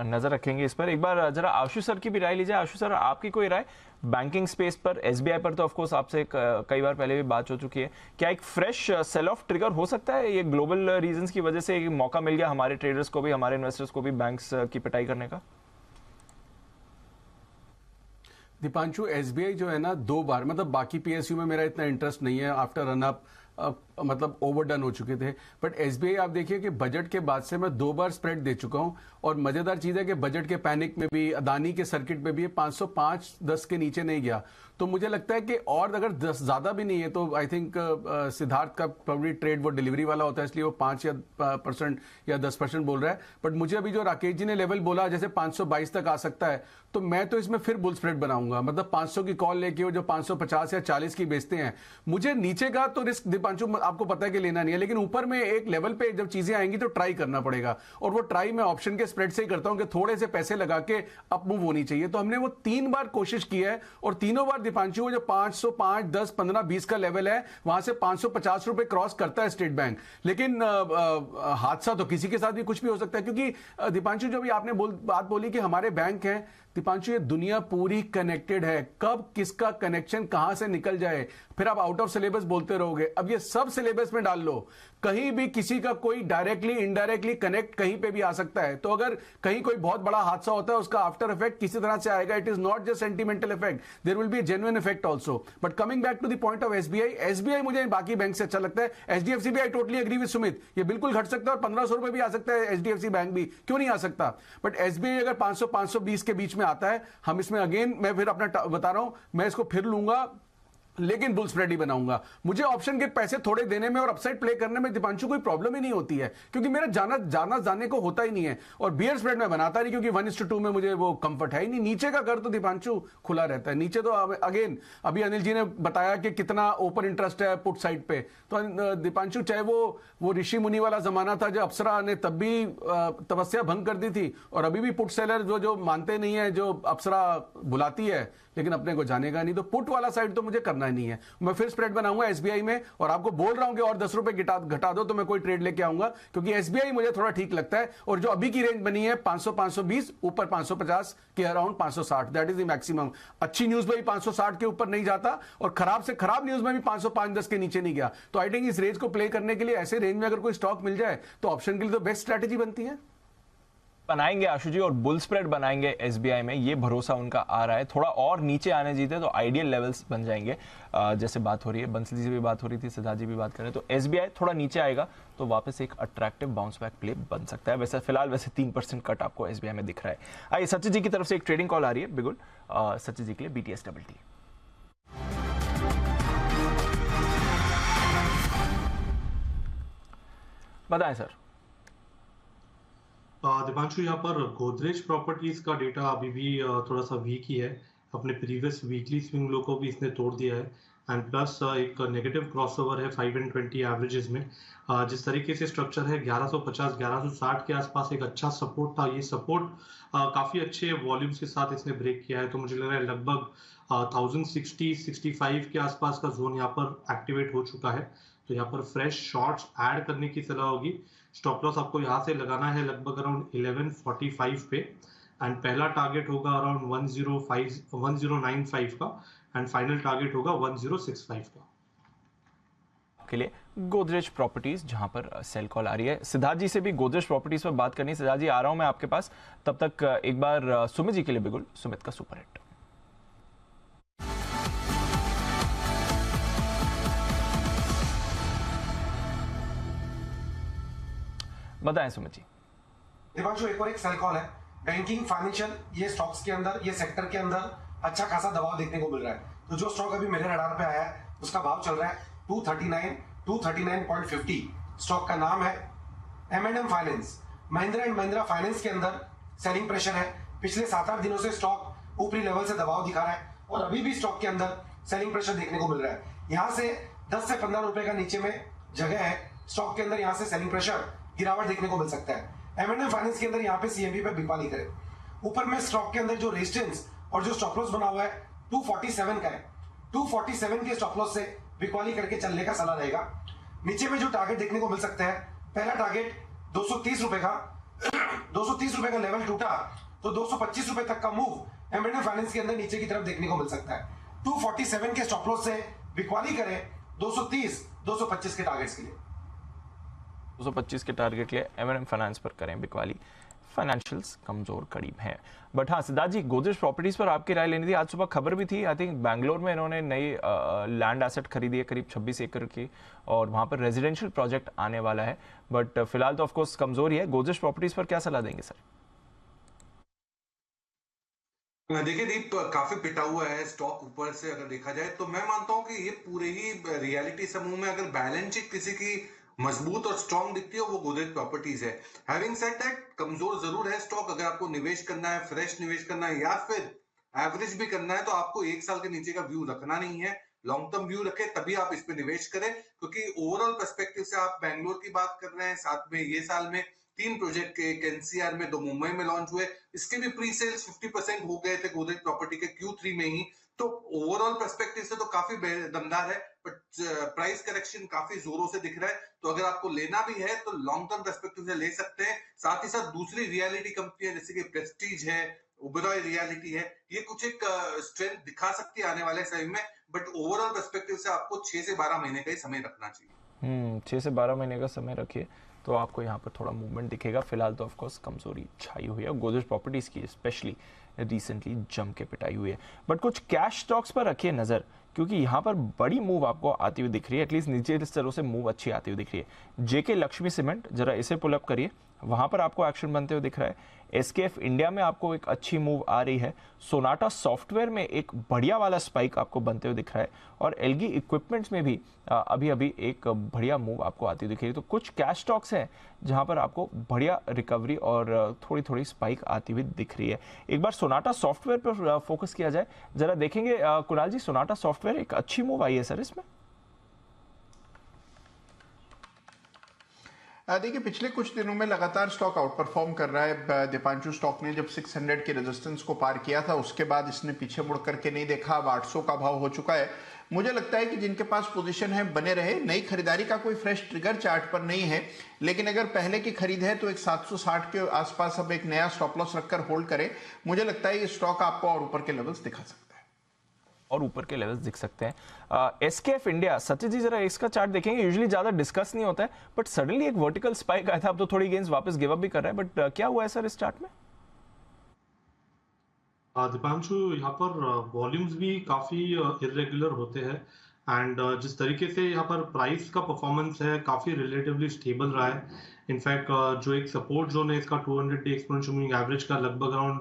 नजर रखेंगे इस पर। एक बार जरा आशु सर की भी राय लीजिए। आशु सर, आपकी कोई राय बैंकिंग स्पेस पर? SBI पर तो ऑफ कोर्स आपसे कई बार पहले भी बात हो चुकी है। क्या एक फ्रेश सेल ऑफ ट्रिगर हो सकता है? ये ग्लोबल रीजंस की वजह से एक मौका मिल गया हमारे ट्रेडर्स को भी, हमारे इन्वेस्टर्स को भी बैंक्स की पिटाई करने का। दीपांशु, SBI जो है ना 2 बार, मतलब बाकी PSU में मेरा इतना इंटरेस्ट नहीं है, आफ्टर रन अप मतलब ओवरडन हो चुके थे, बट SBI आप देखिए कि बजट के बाद से मैं 2 बार स्प्रेड दे चुका हूं। और मजेदार चीज है कि बजट के पैनिक में भी, अदानी के सर्किट में भी 505-10 के नीचे नहीं गया। तो मुझे लगता है कि और अगर 10 ज्यादा भी नहीं है तो आई थिंक सिद्धार्थ का प्रोबेबली ट्रेड वो डिलीवरी वाला होता है, इसलिए वो 5% या 10% बोल रहा है। बट मुझे अभी जो राकेश जी ने लेवल बोला जैसे 522 तक आ सकता है, तो मैं तो इसमें फिर बुल स्प्रेड बनाऊंगा, मतलब 500 की कॉल लेके वो जो 550 या 40 की बेचते हैं। मुझे नीचे का तो रिस्क दीपांशु आपको पता है कि लेना नहीं है, लेकिन ऊपर में एक लेवल पे जब चीजें आएंगी तो ट्राई करना पड़ेगा, और वो ट्राई मैं ऑप्शन के स्प्रेड से ही करता हूं कि थोड़े से पैसे लगा के अप मूव होनी चाहिए। तो हमने वो 3 बार कोशिश की है और तीनों बार दीपांशु वो जो 505, 10, 15, 20 का लेवल है वहां से 550 रुपए क्रॉस करता है स्टेट बैंक। लेकिन हादसा तो किसी के साथ भी कुछ भी हो सकता है, क्योंकि दीपांशु जो भी आपने बात बोली कि हमारे बैंक हैं, दीपांशु ये दुनिया पूरी कनेक्टेड है, कब किसका कनेक्शन कहां से निकल जाए, फिर आप आउट ऑफ सिलेबस बोलते रहोगे। अब ये सब सिलेबस में डाल लो, कहीं भी किसी का कोई डायरेक्टली इनडायरेक्टली कनेक्ट कहीं पे भी आ सकता है। तो अगर कहीं कोई बहुत बड़ा हादसा होता है उसका आफ्टर इफेक्ट किसी तरह से आएगा। It is not just sentimental effect, there will be genuine effect also. But coming back to the point of SBI मुझे बाकी बैंक से अच्छा लगता है। एचडीएफसी भी I totally agree with Sumit, ये बिल्कुल घट सकता है और 1500 रुपए भी आ सकता है एचडीएफसी बैंक भी, क्यों नहीं आ सकता। बट एसबीआई अगर 500 520 के बीच में आता है, हम इसमें अगेन मैं फिर अपना बता रहा हूं, मैं इसको फिर लूंगा लेकिन बुल स्प्रेड ही बनाऊंगा। मुझे ऑप्शन के पैसे थोड़े देने में और अपसाइड प्ले करने में दीपांशु कोई प्रॉब्लम ही नहीं होती है, क्योंकि मेरा जाने को होता ही नहीं है, और बियर स्प्रेड में बनाता नहीं, क्योंकि 1:2 में मुझे वो कंफर्ट है ही नहीं। नीचे का घर तो दीपांशु खुला रहता है, नीचे तो अगेन अभी अनिल जी ने बताया कि कितना ओपन इंटरेस्ट है पुट साइड पे। तो दीपांशु चाहे वो ऋषि मुनि वाला जमाना था, जो अप्सरा ने तब भी तपस्या भंग कर दी थी, और अभी भी पुट सेलर जो मानते नहीं है, जो अप्सरा बुलाती है लेकिन अपने को जानेगा नहीं, तो पुट वाला साइड तो मुझे करना ही नहीं है। मैं फिर स्प्रेड बनाऊंगा एसबीआई में, और आपको बोल रहा हूं कि और 10 रुपए घटा दो तो मैं कोई ट्रेड लेके आऊंगा, क्योंकि एसबीआई मुझे थोड़ा ठीक लगता है। और जो अभी की रेंज बनी है 500 520, ऊपर 550 के around 560, that is the maximum. अच्छी न्यूज में भी 560 के ऊपर नहीं जाता, और खराब से खराब न्यूज में भी 505-10 के नीचे नहीं गया। तो आई थिंक इस रेंज को प्ले करने के लिए ऐसे रेंज में अगर कोई स्टॉक मिल जाए तो ऑप्शन के लिए तो बेस्ट स्ट्रेटेजी बनती है। बनाएंगे आशु जी, और बुल स्प्रेड बनाएंगे एसबीआई में, ये भरोसा उनका आ रहा है। थोड़ा और नीचे आने जीते तो आइडियल लेवल्स बन जाएंगे। जैसे बात हो रही है, बंसल जी से भी बात हो रही थी, सिद्धार्थ जी भी बात कर रहे हैं, तो एसबीआई थोड़ा नीचे आएगा तो वापस एक अट्रैक्टिव बाउंस बैक प्ले बन सकता है। वैसे फिलहाल 3% कट आपको एसबीआई में दिख रहा है। आइए सचिन जी की तरफ से एक ट्रेडिंग कॉल आ रही है बिगुल, सचिन जी के लिए BTS डबल टी। बताएं सर। दीपांशु, यहाँ पर गोदरेज प्रॉपर्टीज का डेटा अभी भी थोड़ा सा वीक ही है। अपने प्रीवियस वीकली स्विंग लो को भी इसने तोड़ दिया है, एंड प्लस एक नेगेटिव क्रॉसओवर है 5 and 20 एवरेजेस में। जिस तरीके से स्ट्रक्चर है 1150 1160 के आसपास एक अच्छा सपोर्ट था। ये सपोर्ट काफी अच्छे वॉल्यूम्स के साथ इसने ब्रेक किया है, तो मुझे लग रहा है लगभग 1060-65 के आसपास का जोन यहाँ पर एक्टिवेट हो चुका है। तो यहाँ पर फ्रेश शॉर्ट्स ऐड करने की सलाह होगी। स्टॉप लॉस आपको यहाँ से लगाना है लगभग अराउंड 1145 पे, एंड पहला टारगेट होगा अराउंड 1095 का, एंड फाइनल टारगेट होगा 1065 का। के लिए गोदरेज प्रॉपर्टीज, जहां पर सेल कॉल आ रही है। सिद्धार्थ जी से भी गोदरेज प्रॉपर्टीज पर बात करनी है। सिद्धार्थ जी आ रहा हूं मैं आपके पास, तब तक एक बार सुमित जी के लिए बिगुल, सुमित का सुपर हिट। बताएं सुमित जी। दीपांशु, एक और एक सेल कॉल है। बैंकिंग, फाइनेंशियल, ये स्टॉक्स के अंदर, ये सेक्टर के अंदर अच्छा खासा दबाव देखने को मिल रहा है। तो जो स्टॉक अभी मेरे रडार पे आया है उसका भाव चल रहा है 239.50। स्टॉक का नाम है M&M finance. Mahindra and Mahindra finance के अंदर सेलिंग प्रेशर है। पिछले 7-8 दिनों से स्टॉक ऊपरी लेवल से दबाव दिखा रहा है, और अभी भी स्टॉक के अंदर सेलिंग प्रेशर देखने को मिल रहा है। यहाँ से 10 से 15 रुपए का नीचे में जगह है स्टॉक के अंदर, यहाँ से सेलिंग प्रेशर गिरावट देखने को मिल सकता है। M&M फाइनेंस के अंदर यहाँ पे CME पे बिकवाली करे। ऊपर में स्टॉक के अंदर जो रेजिस्टेंस और जो स्टॉप लॉस बना हुआ है 247 का है। 247 के स्टॉप लॉस से बिकवाली करके चलने का सलाह रहेगा। नीचे में जो टारगेट देखने को मिल सकता है, पहला टारगेट 230 रुपए का 230 रुपए का लेवल टूटा तो 225 रुपए तक का मूव M&M फाइनेंस के अंदर नीचे की तरफ देखने को मिल सकता है। 247 के स्टॉप लॉस से बिकवाली करे 230 225 के टारगेट्स के लिए। 225 के टारगेट लिए M&M फाइनेंस पर करें बिकवाली। फाइनेंशियल्स कमजोर करीब हैं। बट हाँ सिद्धार्थ जी, गोदरेज प्रॉपर्टीज पर आपकी राय लेनी थी। आज सुबह खबर भी थी, आई थिंक बैंगलोर में इन्होंने नई लैंड एसेट खरीदी है करीब 26 एकड़ की, और वहां पर रेजिडेंशियल प्रोजेक्ट आने वाला है। बट फिलहाल तो ऑफकोर्स कमजोर ही है। गोदरेज प्रॉपर्टीज पर क्या सलाह देंगे सर? देखिए दीप, काफी पिटा हुआ है स्टॉक ऊपर से अगर देखा जाए तो। मैं मानता हूं कि ये पूरे ही रियलिटी समूह में अगर बैलेंस शीट किसी की मजबूत और स्ट्रॉन्ग दिखती है वो गोदरेज प्रॉपर्टीज है। हैविंग सेड दैट, कमजोर जरूर है स्टॉक। अगर आपको निवेश करना है, फ्रेश निवेश करना है या फिर एवरेज भी करना है, तो आपको 1 साल के नीचे का व्यू रखना नहीं है। लॉन्ग टर्म व्यू रखें, तभी आप इस पे निवेश करें, क्योंकि ओवरऑल पर्सपेक्टिव से आप बैंगलोर की बात कर रहे हैं, साथ में ये साल में 3 प्रोजेक्ट के, एक एनसीआर में, 2 मुंबई में लॉन्च हुए, इसके भी प्री सेल्स 50% हो गए थे गोदरेज प्रॉपर्टी के Q3 में ही। तो ओवरऑल पर्सपेक्टिव से तो काफी दमदार है, बट प्राइस करेक्शन काफी जोरों से दिख रहा है, तो अगर आपको लेना भी है तो लॉन्ग टर्म पर्सपेक्टिव से ले सकते हैं। साथ ही साथ दूसरी रियलिटी कंपनियां जैसे कि प्रेस्टीज है, ओबेरॉय रियलिटी है, ये कुछ एक स्ट्रेंथ दिखा सकती है आने वाले समय में, बट ओवरऑल पर्सपेक्टिव से आपको 6 से 12 महीने का ही समय रखना चाहिए। 6 से 12 महीने का समय रखिए तो आपको यहाँ पर थोड़ा मूवमेंट दिखेगा। फिलहाल तो ऑफकोर्स कमजोरी छाई हुई है, गोदरेज प्रॉपर्टीज की स्पेशली रिसेंटली जम के पिटाई हुई है, बट कुछ कैश स्टॉक्स पर रखिए नजर, क्योंकि यहाँ पर बड़ी मूव आपको आती हुई दिख रही है, एटलीस्ट नीचे स्तरों से मूव अच्छी आती हुई दिख रही है। जेके लक्ष्मी सीमेंट, जरा इसे पुल अप करिए, वहां पर आपको एक्शन बनते हुए दिख रहा है। एसकेएफ इंडिया में आपको एक अच्छी मूव आ रही है। सोनाटा सॉफ्टवेयर में एक बढ़िया वाला स्पाइक आपको बनते हुए दिख रहा है, और एलगी इक्विपमेंट्स में भी अभी अभी एक बढ़िया मूव आपको आती हुई दिख रही है। तो कुछ कैश स्टॉक्स हैं जहां पर आपको बढ़िया रिकवरी और थोड़ी थोड़ी स्पाइक आती हुई दिख रही है। एक बार सोनाटा सॉफ्टवेयर पर फोकस किया जाए, जरा देखेंगे कुणाल जी, सोनाटा सॉफ्टवेयर एक अच्छी मूव आई है सर इसमें। देखिए पिछले कुछ दिनों में लगातार स्टॉक आउट परफॉर्म कर रहा है। दीपांशु स्टॉक ने जब 600 के रेजिस्टेंस को पार किया था उसके बाद इसने पीछे मुड़ करके नहीं देखा, अब 800 का भाव हो चुका है। मुझे लगता है कि जिनके पास पोजीशन है बने रहे। नई खरीदारी का कोई फ्रेश ट्रिगर चार्ट पर नहीं है, लेकिन अगर पहले की खरीद है तो एक 760 के आसपास अब एक नया स्टॉप लॉस रखकर होल्ड करें। मुझे लगता है ये स्टॉक आपको और ऊपर के लेवल्स दिखा सकता है, और ऊपर के लेवल्स दिख सकते हैं। एसकेएफ इंडिया, सचिन जी जरा इसका चार्ट देखेंगे, यूजुअली ज्यादा डिस्कस नहीं होता है, बट सडनली एक वर्टिकल स्पाइक आया था, अब तो थोड़ी गेंस वापस गिव अप भी कर रहा है, बट क्या हुआ है सर इस चार्ट में? दीपांशु, यहाँ पर वॉल्यूम्स भी काफी इरेगुलर होते हैं, एंड जिस तरीके से यहाँ पर प्राइस का परफॉर्मेंस है काफी रिलेटिवली स्टेबल रहा है। इनफैक्ट जो एक सपोर्ट जोन है इसका 200 डे एक्सपोनेंशियल मूविंग एवरेज का लगभग अराउंड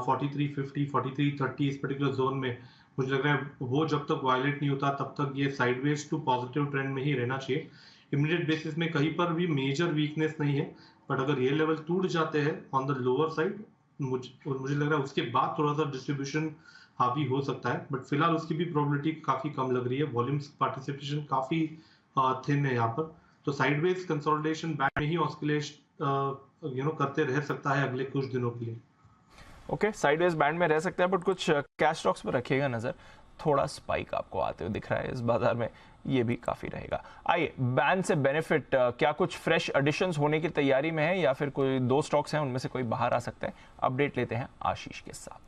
4350 4330 इस पर्टिकुलर जोन में, मुझे लग रहा है वो जब तक वायलेट नहीं होता तब तक ये साइडवेज टू पॉजिटिव ट्रेंड में ही रहना चाहिए। इमीडिएट बेसिस में कहीं पर भी मेजर वीकनेस नहीं है, बट अगर ये लेवल टूट जाते हैं ऑन द लोअर साइड, मुझे लग रहा है उसके बाद थोड़ा सा डिस्ट्रीब्यूशन हावी हो सकता है, बट फिलहाल उसकी भी प्रोबेबिलिटी काफी कम लग रही है। वॉल्यूम्स पार्टिसिपेशन काफी थिन है यहाँ पर, तो साइडवेज कंसोलिडेशन बैंड में ही ऑस्किलेशन करते रह सकता है अगले कुछ दिनों के लिए। ओके, साइडवेज बैंड में रह सकते हैं, बट कुछ कैश स्टॉक्स पर रखिएगा नजर, थोड़ा स्पाइक आपको आते हुए दिख रहा है इस बाजार में, ये भी काफी रहेगा। आइए, बैन से बेनिफिट, क्या कुछ फ्रेश एडिशंस होने की तैयारी में है, या फिर कोई 2 स्टॉक्स हैं उनमें से कोई बाहर आ सकता है? अपडेट लेते हैं आशीष के साथ।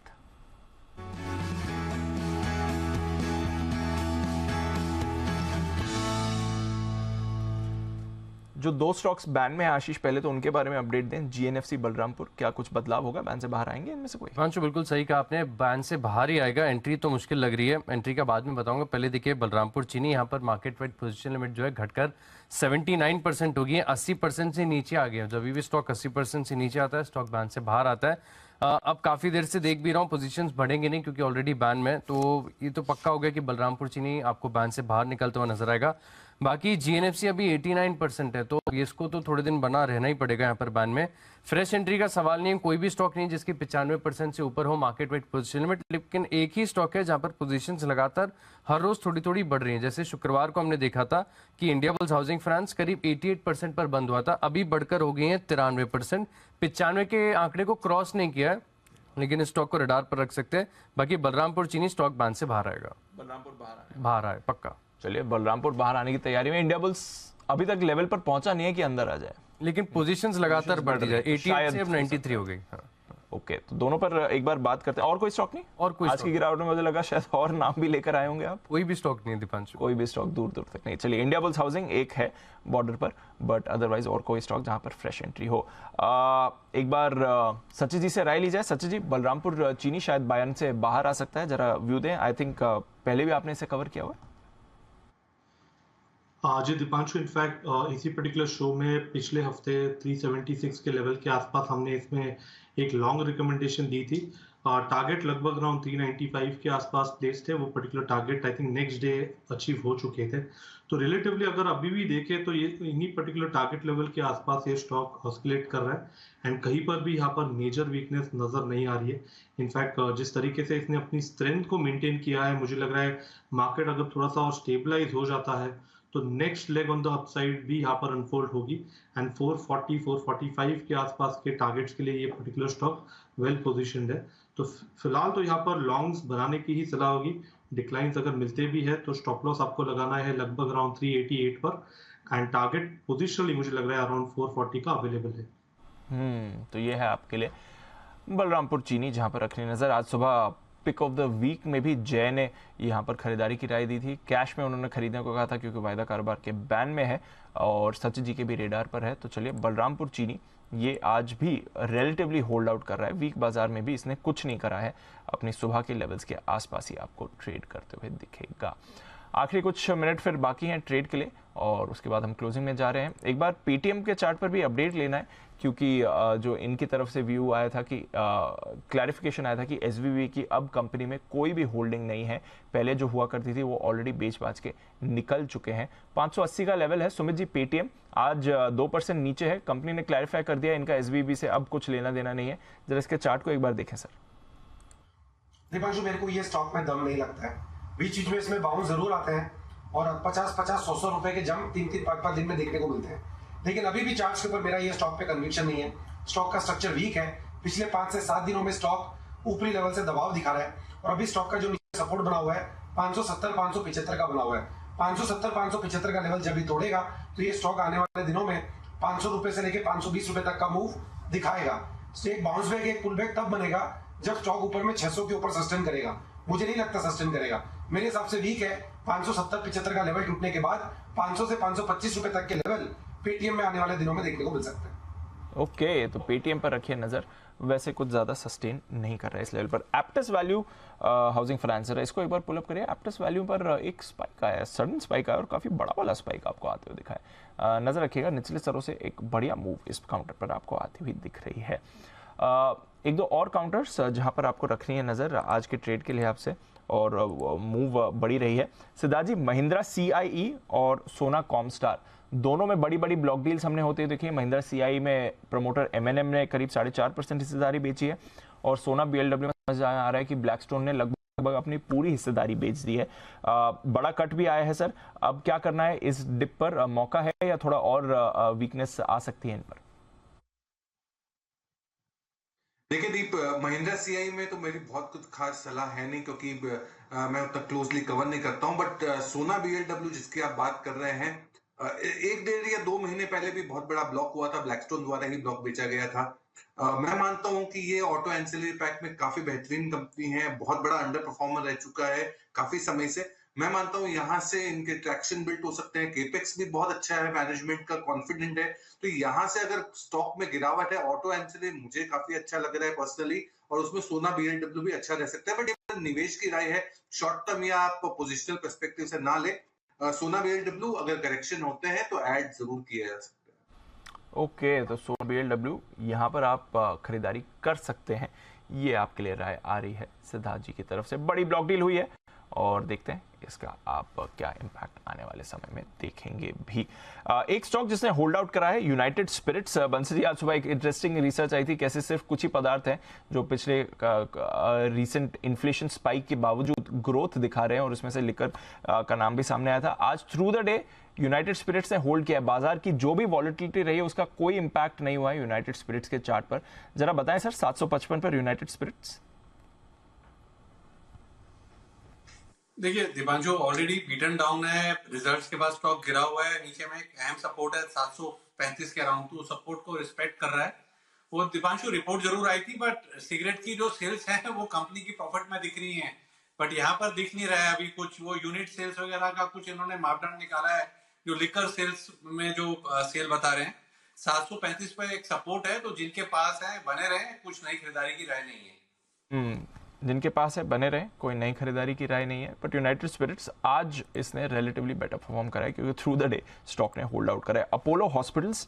जो 2 स्टॉक्स बैन में है आशीष, पहले तो उनके बारे में अपडेट दें। जीएनएफसी बलरामपुर, क्या कुछ बदलाव होगा, बैन से बाहर आएंगे इनमें से कोई? हिमांशु बिल्कुल सही कहा आपने, बैन से बाहर ही आएगा। एंट्री तो मुश्किल लग रही है, एंट्री का बाद में बताऊंगा। पहले देखिए बलरामपुर चीनी, यहाँ पर मार्केट वाइड पोजीशन लिमिट जो है घटकर 79% हो गई है, 80% से नीचे आ गया। जब भी स्टॉक 80% से नीचे आता है स्टॉक बैन से बाहर आता है। अब काफ़ी देर से देख भी रहा हूँ पोजीशंस बढ़ेंगे नहीं, क्योंकि ऑलरेडी बैन में, तो ये तो पक्का हो गया कि बलरामपुर चीनी आपको बैन से बाहर निकलता हुआ नजर आएगा। बाकी जीएनएफसी अभी 89% है, तो इसको तो थोड़े दिन बना रहना ही पड़ेगा यहाँ पर बैन में। फ्रेश एंट्री का सवाल नहीं है, कोई भी स्टॉक नहीं जिसकी 95% से ऊपर हो मार्केट वाइड पोजीशन लिमिट, लेकिन एक ही स्टॉक है जहाँ पर पोजीशंस लगातार हर रोज थोड़ी थोड़ी बढ़ रही हैं। जैसे शुक्रवार को हमने देखा था कि इंडिया बुल्स हाउसिंग फाइनेंस करीब 88% पर बंद हुआ था, अभी बढ़कर हो गई है 93%। 95 के आंकड़े को क्रॉस नहीं किया है, लेकिन इस स्टॉक को रडार पर रख सकते हैं। बाकी बलरामपुर चीनी स्टॉक बैन से बाहर आएगा, बलरामपुर बाहर आए पक्का। चलिए, बलरामपुर बाहर आने की तैयारी में। इंडिया बुल्स अभी तक लेवल पर पहुंचा नहीं है कि अंदर आ जाए, लेकिन पोजीशंस लगातार बढ़ रही है, 88 से अब 93 हो गई। ओके, तो दोनों पर एक बार बात करते हैं। और कोई स्टॉक नहीं? और कोई आज की गिरावट में मुझे लगा शायद और नाम भी लेकर आए होंगे आप। कोई भी स्टॉक नहीं दीपांशु, कोई भी स्टॉक दूर दूर तक नहीं। चलिए, इंडिया बुल्स हाउसिंग एक है बॉर्डर पर, बट अदरवाइज और कोई स्टॉक जहां पर फ्रेश एंट्री हो। एक बार सचिन जी से राय ली जाए। सचिन जी, बलरामपुर चीनी शायद बैन से बाहर आ सकता है, जरा व्यू दें। आई थिंक पहले भी आपने इसे कवर किया हुआ है। जी दीपांशु, इनफैक्ट इसी पर्टिकुलर शो में पिछले हफ्ते 376 के लेवल के आसपास हमने इसमें एक लॉन्ग रिकमेंडेशन दी थी। टारगेट लगभग अराउंड 395 के आसपास प्लेस थे, वो particular target I think next day achieve हो चुके थे। तो रिलेटिवली अगर अभी भी देखें तो ये इन्हीं पर्टिकुलर टारगेट लेवल के आसपास ये स्टॉक ऑस्किलेट कर रहा है एंड कहीं पर भी यहाँ पर मेजर वीकनेस नजर नहीं आ रही है। इनफैक्ट जिस तरीके से इसने अपनी स्ट्रेंथ को मेंटेन किया है, मुझे लग रहा है मार्केट अगर थोड़ा सा और स्टेबलाइज हो जाता है तो next leg on the upside भी यहाँ पर अनफोल्ड होगी एंड 440 445 के आसपास के टारगेट्स के लिए ये पर्टिकुलर स्टॉक वेल पोजीशनड है। तो फिलहाल तो यहाँ पर लॉन्ग्स बनाने की ही सलाह होगी। डिक्लाइंस अगर मिलते भी है तो स्टॉप लॉस आपको लगाना है लगभग अराउंड 388 पर एंड टारगेट पोजिशनली मुझे लग रहा है अराउंड 440 का अवेलेबल है। तो ये है आपके लिए बलरामपुर चीनी, जहां पर रखनी नजर। आज सुबह पिक ऑफ द वीक में भी जय ने यहां पर खरीदारी की राय दी थी। कैश में उन्होंने खरीदने को कहा था क्योंकि वायदा कारोबार के बैन में है और सचिन जी के भी रेडार पर है। तो चलिए, बलरामपुर चीनी ये आज भी रिलेटिवली होल्ड आउट कर रहा है। वीक बाजार में भी इसने कुछ नहीं करा है, अपनी सुबह के लेवल्स के आसपास ही आपको ट्रेड करते हुए दिखेगा। आखिरी कुछ मिनट फिर बाकी हैं ट्रेड के लिए और उसके बाद हम क्लोजिंग में जा रहे हैं। एक बार पेटीएम के चार्ट पर भी अपडेट लेना है क्योंकि जो इनकी तरफ से व्यू आया था कि क्लैरिफिकेशन आया था कि एसवीबी की अब कंपनी में कोई भी होल्डिंग नहीं है। पहले जो हुआ करती थी वो ऑलरेडी बेच बाच के निकल चुके हैं। 580 का लेवल है। सुमित जी, पेटीएम आज 2% नीचे है। कंपनी ने क्लैरिफाई कर दिया इनका एसवीबी से अब कुछ लेना देना नहीं है। जरा इसके चार्ट को एक बार देखें सर। दीपांशु, मेरे को ये स्टॉक में दम नहीं लगता है। बीच बीच में इसमें बाउंस जरूर आते हैं और 50-100 रुपए के जंप 3-5 दिन में देखने को मिलते हैं, लेकिन अभी भी चार्ट्स के ऊपर मेरा ये स्टॉक पे कन्विक्शन नहीं है। स्टॉक का स्ट्रक्चर वीक है। पिछले 5 से 7 दिनों में स्टॉक ऊपरी लेवल से दबाव दिखा रहा है और अभी स्टॉक का जो नीचे सपोर्ट बना हुआ है 570-575 का बना हुआ है। 570-575 का लेवल जब भी तोड़ेगा तो ये स्टॉक आने वाले दिनों में 500 रुपए से लेकर 520 रुपए तक का मूव दिखाएगा। एक बाउंस बैक, एक पुल बैक तब बनेगा जब स्टॉक ऊपर में 600 के ऊपर सस्टेन करेगा। मुझे नहीं लगता सस्टेन करेगा। मेरे हिसाब से वीक है। 570-75 का लेवल टूटने के बाद 500 से 525 रुपए तक के लेवल पेटीएम में आने वाले दिनों में देखने को मिल सकते हैं। ओके, तो पेटीएम पर रखिए नजर। वैसे कुछ ज्यादा सस्टेन नहीं कर रहा है इस लेवल पर। एप्टस वैल्यू हाउसिंग फाइनेंसर है, इसको एक बार पुल अप करिए। एप्टस वैल्यू पर एक स्पाइक आया है, सडन स्पाइक आया और काफी बड़ा वाला स्पाइक आपको आते हुए दिखा है। नजर रखिएगा, निचले स्तरों से एक बढ़िया मूव इस काउंटर पर आपको आती हुई दिख रही है। एक दो और काउंटर्स जहां पर आपको रखनी है नजर आज के ट्रेड के लिहाज से और मूव बड़ी रही है। सिद्धार्थ जी, महिंद्रा सीआईई और सोना कॉमस्टार दोनों में बड़ी बड़ी ब्लॉक डील्स हमने होते देखिए। महिंद्रा सीआईई में प्रमोटर एमएनएम ने करीब 4.5% हिस्सेदारी बेची है और सोना बीएलडब्ल्यू में समझ आ रहा है कि ब्लैकस्टोन ने लगभग अपनी पूरी हिस्सेदारी बेच दी है। बड़ा कट भी आया है सर। अब क्या करना है इस डिप पर? मौका है या थोड़ा और वीकनेस आ सकती है इन पर? देखिए दीप, महिंद्रा सीआई में तो मेरी बहुत कुछ खास सलाह है नहीं क्योंकि मैं उतना क्लोजली कवर नहीं करता हूं। बट सोना बीएलडब्ल्यू जिसकी आप बात कर रहे हैं, 1-1.5 या 2 महीने पहले भी बहुत बड़ा ब्लॉक हुआ था, ब्लैकस्टोन द्वारा ही ब्लॉक बेचा गया था। मैं मानता हूं कि ये ऑटो एंसिलरी पैक में काफी बेहतरीन कंपनी है, बहुत बड़ा अंडर परफॉर्मर रह चुका है काफी समय से। मैं मानता हूं यहां से इनके ट्रैक्शन बिल्ड हो सकते हैं। केपेक्स भी बहुत अच्छा है, मैनेजमेंट का कॉन्फिडेंट है, तो यहां से अगर स्टॉक में गिरावट है, ऑटो एंसिलरी मुझे काफी अच्छा लग रहा है पर्सनली और उसमें सोना बीएलडब्ल्यू भी अच्छा रह सकता है। बट ये निवेश की राय है, शॉर्ट टर्म या आप पोजिशनल पर्सपेक्टिव से ना ले। सोना बीएलडब्ल्यू अगर करेक्शन होते हैं तो ऐड जरूर किया जा सकता है। ओके, तो सोना बीएलडब्ल्यू यहाँ पर आप खरीदारी कर सकते हैं, ये आपके लिए राय आ रही है सिद्धार्थ जी की तरफ से। बड़ी ब्लॉक डील हुई है और देखते हैं इसका आप क्या इंपैक्ट आने वाले समय में देखेंगे भी। एक स्टॉक जिसने होल्ड आउट करा है यूनाइटेड स्पिरिट्स। बंसी जी, आज सुबह एक इंटरेस्टिंग रिसर्च आई थी कैसे सिर्फ कुछ ही पदार्थ हैं जो पिछले रीसेंट इन्फ्लेशन स्पाइक के बावजूद ग्रोथ दिखा रहे हैं और उसमें से लिकर का नाम भी सामने आया था। आज through the day United Spirits ने होल्ड किया है। बाजार की जो भी वॉलेटिलिटी रही है उसका कोई इंपैक्ट नहीं हुआ है यूनाइटेड स्पिरिट्स के चार्ट पर। जरा बताएं सर, 755 पर यूनाइटेड स्पिरिट्स। देखिए दीपांशु, ऑलरेडी बीटन डाउन है, रिजल्ट्स के बाद स्टॉक गिरा हुआ है। नीचे में एक अहम सपोर्ट है 735 के अराउंड, तो सपोर्ट को रिस्पेक्ट कर रहा है वो। दीपांशु, रिपोर्ट जरूर आई थी बट सिगरेट की जो सेल्स है वो कंपनी की प्रॉफिट में दिख रही है, बट यहाँ पर दिख नहीं रहा है अभी कुछ। वो यूनिट सेल्स वगैरह का कुछ इन्होंने मापदंड निकाला है जो लिकर सेल्स में जो सेल बता रहे हैं। 735 पर एक सपोर्ट है, तो जिनके पास है बने रहे, कुछ नई खरीदारी की राय नहीं है। जिनके पास है बने रहे, कोई नई खरीदारी की राय नहीं है। बट यूनाइटेड स्पिरिट्स आज इसने रिलेटिवली बेटर परफॉर्म करा है क्योंकि थ्रू द डे स्टॉक ने होल्ड आउट करा है। अपोलो हॉस्पिटल्स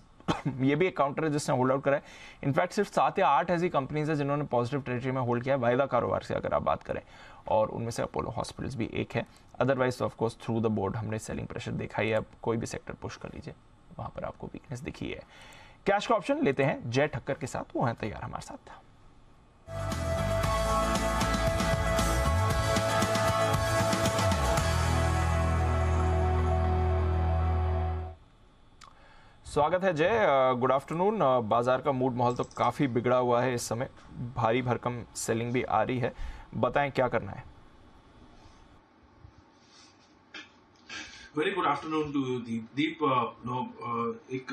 ये भी एक काउंटर है जिसने होल्ड आउट करा है। इनफैक्ट सिर्फ 7 या 8 ऐसी कंपनीज है जिन्होंने पॉजिटिव टेरिटरी में होल्ड किया है वायदा कारोबार से अगर आप बात करें, और उनमें से अपोलो हॉस्पिटल्स भी एक है। अदरवाइज तो ऑफकोर्स थ्रू द बोर्ड हमने सेलिंग प्रेशर देखा ही है। अब कोई भी सेक्टर पुश कर लीजिए, वहां पर आपको वीकनेस दिखी है। कैश का ऑप्शन लेते हैं जय ठक्कर के साथ, वो हैं तैयार हमारे साथ। स्वागत है जय, गुड आफ्टरनून। बाजार का मूड माहौल तो काफी बिगड़ा हुआ है इस समय, भारी भरकम सेलिंग भी आ रही है, बताएं क्या करना है। वेरी गुड आफ्टरनून टू दीप। एक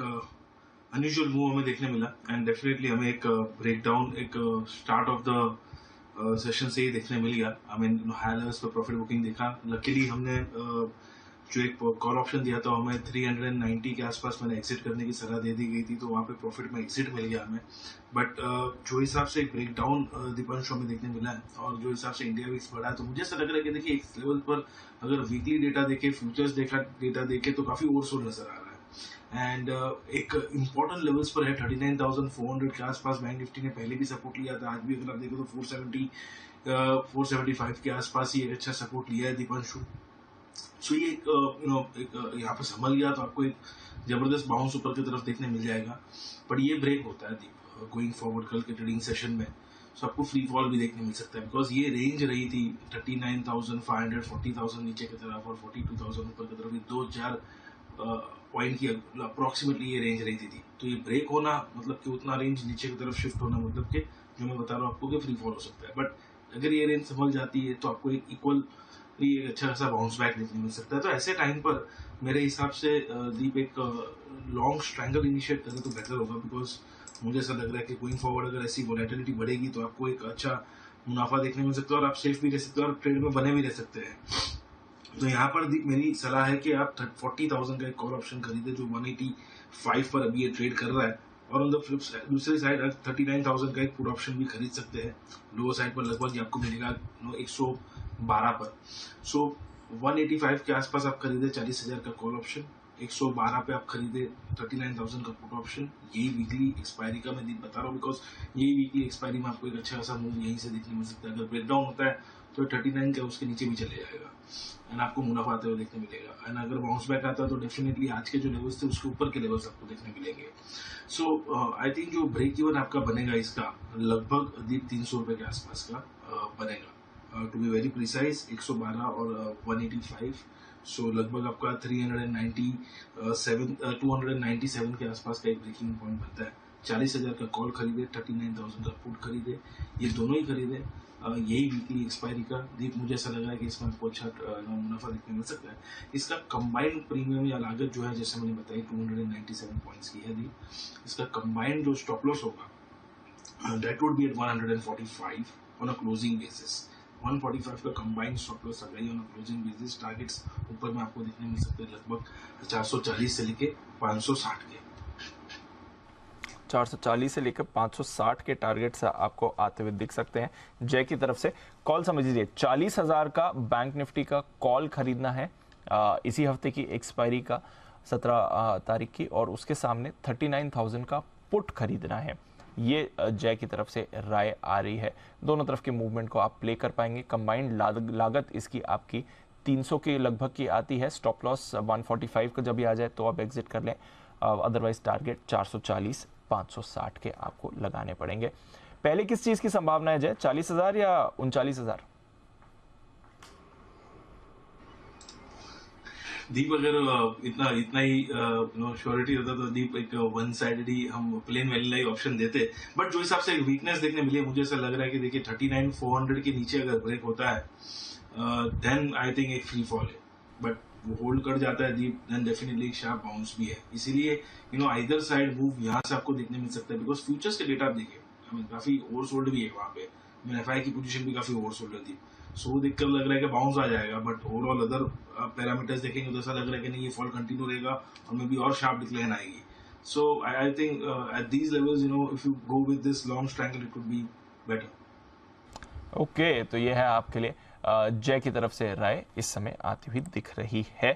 अनयूजुअल मूव हमें देखने मिला एंड डेफिनेटली हमें एक ब्रेकडाउन एक स्टार्ट ऑफ द सेशन से ही देखने मिल गया। आई मीन हाई लेवल्स पर प्रॉफिट बुकिंग देखा। लकीली हमने जो एक कॉल ऑप्शन दिया था हमें 390 के आसपास मैंने एग्जिट करने की सलाह दे दी गई थी, तो वहाँ पे प्रॉफिट में एग्जिट मिल गया हमें। बट जो हिसाब से एक ब्रेकडाउन दीपांशु हमें देखने मिला है और जो हिसाब से इंडिया वीक्स बढ़ा है, तो मुझे ऐसा लग रहा है कि देखिए एक लेवल पर अगर वीकली डेटा देखे, फ्यूचर्स डेटा देखे तो काफी ओवरसोल्ड नजर आ रहा है। एंड एक इम्पोर्टेंट लेवल्स पर है 39,400 के आसपास बैंक निफ्टी ने पहले भी सपोर्ट लिया था। आज भी अगर आप देखो तो 475 के आसपास ही एक अच्छा सपोर्ट लिया है दीपांशु। सो ये एक यहाँ पे संभल गया तो आपको एक जबरदस्त बाउंस ऊपर की तरफ देखने मिल जाएगा। बट ये ब्रेक होता है दीप गोइंग फॉरवर्ड कल के ट्रेडिंग सेशन में, सो आपको फ्री फॉल भी देखने मिल सकता है। बिकॉज ये रेंज रही थी 39,500 40,000 नीचे की तरफ और 42,000 ऊपर की तरफ, 2,000 पॉइंट की अप्रोक्सीमेटली ये रेंज रहती थी। तो ये ब्रेक होना मतलब कि उतना रेंज नीचे की तरफ शिफ्ट होना मतलब कि जो मैं बता रहा हूँ आपको कि फ्री फॉल हो सकता है। बट अगर ये रेंज संभल जाती है तो आपको एक इक्वल एक अच्छा खासा बाउंस बैक देखने मिल सकता है। तो ऐसे टाइम पर मेरे हिसाब से दीप एक लॉन्ग स्ट्रैंगल इनिशिएट करें तो बेहतर होगा। बिकॉज मुझे ऐसा लग रहा है कि गोइंग फॉरवर्ड अगर ऐसी वोलेटिलिटी बढ़ेगी तो आपको एक अच्छा मुनाफा देखने मिल सकता है और आप सेफ भी रह सकते हैं और ट्रेड में बने भी रह सकते हैं। तो यहाँ पर मेरी सलाह है कि आप 40,000 का एक कॉल ऑप्शन खरीदे जो 185 पर अभी ये ट्रेड कर रहा है, और ऑन द फ्लिप साइड दूसरी साइड 39,000 का एक पुट ऑप्शन भी खरीद सकते हैं। लोअर साइड पर लगभग आपको मिलेगा 112 पर। सो 185 के आसपास आप खरीदे 40,000 का कॉल ऑप्शन, 112 पे आप खरीदे 39,000 का पुट ऑप्शन। यही वीकली एक्सपायरी का मैं बता रहा हूँ बिकॉज यही वीकली एक्सपायरी में आपको एक अच्छा खासा मूव यहीं से देखने मिल सकता है। अगर ब्रेकडाउन होता है तो 39 का उसके नीचे भी चले जाएगा एंड आपको मुनाफा आते हुए देखने मिलेगा। एंड अगर बाउंस बैक आता है तो डेफिनेटली आज के जो लेवल्स थे उसके ऊपर के लेवल्स आपको देखने मिलेंगे। सो आई थिंक जो ब्रेक इवन आपका बनेगा इसका लगभग 300 रुपए के आसपास का बनेगा। टू बी वेरी प्रिसाइज 112 और 185, सो लगभग आपका 297 के आसपास का एक ब्रेकिंग पॉइंट बनता है। 40,000 का कॉल खरीदे, 39,000 का पुट खरीदे, ये दोनों ही खरीदे। यही वीकली एक्सपायरी का दीप मुझे ऐसा लग रहा है कि इसमें आपको अच्छा मुनाफा देखने मिल सकता है। इसका कंबाइंड प्रीमियम या लागत जो है जैसे मैंने बताई 297 पॉइंट्स की है दीप। इसका कंबाइंड जो स्टॉप लॉस होगा that would be at 145 on a closing basis. 145 का कंबाइंड स्टॉप लॉस आ गई on a closing basis. Targets ऊपर में आपको देखने मिल सकते हैं लगभग 440 से लेके 560 के। 440 से लेकर 560 के टारगेट्स आपको आते हुए दिख सकते हैं। जय की तरफ से कॉल समझ लीजिए 40,000 का बैंक निफ्टी का कॉल खरीदना है इसी हफ्ते की एक्सपायरी का 17 तारीख की, और उसके सामने 39,000 का पुट खरीदना है। ये जय की तरफ से राय आ रही है। दोनों तरफ के मूवमेंट को आप प्ले कर पाएंगे। कंबाइंड लागत इसकी आपकी 300 के लगभग की आती है। स्टॉप लॉस 145 का जब भी आ जाए तो आप एग्जिट कर लें, अदरवाइज टारगेट 440 560 के आपको लगाने पड़ेंगे। पहले किस चीज की संभावना है जय, 40,000 या 39,000? दीप अगर इतना ही श्योरिटी होता तो दीप एक वन साइडेड ही हम प्लेन वैनिला ही ऑप्शन देते। बट जो हिसाब से एक वीकनेस देखने मिली है मुझे ऐसा लग रहा है कि देखिए 39,400 के नीचे अगर ब्रेक होता है देन आई थिंक एक फ्री फॉल है। बट वो होल्ड कर जाता है दीप देन डेफिनेटली एक शार्प बाउंस भी है। इसीलिए आइदर साइड मूव यहाँ से आपको देखने मिल सकता है बिकॉज फ्यूचर्स के डेटा आप देखिए काफी ओवरसोल्ड भी है। वहाँ पे एफआई की पोजीशन भी काफी ओवरसोल्ड है दीप। सो देखकर लग रहा है कि बाउंस आ जाएगा, बट ओवरऑल अदर पैरामीटर्स देखेंगे तो ऐसा लग रहा है कि नहीं ये फॉल कंटिन्यू रहेगा और मे बी और शार्प डिक्लाइन आएगी। So I think at these levels if you go with this long strangle it would be better. Okay, तो ये है आपके लिए जय की तरफ से राय इस समय आती हुई दिख रही है।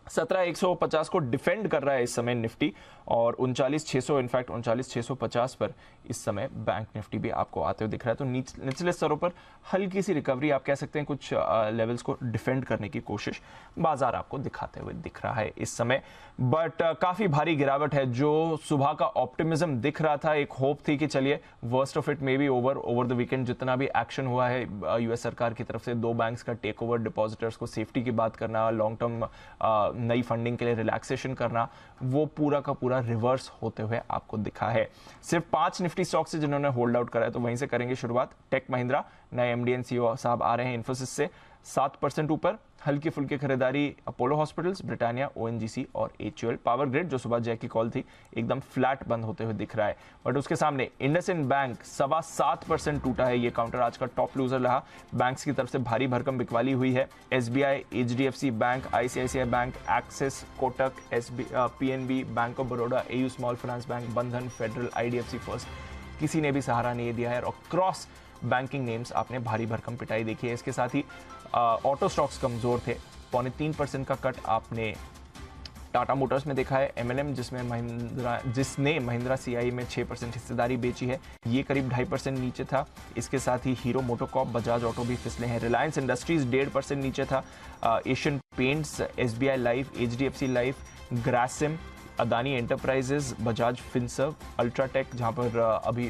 17,150 को डिफेंड कर रहा है इस समय निफ्टी और 39,600 इनफैक्ट 39,650 पर इस समय बैंक निफ्टी भी आपको आते हुए दिख रहा है। तो निचले स्तरों पर हल्की सी रिकवरी, आप कह सकते हैं कुछ लेवल्स को डिफेंड करने की कोशिश बाजार आपको दिखाते हुए दिख रहा है इस समय। बट काफी भारी गिरावट है। जो सुबह का ऑप्टिमिज्म दिख रहा था, एक होप थी कि चलिए worst of it may be over the weekend, जितना भी एक्शन हुआ है यूएस सरकार की तरफ से 2 बैंक्स का टेक ओवर, डिपॉजिटर्स को सेफ्टी की बात करना, लॉन्ग टर्म नई फंडिंग के लिए रिलैक्सेशन करना, वो पूरा का पूरा रिवर्स होते हुए आपको दिखा है। सिर्फ 5 निफ्टी स्टॉक से जिन्होंने होल्ड आउट करा है, तो वहीं से करेंगे शुरुआत। टेक महिंद्रा, नए एमडी एंड सीईओ साहब आ रहे हैं इन्फोसिस से 7% ऊपर। हल्की फुल्की खरीदारी अपोलो हॉस्पिटल्स, ब्रिटानिया, ओएनजीसी और एचयूएल। पावर ग्रिड जो सुबह जय की कॉल थी एकदम फ्लैट बंद होते हुए दिख रहा है। बट उसके सामने इंडसइंड बैंक 7.25% टूटा है। ये काउंटर आज का टॉप लूजर रहा। बैंक्स की तरफ से भारी भरकम बिकवाली हुई है। SBI, HDFC bank, ICICI bank, axis, Kotak, PNB, bank of Baroda, AU small finance bank, बंधन, फेडरल, आईडीएफसी फर्स्ट, किसी ने भी सहारा नहीं दिया है। और क्रॉस बैंकिंग नेम्स आपने भारी भरकम पिटाई देखी है। इसके साथ ही ऑटो स्टॉक्स कमजोर थे। 0.3% का कट आपने टाटा मोटर्स में देखा है। एमएनएम जिसने महिंद्रा सीआई में 6% हिस्सेदारी बेची है, ये करीब 2.5% नीचे था। इसके साथ ही हीरो मोटोकॉर्प, बजाज ऑटो भी फिसले हैं। रिलायंस इंडस्ट्रीज 1.5% नीचे था। Asian paints, SBI life, HDFC life, Grasim, Adani enterprises, Bajaj Finserv, UltraTech, जहां पर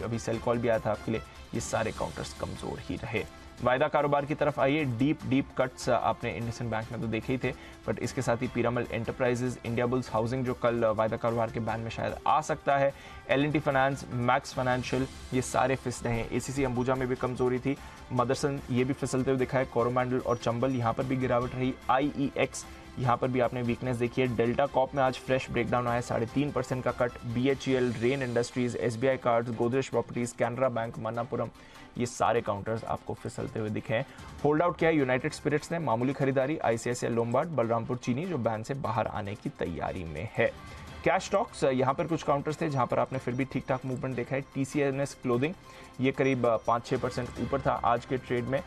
अभी सेल कॉल भी आया था आपके लिए, ये सारे काउंटर्स कमजोर ही रहे। वायदा कारोबार की तरफ आइए। डीप कट्स आपने इंडसइंड बैंक में तो देखे ही थे, बट इसके साथ ही Piramal enterprises, Indiabulls housing जो कल वायदा कारोबार के बैन में शायद आ सकता है, एल&टी फाइनेंस, मैक्स फाइनेंशियल, ये सारे फिसले हैं। एसीसी अंबुजा में भी कमजोरी थी। मदरसन ये भी फिसलते हुए दिखा है। कोरोमंडल और चंबल यहाँ पर भी गिरावट रही। IEX यहाँ पर भी आपने वीकनेस देखी है। डेल्टा कॉप में आज फ्रेश ब्रेकडाउन आया, 3.5% का cut. BHEL, rain industries, SBI cards, Godrej properties, Canara bank, Manappuram, ये सारे काउंटर्स आपको फिसलते हुए दिखे हैं। होल्ड आउट किया है यूनाइटेड स्पिरिट्स ने, मामूली खरीदारी। ICICI लोम्बार्ड, बलरामपुर चीनी जो बैन से बाहर आने की तैयारी में है। कैश स्टॉक्स, यहाँ पर कुछ काउंटर्स थे जहाँ पर आपने फिर भी ठीक ठाक मूवमेंट देखा है। TCNS क्लोथिंग ये करीब 5-6% ऊपर था आज के ट्रेड में।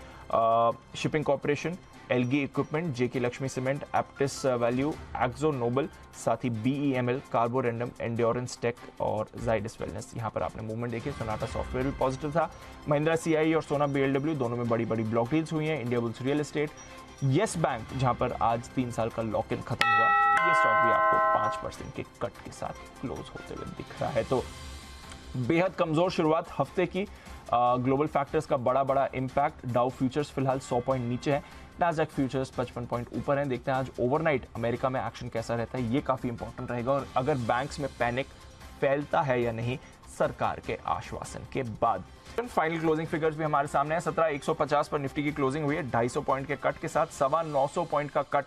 शिपिंग कॉर्पोरेशन, एलगी इक्विपमेंट, जेके लक्ष्मी सीमेंट, एप्टिस वैल्यू, एक्सो नोबल, साथ ही BEML, कार्बोरेंडम, एंड्योरेंस टेक और जाइडस वेलनेस, यहाँ पर आपने मूवमेंट देखी। सोनाटा सॉफ्टवेयर भी पॉजिटिव था। महिंद्रा CI और सोना BLW दोनों में बड़ी बड़ी ब्लॉक डील्स हुई हैं। India bulls real estate, yes bank जहाँ पर आज 3 साल का लॉक इन खत्म हुआ, ये स्टॉक भी आपको 5% के कट के साथ क्लोज होते हुए दिख रहा है। तो बेहद कमजोर शुरुआत हफ्ते की। ग्लोबल फैक्टर्स का बड़ा इम्पैक्ट। डाउ फ्यूचर्स फिलहाल 100 पॉइंट नीचे है। नैस्डैक फ्यूचर्स 55 पॉइंट ऊपर हैं। देखते हैं आज ओवरनाइट अमेरिका में एक्शन कैसा रहता है, ये काफी इंपॉर्टेंट रहेगा। और अगर बैंक्स में पैनिक फैलता है या नहीं सरकार के आश्वासन के बाद। फाइनल क्लोजिंग फिगर्स भी हमारे सामने है। 17,150 पर निफ्टी की क्लोजिंग हुई है 250 पॉइंट के कट के साथ। 925 पॉइंट का कट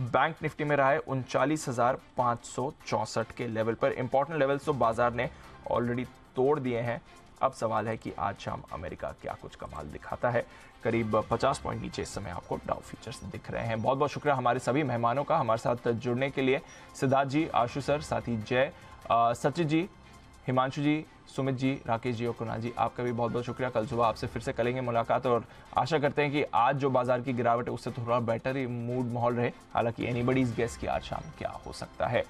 बैंक निफ्टी में रहा है 39,564 के लेवल पर। इंपॉर्टेंट लेवल्स तो बाजार ने ऑलरेडी तोड़ दिए हैं। अब सवाल है कि आज शाम अमेरिका क्या कुछ कमाल दिखाता है। करीब 50 पॉइंट नीचे इस समय आपको डाउ फ्यूचर्स दिख रहे हैं। बहुत बहुत शुक्रिया हमारे सभी मेहमानों का हमारे साथ जुड़ने के लिए। सिद्धार्थ जी, आशु सर, साथ ही जय, सचिन जी, हिमांशु जी, सुमित जी, राकेश जी और कुणाल जी, आपका भी बहुत बहुत शुक्रिया। कल सुबह आपसे फिर से करेंगे मुलाकात और आशा करते हैं कि आज जो बाजार की गिरावट है उससे थोड़ा बेटर ही मूड माहौल रहे। हालांकि एनीबडीज गेस कि आज शाम क्या हो सकता है।